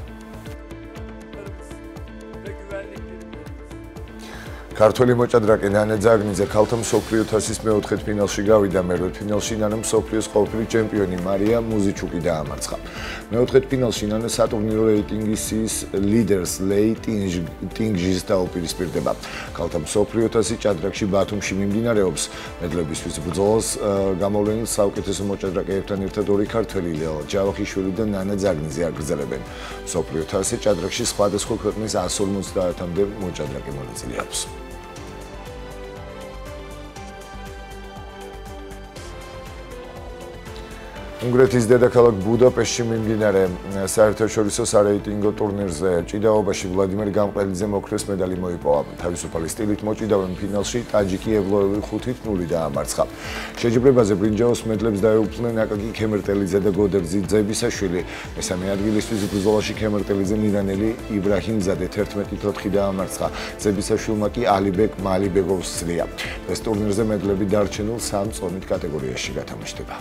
ქართველი მოჭადრაკე ნანე ძაგნიძე ქალთა მსოფლიო თასის მეოთხედ ფინალში გავიდა. მერვედ ფინალში ნანა მსოფლიოს ყოველთვიური ჩემპიონი მარია მუზიჩუკი დაამარცხა. მეოთხედ ფინალში ნანა სატურნირო რეიტინგის ლიდერს ლეი ტინგჟის დაუპირისპირდება. ქალთა მსოფლიო თასი ჭადრაკში ბათუმში მიმდინარეობს. მედლებისთვის ბრძოლას გამოვლენილ საუკეთესო მოჭადრაკეებთან ერთად ორი ქართველი ლეო ჯავახიშვილი და ნანა ძაგნიძე აგრძელებენ. მსოფლიო თასი ჭადრაკში სხვადასხვა ქვეყნის 150-მდე მოჭადრაკე მონაწილე აქვს. უნგრეთის დედაქალაქ ბუდაპეშტში მიმდინარე საერთაშორისო სარეიტინგო ტურნირზე ჭიდაობაში ვლადიმერ გამყრელიძე მოქრეს მედალი მოიპოვა. თავისუფალი სტილით მოჭიდავენ ფინალში ტაჯიკი ევლოევი 5-0 დაამარცხა. შეჯიბრებაზე ბრინჯაოს მედლებს დაეუფლნენ აკაკი ქემერტელიძე და გოდერძი ძებისაშვილი. მესამე ადგილისთვის ბრძოლაში ქემერტელიძემ ირანელი იბრაჰიმზადე 11-4 დაამარცხა. ძებისაშვილმა კი ალიბეკ მალიბეგოვს სძლია. ეს ტურნირზე მედლები დარჩენილ 3 წონით კატეგორიაში გათამაშდება.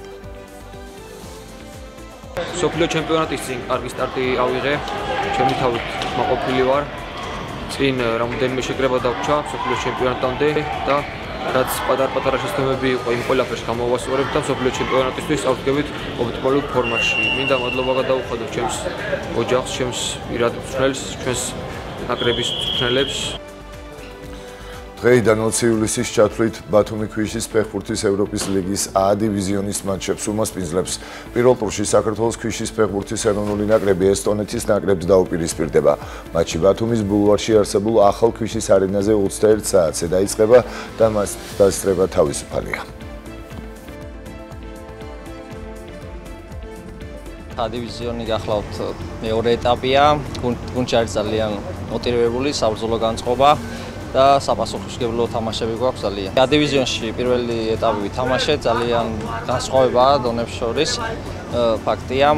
სოფლიო ჩემპიონატის წინ კარგი სტარტი ავიღე. ჩემი თავით მაყოფილი ვარ. წინ რამოდენიმე შეკრება დაგვრჩა სოფლიო ჩემპიონატამდე და რაც პატარ-პატარა შეცდომები იყო, იმ ყველაფერს გამოვასწორებ და სოფლიო ჩემპიონატისთვის ავდგებით ოპტიმალურ ფორმატში. მინდა მადლობა გადაუხადო ჩემს ოჯახს, ჩემს პირად მწვრთნელს, ჩვენს ნაკრების მწვრთნელებს. დღეიდან 20 ივლისის ჩათვლით ბათუმი ქვიშის ფეხბურთის ევროპის ლიგის A დივიზიონის მატჩებს უმასპინძლებს. პირველ ტურში საქართველოს ქვიშის ფეხბურთის ეროვნული ნაკრები ესტონეთის ნაკრებს დაუპირისპირდება. მატჩი ბათუმის ბულვარში არსებულ ახალ ქვიშის არენაზე 21 საათზე დაიწყება და მას დასწრება თავისუფალია. A დივიზიონი გახლავთ მეორე ეტაპია. გუნდში არის ძალიან მოტივირებული საბრძოლო განწყობა. და საპასუხისმგებლო თამაშები გვაქვს ძალიან. A დივიზიონში პირველი ეტაპი ვითამაშე, ძალიან განსხვავებაა დონებს შორის. ფაქტია,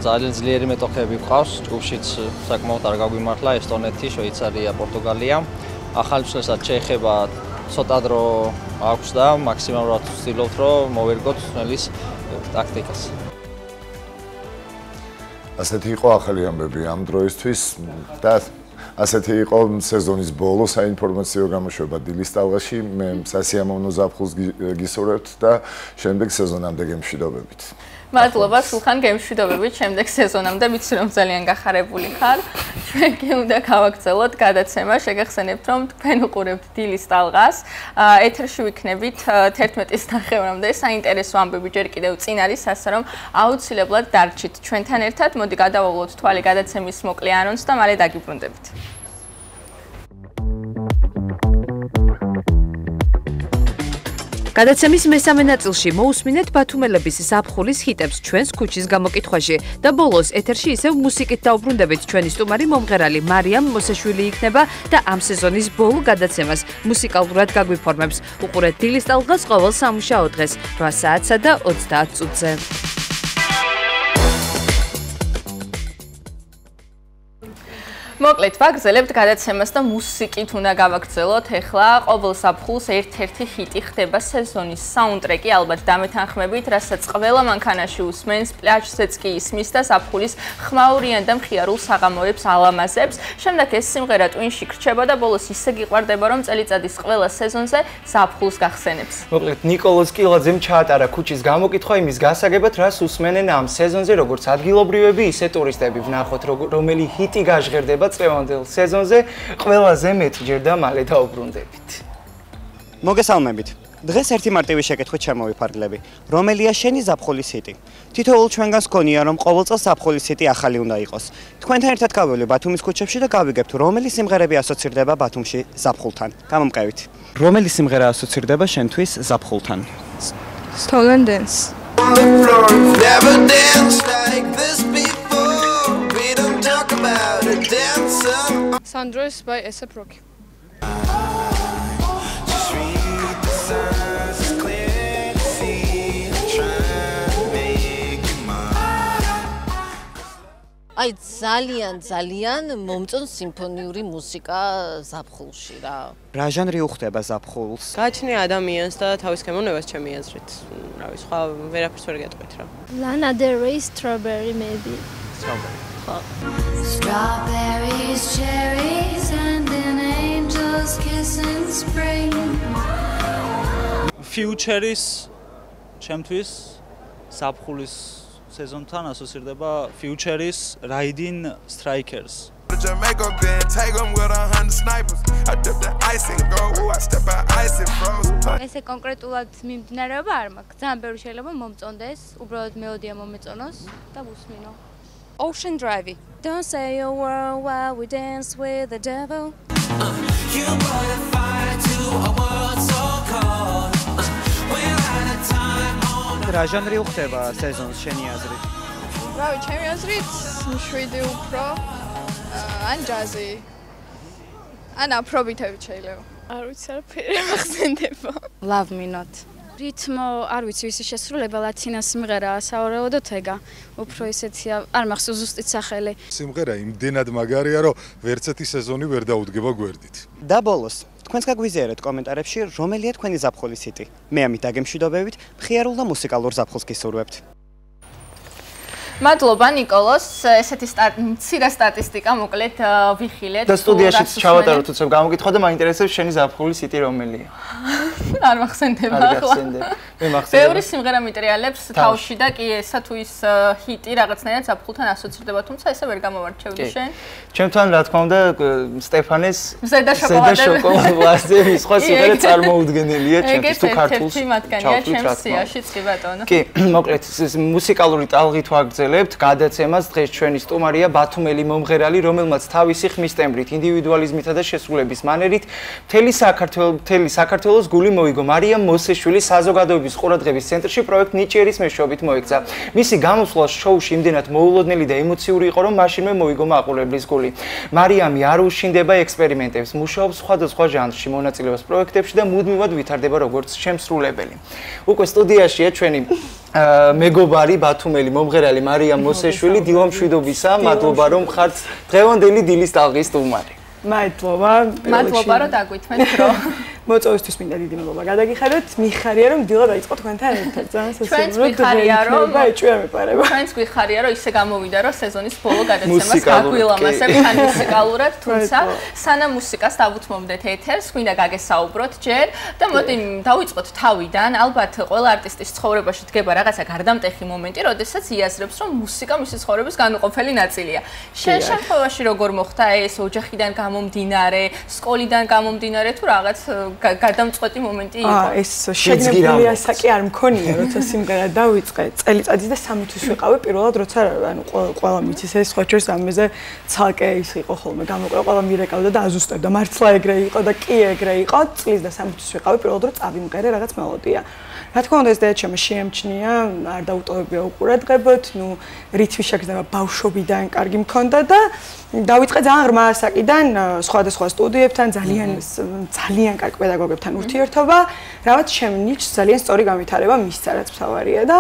ძალიან ძლიერი მეტოქეები გვყავს, ჯგუფშიც საკმაოდ არ გაგვიმართლა ესტონეთი, შვეიცარია, პორტუგალია. ახალმწნესაც შეეხება ცოტა დრო აქვს და მაქსიმალურად ვცდილობთ, რომ მოვერგოთ მწვრთნელის ტაქტიკას. ასეთი იყო ახალი ამბები ამ დროისთვის და ასეთი იყო სეზონის ბოლო საინფორმაციო გამოშვება დილის ტალღაში. მე სასიამოვნო ზაფხულს გისურვებთ და შემდეგ სეზონამდე გემშვიდობებით. მადლობა სულხან გემშვიდობებით შემდეგ სეზონამდე ვიცი რომ ძალიან გახარებული ხარ ჩვენ კი უნდა გავაგრძელოთ გადაცემა შეგახსენებთ რომ თქვენ უყურებთ დილის ტალღას ეთერში ვიქნებით 11-ის ნახევრამდე საინტერესო ამბები ჯერ კიდევ წინ არის ასე რომ აუცილებლად დარჩით ჩვენთან ერთად მოდი გადავავლოთ თვალი გადაცემის მოკლე ანონსს და მალე დაგიბრუნდებით გადაცემის მესამე ნაწილში მოусმინეთ ბათუმელების ზაფხულის ჰიტებს ჩვენს ქუჩის გამოკითხვაში და ბოლოს ეთერში ისევ მუსიკით დაუბრუნდებით ჩვენი სტუმარი მომღერალი მარიამ მოსეშვილი იქნება და ამ სეზონის ბოლო გადაცემას მუსიკალურად გაგვიფორმებს. უყურეთ დილის ტალღას ყოველ სამუშაო დღეს 8 საათსა და 30 წუთზე. მოკლედ ვაგრძელებთ გადაცემას და მუსიკით უნდა გავაგრძელოთ. ეხლა ყოველ ზაფხულს ერთ-ერთი ჰიტი ხდება სეზონის საუნდტრეკი, ალბათ დამეთანხმებით, რასაც ყველა მანქანაში უსმენს, პლაჟზეც კი ისმის და ზაფხულის ხმაურიან და მხიარულ საღამოებს ალამაზებს. შემდეგ ეს სიმღერა ტვინში გრჩება და ბოლოს ისე გიყვარდება, რომ წელიწადის ყველა სეზონზე ზაფხულს გახსენებს. მოკლედ ნიკოლოზ კილაძემ ჩაატარა ქუჩის გამოკითხვა იმის გასაგებად, რას უსმენენ ამ სეზონზე, როგორც ადგილობრივები, ისე ტურისტები. ვნახოთ, რომელი ჰიტი გაჟღერდება წლევანდელ სეზონზე ყველაზე მეტჯერ და მალე დაუბრუნდებით. მოგესალმებით. დღეს ერთი მარტივი შეკითხვით შემოვიფარგლები. რომელია შენი ზაფხულის ჰიტი? თითოეულ ჩვენგანს გქონია რომ ყოველ წელს ზაფხულის ჰიტი ახალი უნდა იყოს. თქვენთან ერთად გავივლი ბათუმის ქუჩებში და გავიგებთ რომელი სიმღერები ასოცირდება ბათუმში ზაფხულთან. გამომყევით. რომელი სიმღერა ასოცირდება შენთვის ზაფხულთან? Stolen Dance. Never danced like this before. We don't talk about a dancer. Sandros by A$AP Rocky. აი ძალიან მომწონს სიმფონიური მუსიკა ზაფხულში რა. რა ჟანრი უხდება ზაფხულს? გააჩნია ადამიანს და თავის ქემოვნებას ჩემი აზრით. რა ვიცი, სხვა ვერაფერს ვერ გეტყვით რა. Lana Del Rey, Strawberry maybe. Strawberries, cherries and an angel's kiss in spring. Future-ის ჩემთვის ზაფხულის სეზონთან ასოცირდება Future-ის Riding Strikers. Jamaica been take them with 100 snipers. I dip the ice and go, I step by ice and froze. ესე კონკრეტულად მიმდინარეობა არ მაქვს. ძალიან ბევრი შეიძლება მომწონდეს, უბრალოდ მელოდია მომეწონოს და ვუსმინო. Ocean Drive. Don't say a word while we dance with the devil. You brought a fire to a world so cold. We're out of time on. რა ჟანრი უხდება სეზონს შენი აზრით? რავი, ჩემი აზრით, მშვიდი უფრო ან ჯაზი. ან აფრობიტებით შეიძლება. არ ვიცი, არაფერი მახსენდება. Love Me Not. რითმო, არ ვიცი, ვისი შესრულება ლათინა სიმღერაა, საორელოდო თეგა. უფრო ისეთია, არ მახსოვს ზუსტით სახელი. სიმღერა იმდენად მაგარია, რომ ვერცერთი სეზონი ვერ დაუდგება გვერდით. და ბოლოს, თქვენს გაგვიზიარეთ კომენტარებში, რომელია თქვენი ზაფხულის ჰიტი. მე ამით დაგემშვიდობებით, მხიარულ და მუსიკალურ ზაფხულს გისურვებთ. მადლობა ნიკოლოს, ესეთი მცირე სტატისტიკა მოკლედ ვიხილეთ. და სტუდიაში ჩავატაროთ უცებ გამოკითხვა და მაინტერესებს შენი ზაფხულის ჰიტი რომელია? არ მახსენდება ახლა. მე მახსენდება. ბევრი სიმღერა მიტრიალებს თავში და კი ესა თუ ის ჰიტი რაღაცნაირად ზაფხულთან ასოცირდება, თუმცა ესე ვერ გამოვარჩევდი შენ. ჩემთან რა თქმა უნდა სტეფანეს ზედა შოკოლადები სხვა სიმღერა წარმოუდგენელია ჩემთვის თუ ქართულს. ერთ-ერთი მათგანია ჩემს სიაში კი ბატონო. კი, მოკლედ მუსიკალური ტალღით ვაგრძელებთ გადაცემას. დღეს ჩვენი სტუმარია ბათუმელი მომღერალი, რომელმაც თავისი ხმის ტემბრით, ინდივიდუალიზმითა და შესრულების მანერით მთელი საქართველოს გული მოიგო. მარიამ მოსეშვილის საზოგადოების ყურადღების ცენტრში პროექტ ნიჭიერის მეშვეობით მოექცა. მისი გამოსვლა შოუში იმდენად მოულოდნელი და ემოციური იყო, რომ მაშინვე მოიგო მაყურებლის გული. მარიამი არ უშინდება ექსპერიმენტებს, მუშაობს სხვადასხვა ჟანრში, მონაწილეობს პროექტებში და მუდმივად ვითარდება როგორც შემსრულებელი. უკვე სტუდიაშია ჩვენი მეგობარი ბათუმელი მომღერალი მარიამ მოსეშვილი. დილომშვიდობისა, მადლობა რომ ხართ დღევანდელი დილის ტალღის სტუმარი. მადლობა. მადლობა რომ დაგვითმეთ დრო. მოწვევისთვის მინდა დიდი მადლობა გადაგიხადოთ. მიხარია რომ დილა დაიწყო თქვენთან ერთად. ძალიან ჩვენც გვიხარია რომ ეჭვია მეპარება. ჩვენც გვიხარია რომ ისე გამოვიდა რომ სეზონის ბოლო გადაცემას გაგვილამასებ თან მუსიკალურად, თუმცა სანამ მუსიკას დავუთმობდეთ ეთერს, გვინდა გაგესაუბროთ ჯერ და მოდი დავიწყოთ თავიდან. ალბათ ყველა არტისტის ცხოვრებაში დგება რაღაცა გარდამტეხი მომენტი, როდესაც იაზრებს რომ მუსიკა მისი ცხოვრების განუყოფელი ნაწილია. შენ შემთხვევაში როგორ მოხდა ეს ოჯახიდან გამომდინარე, სკოლიდან გამომდინარე თუ რაღაც გადამწყვეტი მომენტი იყო? ეს შეგნებული ასაკი არ მქონია, როცა სიმღერა დავიწყე. წელიწადის და 3 თვის ვიყავი პირველად, როცა ანუ ყველა მიცის ეს ხო ჩვენს ამაზე ცალკე ის იყო ხოლმე გამოყვა ყველა მირეკავდა და აზუსტებდა. მართლა ეგრე იყო და კი ეგრე იყო. წლის და 3 თვის ვიყავი პირველად რომ წავიმღერე რაღაც მელოდია. რა თქმა უნდა ეს დედაჩემი შეემჩნია, არ დაუტოვებია უყურადღებოთ, ნუ რითმის შეგრძნება ბავშვობიდან კარგი მქონდა და დავიწყე ძალიან ღრმა ასაკიდან სხვადასხვა სტუდიებთან, ძალიან კარგ პედაგოგებთან ურთიერთობა, რაღაც ჩემ ნიჭს ძალიან სწორი განვითარება მისცა, რაც მთავარია და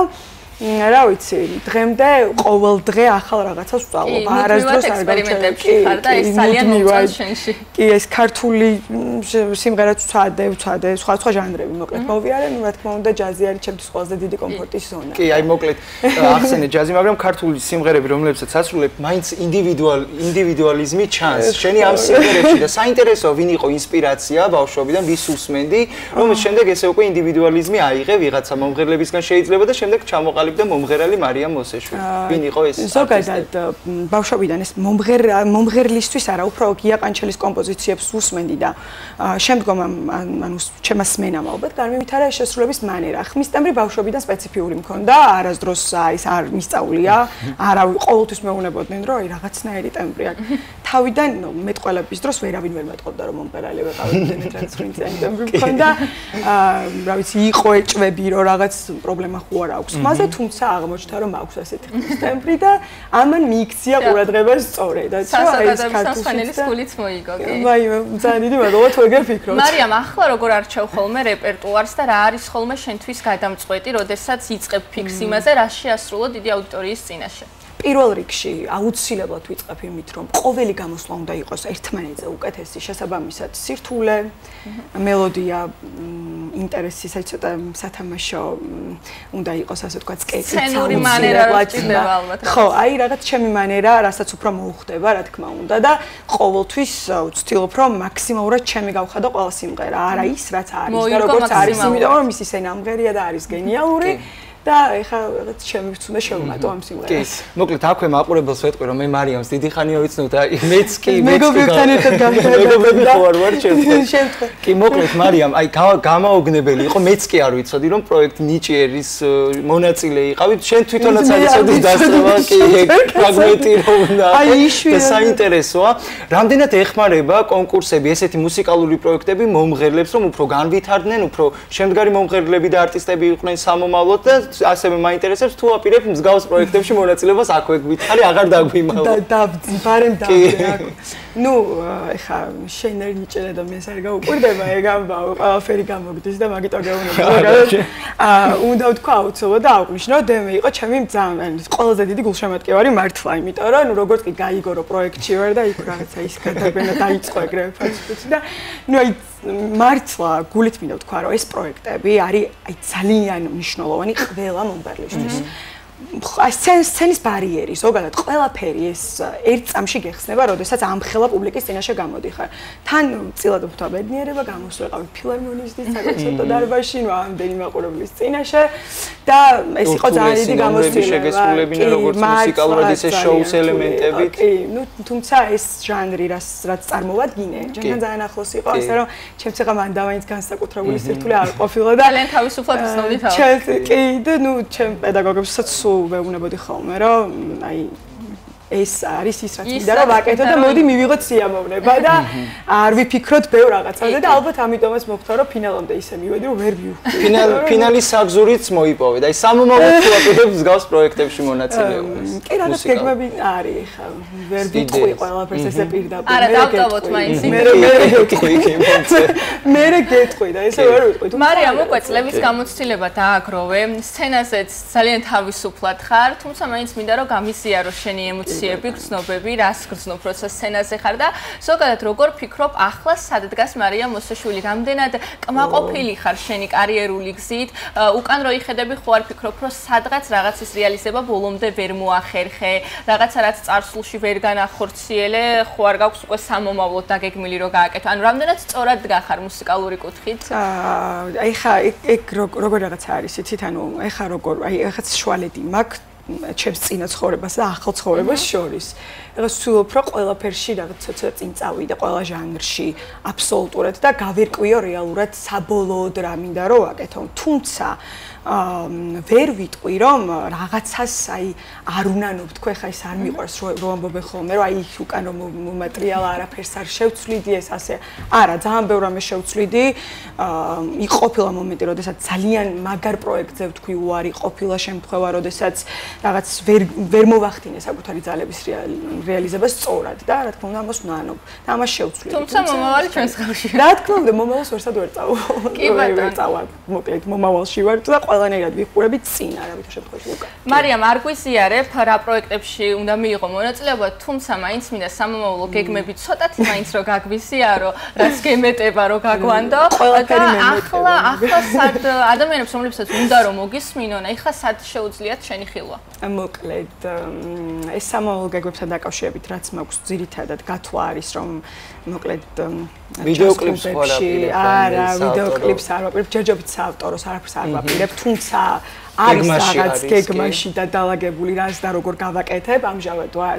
რა ვიცი, დღემდე ყოველ დღე ახალ რაღაცას ვწავლობ. არასდროს არ ექსპერიმენტებში ხარ და ეს ძალიან მომწონს შენში. კი, ეს ქართული სიმღერაც ვცადე, სხვა ჟანრები მოკლედ მოვიარე, ნუ რა თქმა უნდა ჯაზი არის ჩემთვის ყველაზე დიდი კომფორტის ზონა. კი, აი მოკლედ ახსენე ჯაზი, მაგრამ ქართული სიმღერები, რომლებსაც ასრულებ, მაინც ინდივიდუალიზმი ჩანს. შენი ამ სიმღერებში და საინტერესოა, ვინ იყო ინსპირაცია ბავშვობიდან, ვის უსმენდი, რომ შემდეგ ესე უკვე ინდივიდუალიზმი აიღე ვიღაცა მომღერლებისგან შეიძლება და შემდეგ ჩამოყალიბდა და მომღერალი მარიამ მოსეშვილი. ვინ იყო ეს? ზოგადად ბავშვობიდან ეს მომღერლისთვის არა, უფრო გია ყანჩელის კომპოზიციებს უსმენდი და შემდგომ ანუ ჩემს სმენამ ალბათ გამიმითარა ეს შესრულების მანერა. ხმის ტემბრი ბავშვობიდან სპეციფიური მქონდა, არასდროს ის არ მისწავლია, არავინ ყოველთვის მეუბნებოდნენ, რომ აი რაღაცნაირი ტემბრი აქვს. თავიდან მეტყველების დროს ვერავინ ვერ მეტყობდა რომ მომღერალი ვეყავი, დემეტრაც ხრინციანი ტემბრი მქონდა. რა ვიცი, იყო ეჭვები, რომ რაღაც პრობლემა ხო არ აქვს. მასე თუმცა აღმოჩნდა რომ აქვს ასეთი ტემბრი და ამან მიიქცია ყურადღება სწორედ. სასახელების გულიც მოიგო, კი. ვაი, ძალიან დიდი მადლობა თუ ეგრე ფიქრობთ. მარიამ, ახლა როგორ არჩევ ხოლმე რეპერტუარს და რა არის ხოლმე შენთვის გადამწყვეტი, როდესაც იწყებ ფიქს იმაზე, რა შეასრულო დიდი აუდიტორიის წინაშე? პირველ რიგში აუცილებლად ვიწყებ იმით, რომ ყოველი გამოსვლა უნდა იყოს ერთმანეთზე უკეთესი, შესაბამისად სირთულე, მელოდია, ინტერესი, ცოტა სათამაშო უნდა იყოს, ასე ვთქვათ, სკეტი, სცენური მანერა როჭდება ალბათ. ხო, აი რაღაც ჩემი მანერა, რასაც უფრო მოუხდება, რა თქმა უნდა და ყოველთვის ვცდილობ, რომ მაქსიმალურად ჩემი გავხადო ყველა სიმღერა, არა ის, რაც არის და როგორც არის, იმიტომ რომ ის ისე ნამღერია და არის გენიალური. და ეხლა რაღაც შემივწუნდა შევმატო ამ სიმღერას. კი, მოკლედ აქვე მაყურებელს ვეტყვი რომ მე მარიამს დიდი ხანია ვიცნობ და მეც კი მეგობრებთან ერთად მეგობრები ხوار ვარ შემთხვევით. კი, მოკლედ მარიამ, აი გამაოგნებელი იყო, მეც კი არ ვიცოდი რომ პროექტ ნიჭიერის მონაწილე იყავი. შენ თვითონაც არ იცოდი დასწრება, კი, ფრაგმენტი რომ უნდა. აი იშვიათად და საინტერესოა, რამდენად ეხმარება კონკურსები, ესეთი მუსიკალური პროექტები მომღერლებს, რომ უფრო განვითარდნენ, უფრო შემდგარი მომღერლები და არტისტები იყვნენ სამომავლოდ და ასევე მაინტერესებს თუ აპირებ მსგავს პროექტებში მონაწილეობას აქვე გვითარი აღარ დაგვიმალო. და ბარემ დავდე. ნუ ეხა შენერი ნიჭერა და მეს არ გაუკვირდება ეგ ამბავი, ყველაფერი გამოგდის და მაგიტო გეუბნება. უნდა ვთქვა აუცილებლად და აღვნიშნო, დემე იყო ჩემი ძალიან ყველაზე დიდი გულშემატკივარი მართლა, იმიტომ რომ ნუ როგორც კი გაიგო პროექტში ვარ და იქ რაღაცა ის გადაგენა დაიწყო ეგრევე ფაქტობრივად და ნუ აი მართლა გულით მინდა ვთქვა რომ ეს პროექტები არის აი ძალიან მნიშვნელოვანი ყველა მომღერლისთვის. სცენის ბარიერი, ზოგადად ყველაფერი ეს ერთ წამში გეხსნება, როდესაც ამხელა პუბლიკის წინაშე გამოდიხარ. თან წილად ვთქვა ბედნიერება, გამოსვეყავი ფილარმონისტის საკონცერტო დარბაზში, ნუ ამდენი მაყურებლის წინაშე და ეს იყო ძალიან დიდი გამოცდილება. შეგესრულებინა როგორც მუსიკალურად ისე შოუს ელემენტები. კი, ნუ თუმცა ეს ჟანრი რაც წარმოვადგინე, ჯგან ძალიან ახლოს იყო, ასე რომ ჩემს ახლა მან დავაინც განსაკუთრებული სირთულე არ ყოფილა და ძალიან თავისუფლად ვცნობდი თავს. კი, და ნუ ჩემ პედაგოგებსაც ვეუბნებოდი ხოლმე, რომ აი ეს არის ის რაც მინდა რომ ვაკეთო და მოდი მივიღოთ სიამოვნება და არ ვიფიქროთ ბევრ რაღაცაზე და ალბათ ამიტომაც მოვხდა რომ ფინალამდე ისე მივედი რომ ვერ ვივხვდი. ფინალის საგზურიც მოიპოვე და აი სამომავლოდ თუ აპირებს მსგავს პროექტებში მონაწილეობას. კი, რაღაც გეგმები არის ხა ვერ ვიტყვი ყველაფერს ესე პირდაპირ. არა, დავტოვოთ მაინც. მე გეტყვი და ესე ვერ ვიტყვი. მარიამ, უკვე წლების გამოცდილება დააგროვე, სცენაზეც ძალიან თავისუფლად ხარ, თუმცა მაინც მინდა რომ გამიზიარო შენი ემოცია ემოციები, გრძნობები, რას გრძნობ, როცა სცენაზე ხარ და ზოგადად როგორ ფიქრობ, ახლა სად დგას მარია მოსეშვილი, რამდენად კმაყოფილი ხარ შენი კარიერული გზით, უკან რო იხედები ხო არ ფიქრობ, რომ სადღაც რაღაცის რეალიზება ბოლომდე ვერ მოახერხე, რაღაცა რაც წარსულში ვერ განახორციელე, ხო არ გაქვს უკვე სამომავლოდ დაგეგმილი რომ გააკეთო. ანუ რამდენად სწორად დგახარ მუსიკალური კუთხით? აი ხა ეგ როგორ რაღაცა არის, იცით, ანუ ეხა როგორ, აი ეხაც შუალედი მაქვს ჩემს წინა ცხოვრებას და ახალ ცხოვრებას შორის. ეხლა ვცდილობ რომ ყველაფერში რაღაც ცოტა წინ წავიდე ყველა ჟანრში აბსოლუტურად და გავირკვიო რეალურად საბოლოოდ რა მინდა რომ ვაკეთო. თუმცა ვერ ვიტყვი რომ რაღაცას აი არ უნანობ თქვენ ხა ის არ მიყვარს რომ ამბობენ ხოლმე რომ აი უკან რომ მომატრიალა არაფერს არ შევცვლიდი ეს ასე არა ძალიან ბევრ რამეს შევცვლიდი იყოფილა მომენტი როდესაც ძალიან მაგარ პროექტზე ვთქვი უარი ყოფილა შემთხვევა როდესაც რაღაც ვერ მოვახდინე საკუთარი ძალების რეალიზება სწორად და რა თქმა უნდა ამას ვნანობ და ამას შევცვლიდი თუმცა მომავალი ჩვენს ხალხში რა თქმა უნდა მომავალს ვერსად ვერ წავალ კი ბატონო მოკლედ მომავალში ვარ და ყველანაირად ვიყურებით წინ არავითარ შემთხვევაში უკან. მარიამ არ გვიზიარებ რა პროექტებში უნდა მიიღო მონაწილეობა, თუმცა მაინც მინდა სამომავლო გეგმები ცოტათი მაინც რო გაგვიზიარო, რაც გემეტება რო გაგვანდო და ახლა სად ადამიანებს რომლებსაც უნდა რომ მოგისმინონ, ახლა სად შეუძლიათ შენი ხილვა? მოკლედ ეს სამომავლო გეგმებთან დაკავშირებით რაც მაქვს ძირითადად გათვლა არის რომ მოკლედ ვიდეოკლიპს ვაპირებ. არა, ვიდეოკლიპს არ ვაპირებ, ჯერჯერობით საავტოროს არაფერს არ ვაპირებ, თუმცა არის რაღაც გეგმაში და დაალაგებული რას და როგორ გავაკეთებ, ამჟამად ვარ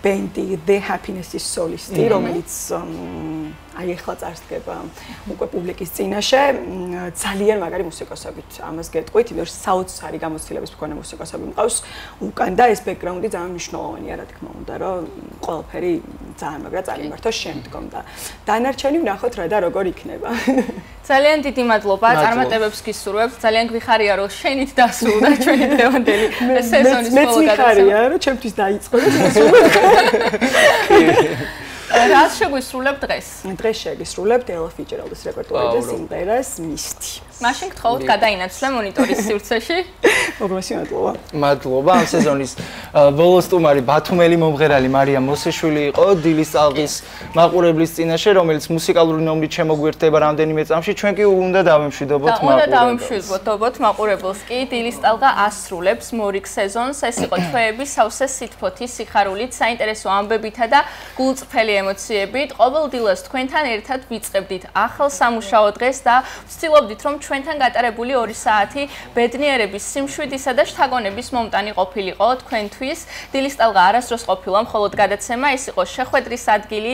ბენდი The Happiness-ის სოლისტი, რომელიც აი ახლა წარსდგება უკვე პუბლიკის წინაშე, ძალიან მაგარი მუსიკოსებით. ამას გეტყვით, იმიტომ რომ საოცარი გამოცდილების მქონე მუსიკოსები მყავს უკან და ეს ბექგრაუნდი ძალიან მნიშვნელოვანია, რა თქმა უნდა, რომ ყველაფერი ძალიან მაგრა წარიმართოს შემდგომ და დანარჩენი ვნახოთ რა და როგორ იქნება. ძალიან დიდი მადლობა, წარმატებებს გისურვებთ. ძალიან გვიხარია, რომ შენით დასრულდა ჩვენი დღევანდელი სეზონის ბოლო გადაცემა. მეც მიხარია, რომ ჩემთვის დაიწყო და რას შეგვისრულებ დღეს? დღეს შეგისრულებთ Ella Fitzgerald-ის რეპერტუარზე სიმღერას Misty. მაშინ გთხოვთ გადაინაცვლე მონიტორის სივრცეში. მოგმასი მადლობა. მადლობა ამ სეზონის ბოლო სტუმარი ბათუმელი მომღერალი მარია მოსეშვილი იყო დილის წალღის მაყურებლის წინაშე, რომელიც მუსიკალური ნომრით შემოგვერთდება რამდენიმე წამში. ჩვენ კი უნდა დავემშვიდობოთ მაყურებელს. უნდა დავემშვიდობოთ მაყურებელს კი დილის წალღა ასრულებს მორიგ სეზონს. ეს იყო თვეები სავსე სითბოთი, სიხარულით, საინტერესო ამბებითა და გულწრფელი ემოციებით. ყოველ დილას თქვენთან ერთად ვიწყებდით ახალ სამუშაო დღეს და ვცდილობდით რომ ჩვენთან გატარებული 2 საათი ბედნიერების, სიმშვიდისა და შთაგონების მომტანი ყოფილიყო თქვენთვის. დილის წალღა არასდროს ყოფილა მხოლოდ გადაცემა, ეს იყო შეხვედრის ადგილი,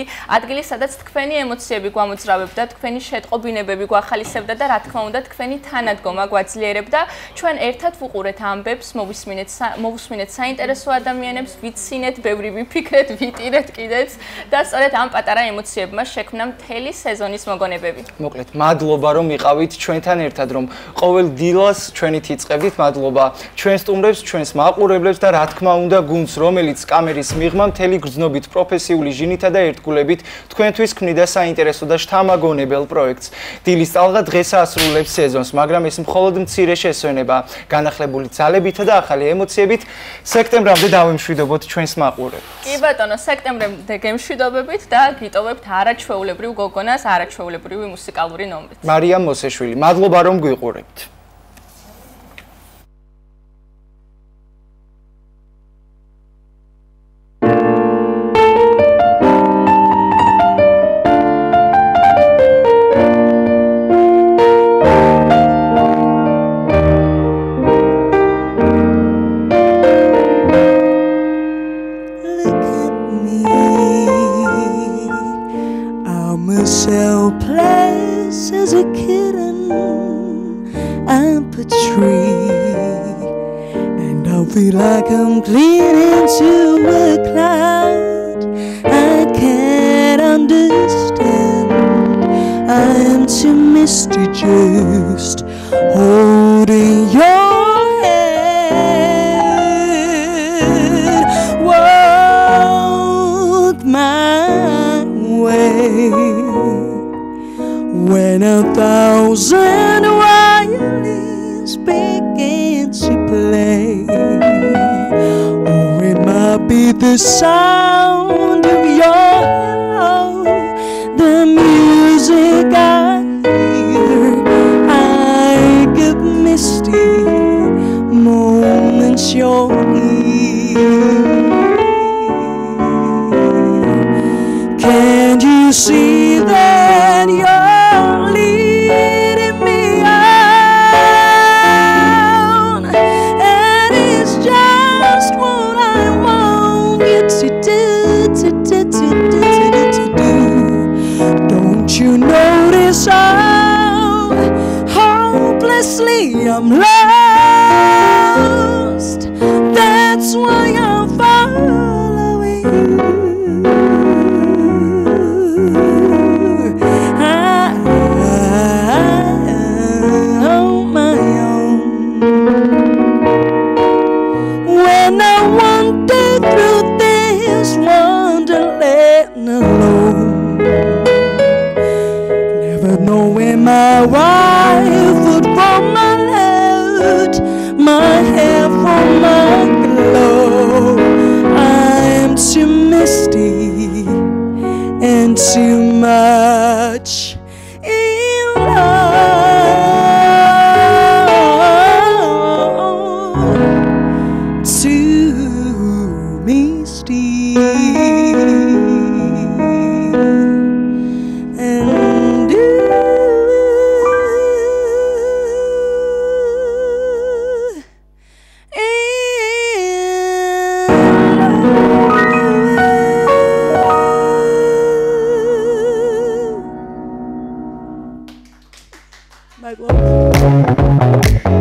სადაც თქვენი ემოციები გვამოძრავებდა, თქვენი შეტყობინებები გვახალისებდა და რა თქმა უნდა თქვენი თანადგომა გვაძლიერებდა. ჩვენ ერთად ვუყურეთ ამბებს, მოვუსმინეთ საინტერესო ადამიანებს, ვიცინეთ, ბევრი ვიფიქრეთ, ვიტირეთ კიდეც და სწორედ ამ პატარა ემოციებმა შექმნა მთელი სეზონის მოგონებები. მოკლედ, მადლობა რომ იყავით ჩვენთან ერთად, რომ ყოველ დილას ჩვენით იწყებდით. მადლობა ჩვენ სტუმრებს, ჩვენს მაყურებლებს და რა თქმა უნდა გუნდს, რომელიც კამერის მიღმა მთელი გრძნობით პროფესიული ჟინითა და ერთგულებით თქვენთვის ქმნიდა საინტერესო და შთამაგონებელ პროექტს. დილის წალღა დღეს ასრულებს სეზონს, მაგრამ ეს მხოლოდ მცირე შესვენება. განახლებული ძალებითა და ახალი ემოციებით სექტემბრამდე დავემშვიდობოთ ჩვენს მაყურებელს. კი ბატონო, სექტემბრამდე გემშვიდობებით და გიტოვებთ არაჩვეულებრივ გოგონას, არაჩვეულებრივი მუსიკალური ნომრით. მარია მოსეშვილი, მადლობა რომ გვიყურებთ. Feel like I'm clinging to a cloud. I can't understand. I am too misty just holding your hand. Walk my way when 1,000 violins begin to play. Or it might be the the sound of your hello, the music I hear, I get misty moments you're here. Can't you see that you're leading me on? And it's just what I want you to do. Don't you notice how hopelessly I'm lost? That's why I'm following you. My wife would from my left, my hair from my glow. I'm too misty and too much in love. Too misty. My God.